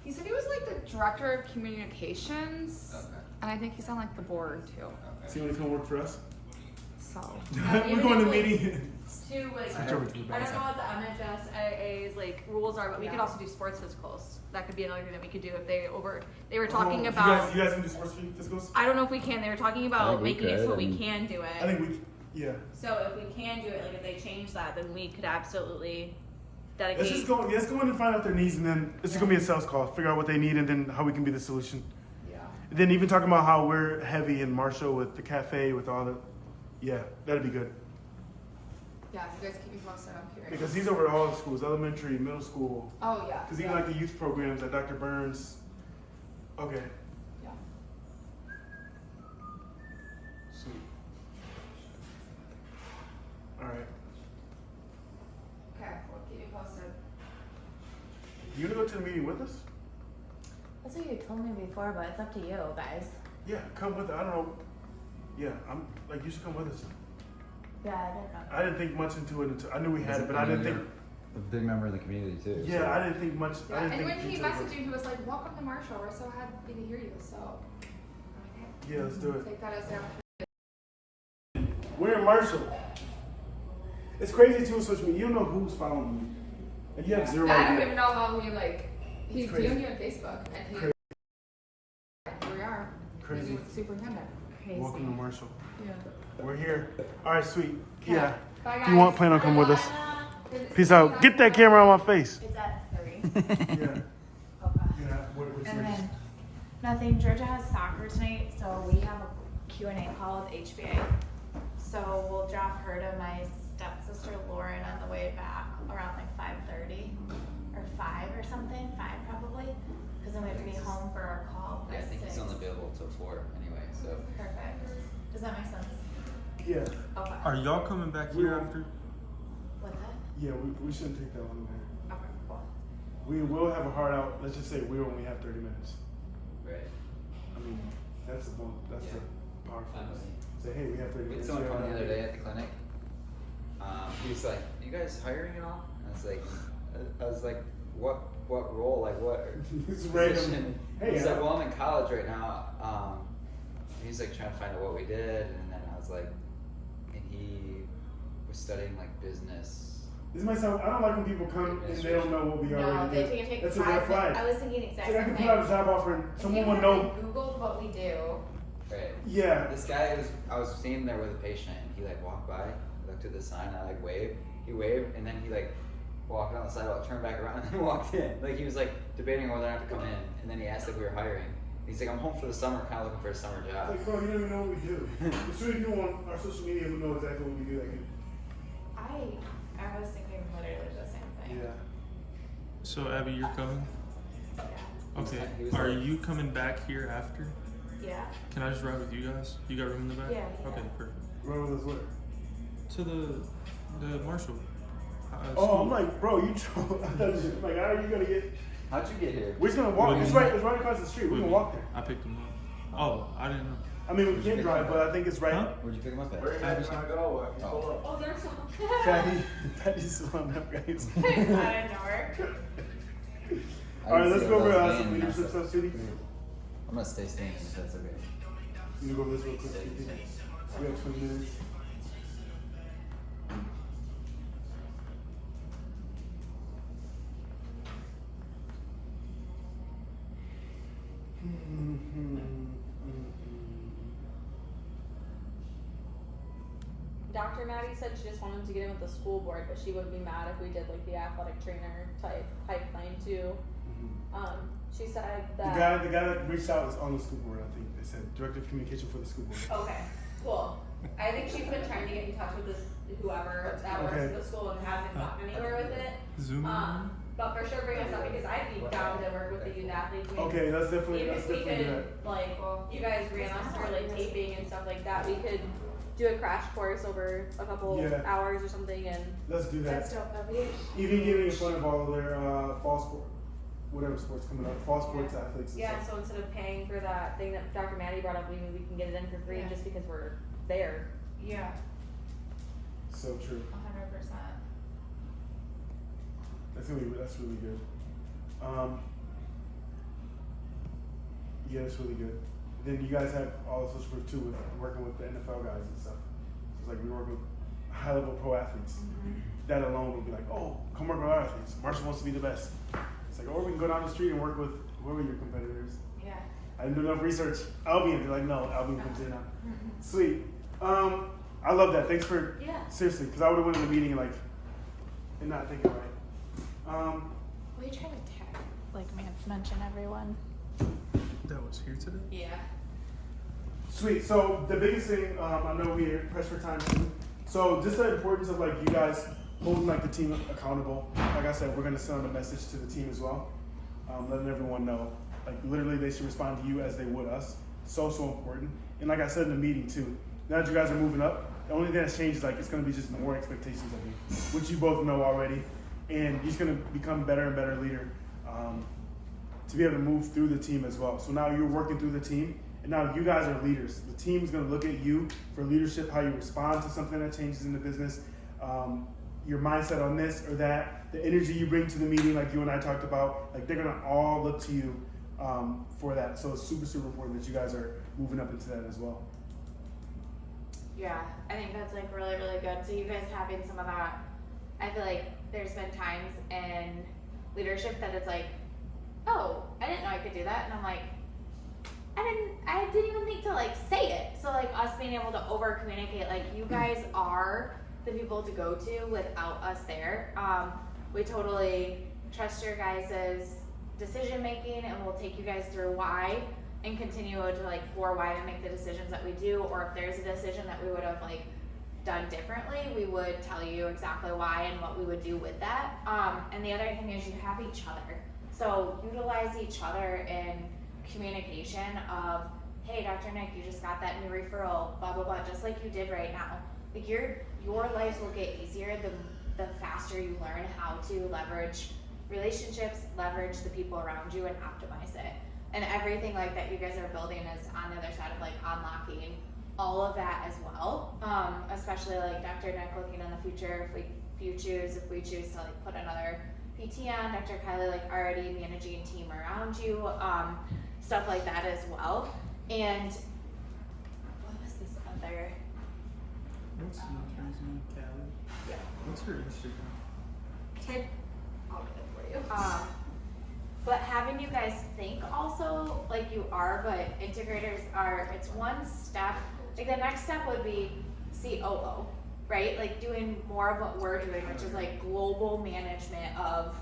He said he was like the director of communications, and I think he's on like the board too. So you want to come work for us? So. We're going to meeting. To like, Switch over to the I back don't know what the MHSAA's like rules are, but we could Yeah. also do sports physicals. That could be another thing that we could do if they were talking about. You guys can do sports physicals? I don't know if we can. They were talking about making it so we can do it. I think yeah. So if we can do it, like if they change that, then we could absolutely dedicate. Let's go in and find out their needs, and then it's just gonna be a sales call. Figure out what they need, and then how we can be the solution. Yeah. And then even talking about how we're heavy in Marshall with the cafe, with all the, yeah, that'd be good. Yeah, you guys keep me posted. I'm curious. Because he's over all the schools, elementary, middle school. Oh yeah. Because even like the youth programs at Dr. Burns. Okay. Yeah. Sweet. All right. Okay, we'll keep you posted. You gonna go to the meeting with us? That's what you told me before, but it's up to you guys. Yeah, come with. I don't know. Yeah, I'm like you should come with us. Yeah, I didn't know. I didn't think much into it until I knew we had it, but I didn't think. A big member of the community too. Yeah, so. I didn't think much. Yeah, I didn't and think when he detail messaged was- you, he was like, "Welcome to Marshall. We're so happy to hear you." So. Yeah, let's do it. Take that as an We're in Marshall. It's crazy too, social media. You don't know who's following you, and you have zero I don't idea. even know how he like. He's It's crazy. viewing you on Facebook, and he. Crazy. Here we are. Crazy. Meeting with the superintendent. Crazy. Welcome to Marshall. Yeah. We're here. All right, sweet. Okay. Yeah. Bye, If you want, guys. plan on coming with us. Good to Peace see you. out. Get that camera on my face. It's at 3. Yeah. Okay. Yeah. What's And yours? then nothing. Georgia has soccer tonight, so we have a Q&A call with HBA. So we'll drop her to my stepsister Lauren on the way back around like 5:30 or 5 or something. 5 probably, because then we have to be home for our call. Yeah, I by think 6. he's only available till 4 anyway. So. Perfect. Does that make sense? Yeah. Okay. Are y'all coming back here after? What's that? Yeah. We shouldn't take that long there. Okay, cool. We will have a hard out. Let's just say we only have 30 minutes. Right. I mean, that's the Yeah. powerful. Say, hey, we have 30 We had minutes. someone We come have the other 30 day at the clinic. He was like, "You guys hiring and all?" I was like, "What role? Like what?" It's random. position?" Hey, He's like, "Well, I'm in college right now." He's like trying to find out what we did, and then I was like, and he was studying like business. This might sound. I don't like when people come and they don't know what we No, already they do. can take That's a 5 red flag. minutes. I was thinking So exact I same can thing. put out a job offer and someone will know. Googled what we do. Right. Yeah. This guy I was standing there with a patient, and he like walked by, looked at the sign, I like waved. He waved, and then he like walked on the sidewalk, turned back around, and then walked in. Like he was like debating whether or not to come in, and then he asked if we were hiring. He's like, "I'm home for the summer, kind of looking for a summer job." Like, bro, you don't even know what we do. As soon as you go on our social media, we know exactly what we do. Like, I was thinking literally the same thing. yeah. So Abby, you're coming? Yeah. Okay. He was Are like- you coming back here after? Yeah. Can I just ride with you guys? You got room in the back? Yeah, yeah. Okay, perfect. Run with us where? To the Marshall. Oh, school. I'm like, bro, you drove. I thought you- like, how are you gonna get? How'd you get here? We're just gonna walk. With It's me. right. It's right across the street. We can walk there. I picked him up. Oh, I didn't know. I mean, we can drive, but I think it's right. Huh? Where'd you pick him up at? Where you guys gonna go? I can pull up. Oh, there's some. Fatty's still on that, guys. I didn't know her. All right, didn't let's see go it, over I was some in, and I leadership was stuff, like, City. I'm gonna stay standing if that's okay. You go over this real quick. City. We have 20 minutes. Dr. Maddie said she just wanted to get in with the school board, but she wouldn't be mad if we did like the athletic trainer type pipeline too. She said that. The guy that reached out is on the school board. I think they said director of communication for the school board. Okay, cool. I think she's been trying to get in touch with this whoever that works at the school and hasn't gotten anywhere with it. Zoom. But for sure bring us up because I'd be down to work with the youth athletes. I mean, Okay, that's definitely even that's if we definitely could good. like you guys ran us through like taping and stuff like that, we could do a crash course over a couple Yeah. hours or something and Let's do that. That's dope. That'd be Even getting in front of all of their fall sport. whatever sports coming up, fall sports, athletes and Yeah, stuff. so instead of paying for that thing that Dr. Maddie brought up, maybe we can get it in for free Yeah. just because we're there. Yeah, So true. 100%. That's really good. Yeah, that's really good. Then you guys have all the social proof too with working with the NFL guys and stuff. So it's like we work with high level pro athletes. Mm-hmm. That alone would be like, oh, come work with our athletes. Marshall wants to be the best. It's like, or we can go down the street and work with whoever your competitors. Yeah. I didn't do enough research. Albion, be like, no, Albion comes in now. Sweet. I love that. Thanks for seriously, because I would have went in the meeting and not thinking right. We try to mention everyone. That was here today? Yeah. Sweet. So the biggest thing, I know we're pressed for time too. So just the importance of like you guys holding like the team accountable. Like I said, we're gonna send a message to the team as well, letting everyone know. Like literally, they should respond to you as they would us. So important. And like I said in the meeting too, now that you guys are moving up, the only thing that's changed is like it's gonna be just more expectations of you, which you both know already, and you're just gonna become better and better leader. To be able to move through the team as well. So now you're working through the team, and now you guys are leaders. The team's gonna look at you for leadership, how you respond to something that changes in the business, your mindset on this or that, the energy you bring to the meeting, like you and I talked about, like they're gonna all look to you for that. So it's super, super important that you guys are moving up into that as well. Yeah, I think that's like really, really good. So you guys having some of that, I feel like there's been times in leadership that it's like, oh, I didn't know I could do that. And I'm like, I didn't even think to like say it. So like us being able to over communicate, like you guys are the people to go to without us there. We totally trust your guys' decision making, and we'll take you guys through why and continue to like for why to make the decisions that we do, or if there's a decision that we would have like done differently, we would tell you exactly why and what we would do with that. And the other thing is you have each other. So utilize each other in communication of, hey, Dr. Nick, you just got that new referral, blah, blah, blah, just like you did right now. Like your lives will get easier the faster you learn how to leverage relationships, leverage the people around you, and optimize it. And everything like that you guys are building is on the other side of like unlocking all of that as well. Especially like Dr. Nick looking in the future, if we choose to like put another PT on, Dr. Kylie like already managing team around you, stuff like that as well. And what was this other? What's your Callie? Yeah. What's her Instagram? I'll get it for you. But having you guys think also like you are, but integrators are, it's one step. Like the next step would be COO, right? Like doing more of what we're doing, which is like global management of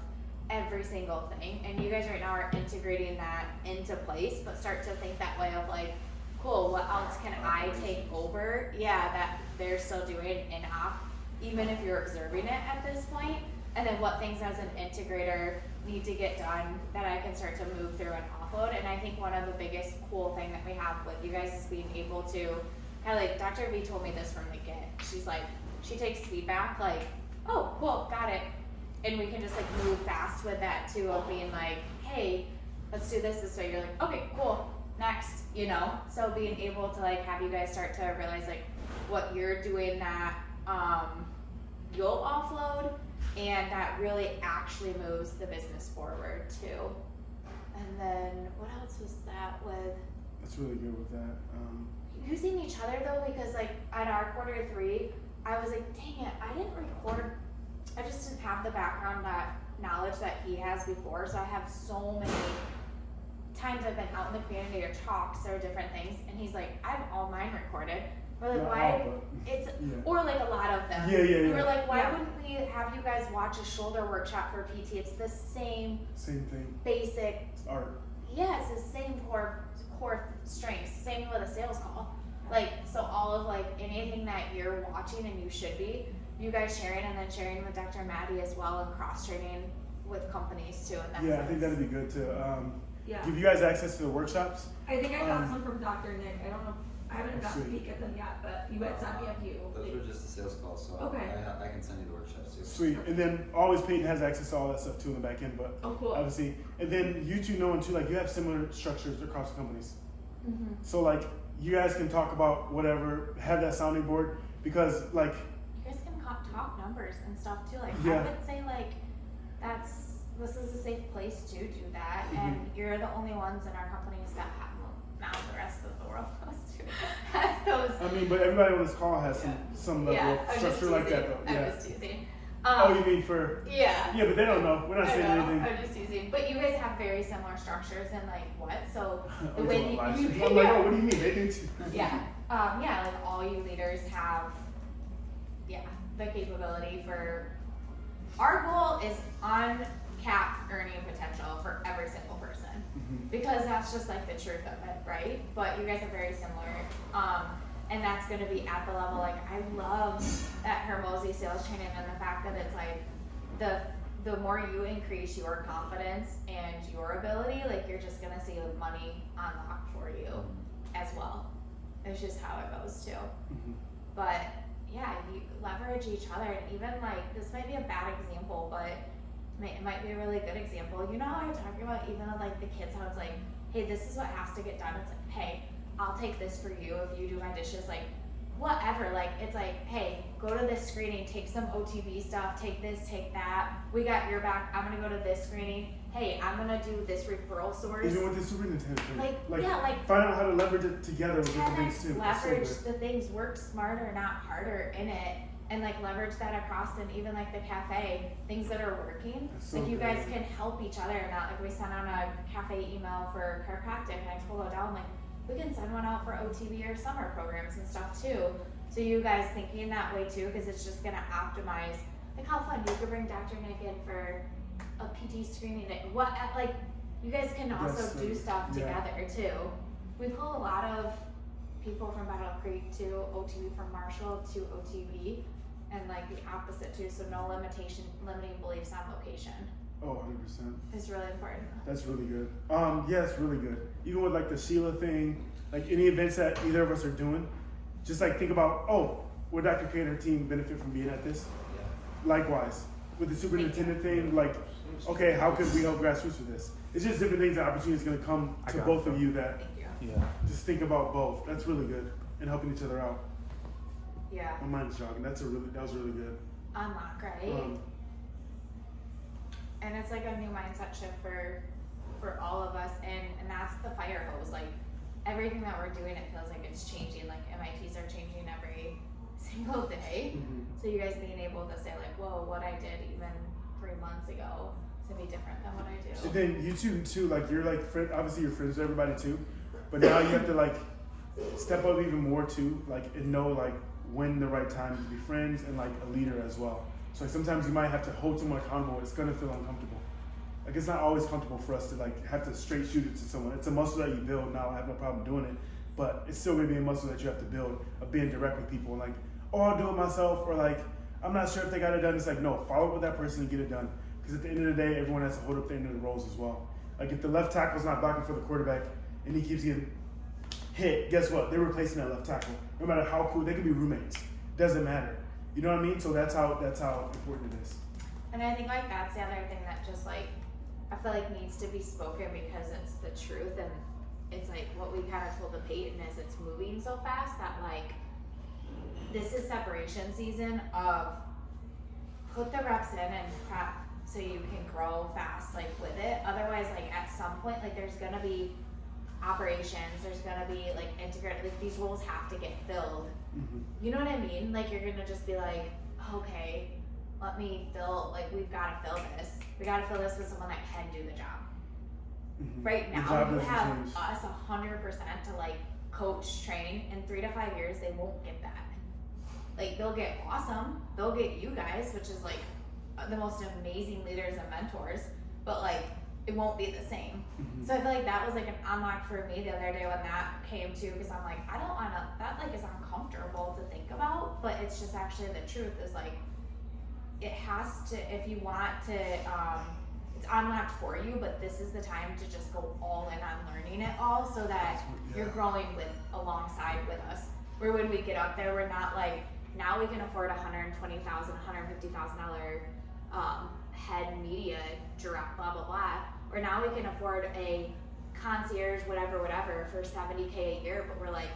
every single thing. And you guys right now are integrating that into place, but start to think that way of like, cool, what else can I take over? Yeah, that they're still doing in op, even if you're observing it at this point. And then what things as an integrator need to get done that I can start to move through and offload. And I think one of the biggest cool thing that we have with you guys is being able to kind of like, Dr. V told me this from the get. She's like, she takes feedback like, oh, cool, got it. And we can just like move fast with that too, of being like, hey, let's do this way. You're like, okay, cool, next, you know? So being able to like have you guys start to realize like what you're doing that you'll offload, and that really actually moves the business forward too. And then what else was that with? That's really good with that. Using each other though, because like at our quarter 3, I was like, dang it, I didn't record. I just didn't have the background knowledge that he has before. So I have so many times I've been out in the community or talks or different things, and he's like, I have all mine recorded. We're like, Not why? all, but, It's yeah. Or like a lot of them. Yeah. We were like, why wouldn't we have you guys watch a shoulder workshop for PT? It's the same thing. basic. It's art. Yeah, it's the same core strengths. Same with a sales call. Like, so all of like anything that you're watching and you should be, you guys sharing, and then sharing with Dr. Maddie as well, and cross training with companies too. And I think that'd be good to Yeah. give you guys access to the workshops. I think I got some from Dr. Nick. I don't know. I haven't got to peek at them yet, but you guys sent me a few. Those were just the sales calls, so Okay. I can send you the workshops too. Sweet. And then always Peyton has access to all that stuff too in the back end, but Oh, cool. obviously, and then you two knowing too, like you have similar structures across companies. Mm-hmm. So like you guys can talk about whatever, have that sounding board because like You guys can talk numbers and stuff too. Like Yeah. I would say like this is a safe place to do that, and you're the only ones in our companies that have now the rest of the world has those. I mean, but everybody on this call has some level of I'm just structure like that teasing. though. Yeah. I'm just teasing. Oh, you mean for? Yeah. Yeah, but they don't know. We're not saying I know, anything. I'm just teasing. But you guys have very similar structures and like what? So the I'm way like, you oh, what do you mean? They do too. yeah. Yeah, like all you leaders have the capability for our goal is uncapped earning potential for every single person. Because that's just like the truth of it, right? But you guys are very similar. And that's gonna be at the level, like I love that Hermosi sales training and the fact that it's like the more you increase your confidence and your ability, like you're just gonna see the money unlock for you as well. It's just how it goes too. But yeah, you leverage each other, and even like this might be a bad example, but it might be a really good example. You know how I talk about even with like the kids, how it's like, hey, this is what has to get done. It's like, hey, I'll take this for you if you do my dishes, like whatever. Like it's like, hey, go to this screening, take some OTB stuff, take this, take that. We got your back. I'm gonna go to this screening. Hey, I'm gonna do this referral source. Even with the superintendent thing. Like find out how to leverage it together with different 10x things too. leverage the things, work smarter, not harder in it, and like leverage that across, and even like the cafe, things that are working. So like you good. guys can help each other. Not like we sent out a cafe email for chiropractic, and I told Odell, I'm like, we can send one out for OTB or summer programs and stuff too. So you guys thinking that way too, because it's just gonna optimize. Like how fun, you could bring Dr. Nick in for a PT screening. Like you guys can also do stuff together too. We pull a lot of people from Battle Creek to OTB, from Marshall to OTB, and like the opposite too. So no limiting beliefs on location. Oh, 100%. It's really important. That's really good. Yeah, it's really good. Even with like the Sheila thing, like any events that either of us are doing, just like think about, oh, would Dr. K and her team benefit from being at this? Likewise, with the superintendent thing, like, okay, how could we help grassroots with this? It's just different things and opportunities going to come to both of you that just think about both. That's really good, and helping each other out. Yeah. My mind's jogging. That was really good. Unlock, right? And it's like a new mindset shift for all of us, and that's the fire hose. Like everything that we're doing, it feels like it's changing. Like MITs are changing every single day. So you guys being able to say like, whoa, what I did even 3 months ago to be different than what I do. And then you two too, like you're like obviously you're friends with everybody too, but now you have to like step up even more too, like and know like when the right time to be friends and like a leader as well. So like sometimes you might have to hold someone accountable. It's gonna feel uncomfortable. Like it's not always comfortable for us to like have to straight shoot it to someone. It's a muscle that you build. Now I have no problem doing it, but it's still gonna be a muscle that you have to build of being direct with people and like, oh, I'll do it myself, or like I'm not sure if they got it done. It's like no, follow up with that person and get it done. Because at the end of the day, everyone has to hold up the end of the roles as well. Like if the left tackle's not blocking for the quarterback and he keeps getting hit, guess what? They're replacing that left tackle. No matter how cool, they could be roommates. Doesn't matter. You know what I mean? So that's how important it is. And I think like that's the other thing that just like I feel like needs to be spoken, because it's the truth, and it's like what we kind of told the Peyton is it's moving so fast that like this is separation season of put the reps in and prep so you can grow fast like with it. Otherwise, like at some point, like there's gonna be operations, there's gonna be like integrated, like these roles have to get filled. You know what I mean? Like you're gonna just be like, okay, let me fill, like we've gotta fill this. We gotta fill this with someone that can do the job. Right now you have us 100% to like coach, train. In 3 to 5 years they won't get that. Like they'll get awesome, they'll get you guys, which is like the most amazing leaders and mentors, but like it won't be the same. So I feel like that was like an unlock for me the other day when that came to, because I'm like, I don't wanna, that like is uncomfortable to think about, but it's just actually the truth is like, it has to, if you want to it's unlocked for you, but this is the time to just go all in on learning it all so that you're growing alongside with us. Where when we get up there, we're not like, now we can afford $120,000, $150,000 head media direct, blah, blah, blah. Or now we can afford a concierge, whatever, for $70K a year, but we're like,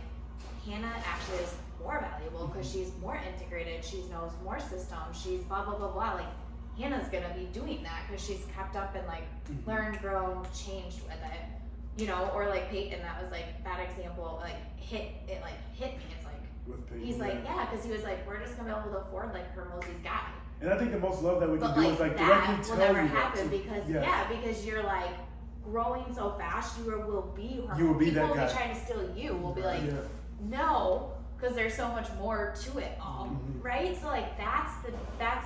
Hannah actually is more valuable because she's more integrated, she knows more systems, she's blah, blah, blah, blah. Like, Hannah's gonna be doing that because she's kept up and like learned, grown, changed with it. You know, or like Peyton, that was like that example, like hit me. It's like, Peyton, he's like, yeah, because he was like, we're just gonna be able to afford like Hermosie's guy. And I think the most love that we can But do like is like that directly will tell never you happen that. because Yeah. because you're like growing so fast, you will be Hermosie. You will be People that will guy. be trying to steal you. Will be like, Yeah. no, because there's so much more to it all, right? So like that's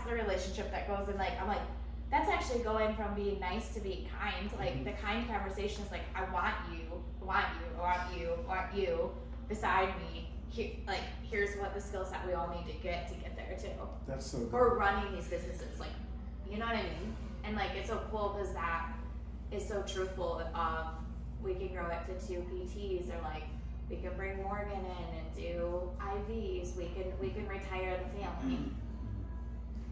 the relationship that goes in. Like I'm like, that's actually going from being nice to being kind. Like the kind conversation is like, I want you beside me. Here's what the skill set we all need to get there too. That's so good. Or running these businesses, like, you know what I mean? And like, it's so cool because that is so truthful of we can grow it to 2 PTs, or like we can bring Morgan in and do IVs. We can retire the family.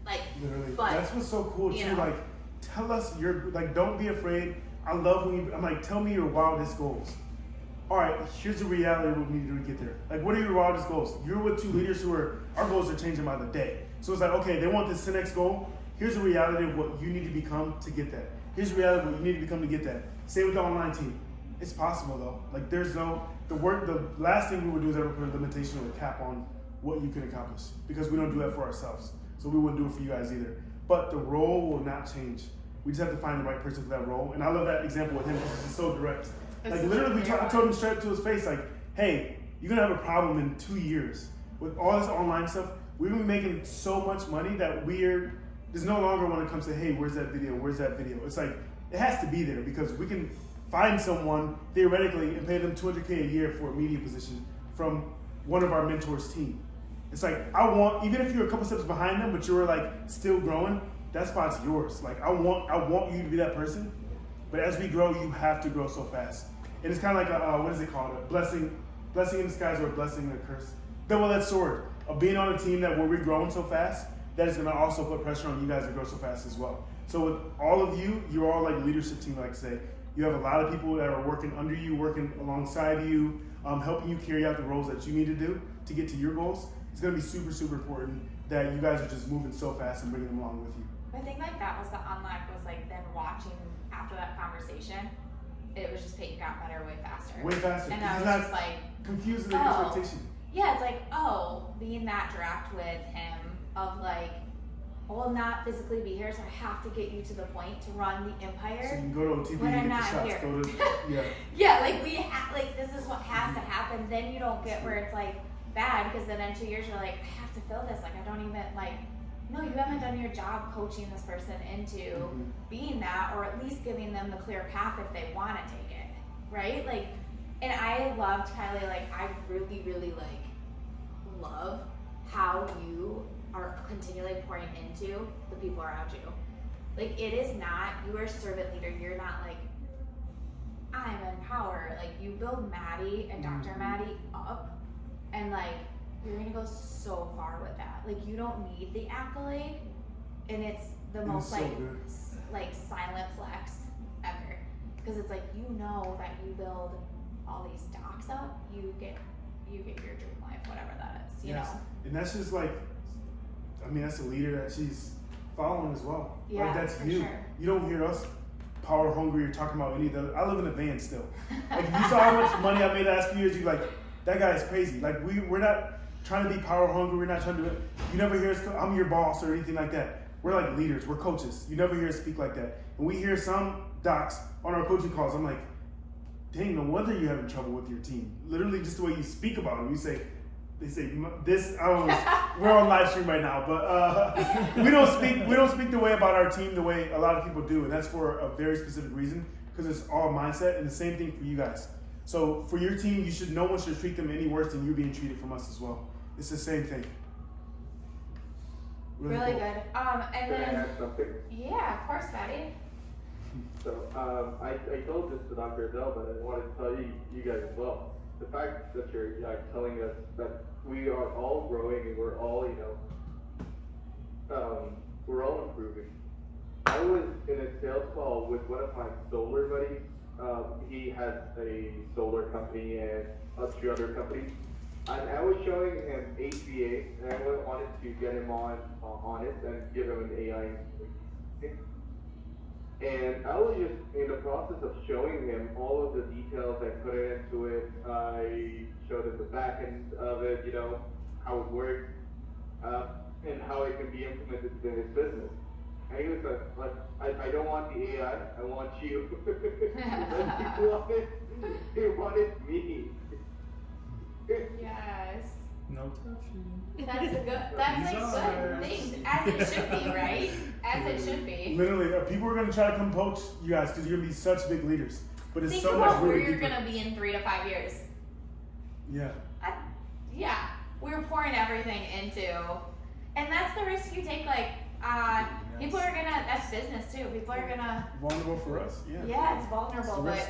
Like, Literally, but that's what's so cool you too. know. Like, tell us your, like, don't be afraid. I love when I'm like, tell me your wildest goals. All right, here's the reality of what we need to do to get there. Like, what are your wildest goals? You're with 2 leaders who our goals are changing by the day. So it's like, okay, they want this 10x goal. Here's the reality of what you need to become to get that. Here's the reality of what you need to become to get that. Same with the online team. It's possible though. Like, there's no, the last thing we would do is ever put a limitation or a cap on what you can accomplish, because we don't do that for ourselves. So we wouldn't do it for you guys either. But the role will not change. We just have to find the right person for that role. And I love that example with him because it's so direct. Like, literally, I told him straight up to his face, like, hey, you're gonna have a problem in 2 years with all this online stuff. We've been making so much money that there's no longer when it comes to, hey, where's that video? It's like, it has to be there because we can find someone theoretically and pay them $200K a year for a media position from one of our mentors' team. It's like, even if you're a couple steps behind them, but you're like still growing, that spot's yours. Like, I want you to be that person. But as we grow, you have to grow so fast. And it's kind of like what is it called? A blessing in disguise, or a blessing and a curse. Double-edged sword of being on a team that where we're growing so fast, that is going to also put pressure on you guys to grow so fast as well. So with all of you, you're all like a leadership team, like I say. You have a lot of people that are working under you, working alongside you, helping you carry out the roles that you need to do to get to your goals. It's going to be super, super important that you guys are just moving so fast and bringing them along with you. I think like that was the unlock, was like then watching after that conversation, it was just Peyton got better way faster. Way faster. And I was just like confused with the expectation. Yeah, it's like, being that direct with him of like, I will not physically be here, so I have to get you to the point to run the empire. So you can go to OTB when and I'm get not the shots. here. Go to, yeah. Yeah, like this is what has to happen. Then you don't get where it's like bad, because then in 2 years you're like, I have to fill this. Like, I don't even like. No, you haven't done your job coaching this person into being that, or at least giving them the clear path if they want to take it, right? Like, and I loved Kylie. Like, I really, really like love how you are continually pouring into the people around you. Like, it is not, you are a servant leader. You're not like, I'm in power. Like, you build Maddie and Dr. Maddie up, and like, you're gonna go so far with that. Like, you don't need the accolade, and it's the most so like silent flex ever. Because it's like, you know that you build all these docs up, you get your dream life, whatever that is, you know? And that's just like, I mean, that's a leader that she's following as well. Yeah, like, that's for you. sure. You don't hear us power hungry or talking about any of the, I live in a van still. Like, if you saw how much money I made the last few years, you're like, that guy is crazy. Like, we're not trying to be power hungry. We're not trying to do it. You never hear us, I'm your boss or anything like that. We're like leaders. We're coaches. You never hear us speak like that. And we hear some docs on our coaching calls. I'm like, dang, no wonder you're having trouble with your team. Literally just the way you speak about them. They say this, I don't know, we're on live stream right now, but we don't speak the way about our team the way a lot of people do. And that's for a very specific reason, because it's all mindset, and the same thing for you guys. So for your team, no one should treat them any worse than you're being treated from us as well. It's the same thing. Really cool. good. And Can I then, add something? yeah, of course, Maddie. So I told this to Dr. Adele, but I wanted to tell you guys as well. The fact that you're telling us that we are all growing and we're all, we're all improving. I was in a sales call with one of my solar buddies. He has a solar company and a few other companies. And I was showing him HVA, and I wanted to get him on it and give him an AI. And I was just in the process of showing him all of the details I put into it. I showed him the back end of it, how it works, and how it can be implemented in his business. And he was like, I don't want the AI, I want you. He wanted me. Yes. No touching. That's like good things, as it should be, right? As it should be. Literally, people are gonna try to come poach you guys because you're gonna be such big leaders. But it's Think so much about where really you're deeper. gonna be in 3 to 5 years. Yeah. Yeah, we're pouring everything into, and that's the risk you take. Like, people are gonna. That's business too. People are gonna. Vulnerable for us. Yeah. Yeah, it's vulnerable, It's a risk.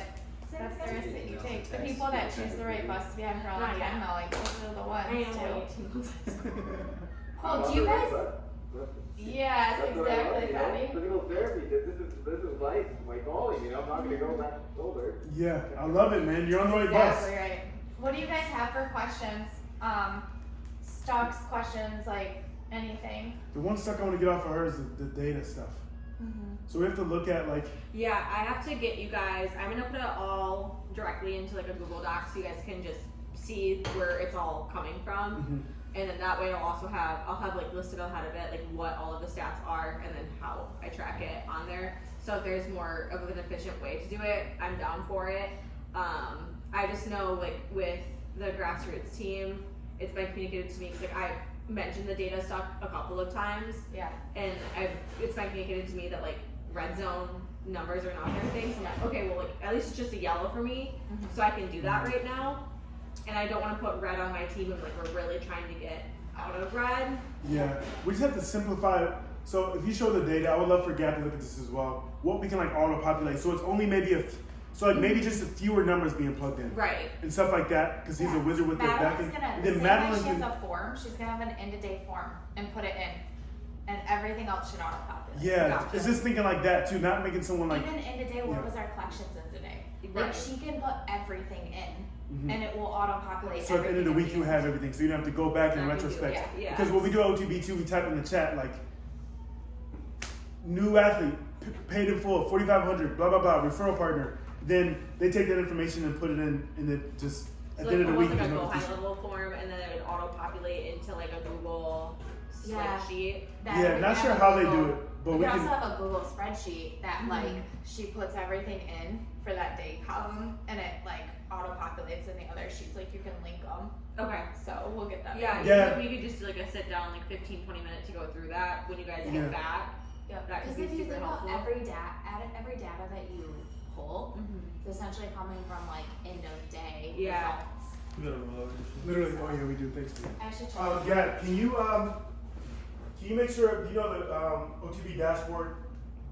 but that's the risk that you take. The people that choose the right bus to be on for a long time, though, like those are the ones too. Cool. Do you guys? Yes, exactly, Patty. Physical therapy. This is life, my calling. I'm not gonna go back to solar. Yeah, I love it, man. You're on the right bus. Exactly right. What do you guys have for questions? Stocks questions, like anything. The one stuff I want to get off of her is the data stuff. So we have to look at Yeah, I have to get you guys. I'm gonna put it all directly into like a Google Doc so you guys can just see where it's all coming from. And then that way I'll have like listed ahead of it like what all of the stats are and then how I track it on there. So if there's more of an efficient way to do it, I'm down for it. I just know like with the grassroots team, it's been communicated to me because like I've mentioned the data stuff a couple of times. Yeah. And it's been communicated to me that like red zone numbers are not their thing. So I'm like, okay, well like at least it's just a yellow for me, so I can do that right now. And I don't want to put red on my team if like we're really trying to get out of red. Yeah, we just have to simplify it. So if you show the data, I would love for Gab to look at this as well. What we can like auto-populate. So it's only maybe maybe just a fewer numbers being plugged in. Right. And stuff like that, because he's a wizard with the back end. The same way she has a form, she's gonna have an end-of-day form and put it in. And everything else should auto-populate. Yeah, Gotcha. it's just thinking like that too, not making someone like. Even end-of-day, what was our collections in today? Like Right. she can put everything in, and it will auto-populate. So at the end of the week, you have everything, so you don't have to go back and retrospect. Yeah. Because when we do OTB2, we type in the chat like, new athlete, paid in full, 4,500, blah blah blah, referral partner. Then they take that information and put it in, and it just at So the end like of the week. almost like a there's go no high level form, and then it would auto-populate into like a Google spreadsheet. Yeah, not sure how they do it, but we we can can. also have a Google spreadsheet that like she puts everything in for that day column, and it like auto-populates in the other sheets. Like you can link them. Okay. So we'll get that. Yeah. We could just do like a sit down, like 15-20 minutes to go through that when you guys get back. Yep. That could Because be if you super think helpful. about every data that you pull, it's essentially coming from like end of day results. We got a relationship. Literally, oh yeah, we do. Thanks, man. I should check. Gab, can you make sure the OTB dashboard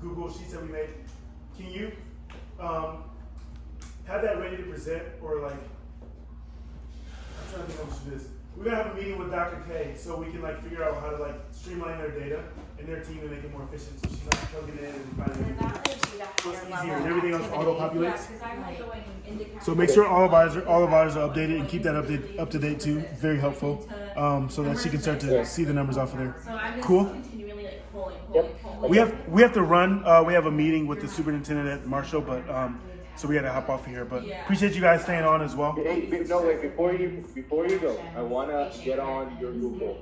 Google sheets that we made? Can you have that ready to present, or like I'm trying to think how we should do this. We're gonna have a meeting with Dr. K so we can like figure out how to like streamline their data and their team and make it more efficient. So she's not plugging in and finding And that gives you that so it's higher easier level and everything else activity. auto-populates. Yeah, because I'm like going into So make sure all of ours are updated and keep that up to date too. Very helpful. So that she can start to see the numbers off of there. So I'm just Cool. continually like pulling. We have to run. We have a meeting with the superintendent at Marshall, but so we got to hop off of here. But appreciate you guys staying on as well. Hey, no, wait, before you go, I wanna get on your Google.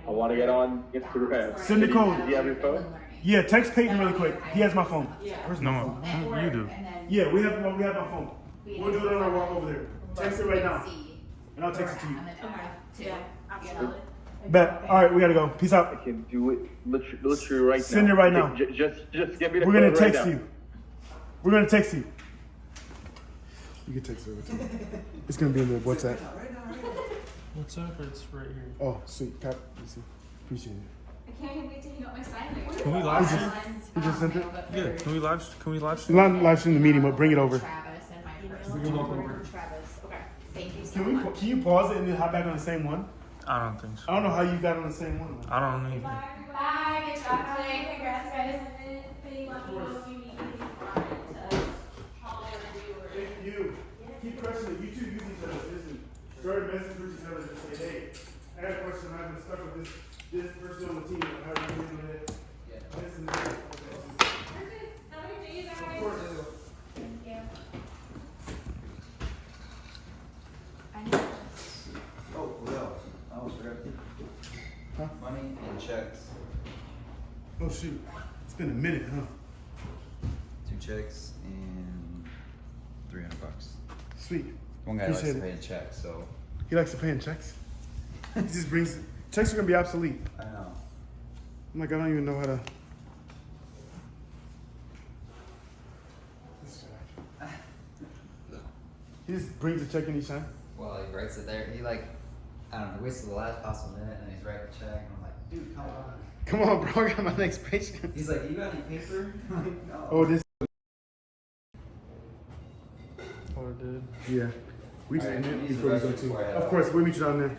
I wanna get on Instagram. Send the code. Do you have your phone? Yeah, text Peyton really quick. He has my phone. Where's my No, phone? you do. Yeah, we have my phone. We'll do it on our walk over there. Text it right now, and I'll text it to you. Yeah, absolutely. Bet. All right, we gotta go. Peace out. I can do it literally right now. Send it right now. Just give me the We're gonna code right text now. you. We're gonna text you. You can text it over to me. It's gonna be in the WhatsApp. What's up? It's right here. Oh, sweet. Pat, you see. Appreciate it. I can't wait to hang up my sign there. Can we live stream? You just sent it? Yeah, can we live stream? Not live stream the meeting, but bring it over. Travis and my Email personal it to number. Travis. Okay. Thank you so Can we? much. Can you pause it and then hop back on the same one? I don't think so. I don't know how you got on the same one. I don't need. Bye, good job today. Congrats, guys. Hey, let me know if you need anything from it to holler or do or. Thank you. Keep crushing it. You two use each other. Listen, start a message with each other and say, hey, I had a question. I've been stuck with this person on the team. How are you doing with it? This and that. Perfect. Have a good day, you guys. Of course. Thank you. I know. Oh, Will, I almost forgot. Huh? Money and checks. Oh shoot. It's been a minute, huh? 2 checks and $300. Sweet. One guy likes Appreciate to it. pay in checks, so He likes to pay in checks. He just brings checks are gonna be obsolete. I know. I'm like, I don't even know how to. He just brings a check in each time. Well, he writes it there. He like, I don't know, he waits till the last possible minute and then he's writing the check and I'm like, dude, come on. Come on, bro, I got my next patient. He's like, you got any paper? I'm like, no. Oh, this. Oh, it did. Yeah. We just Alright, end it use the before we go restroom to. before I head Of out. course, we'll meet you down there.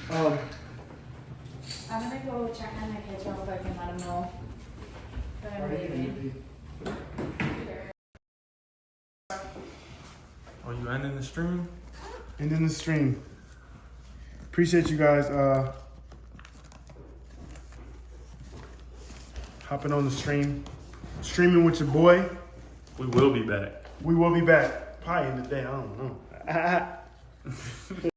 I'm gonna go check on my kids real quick and let them know that I'm leaving. Oh, you ending the stream? And then the stream. Appreciate you guys hopping on the stream. Streaming with your boy. We will be back. We will be back. Probably in the day, I don't know.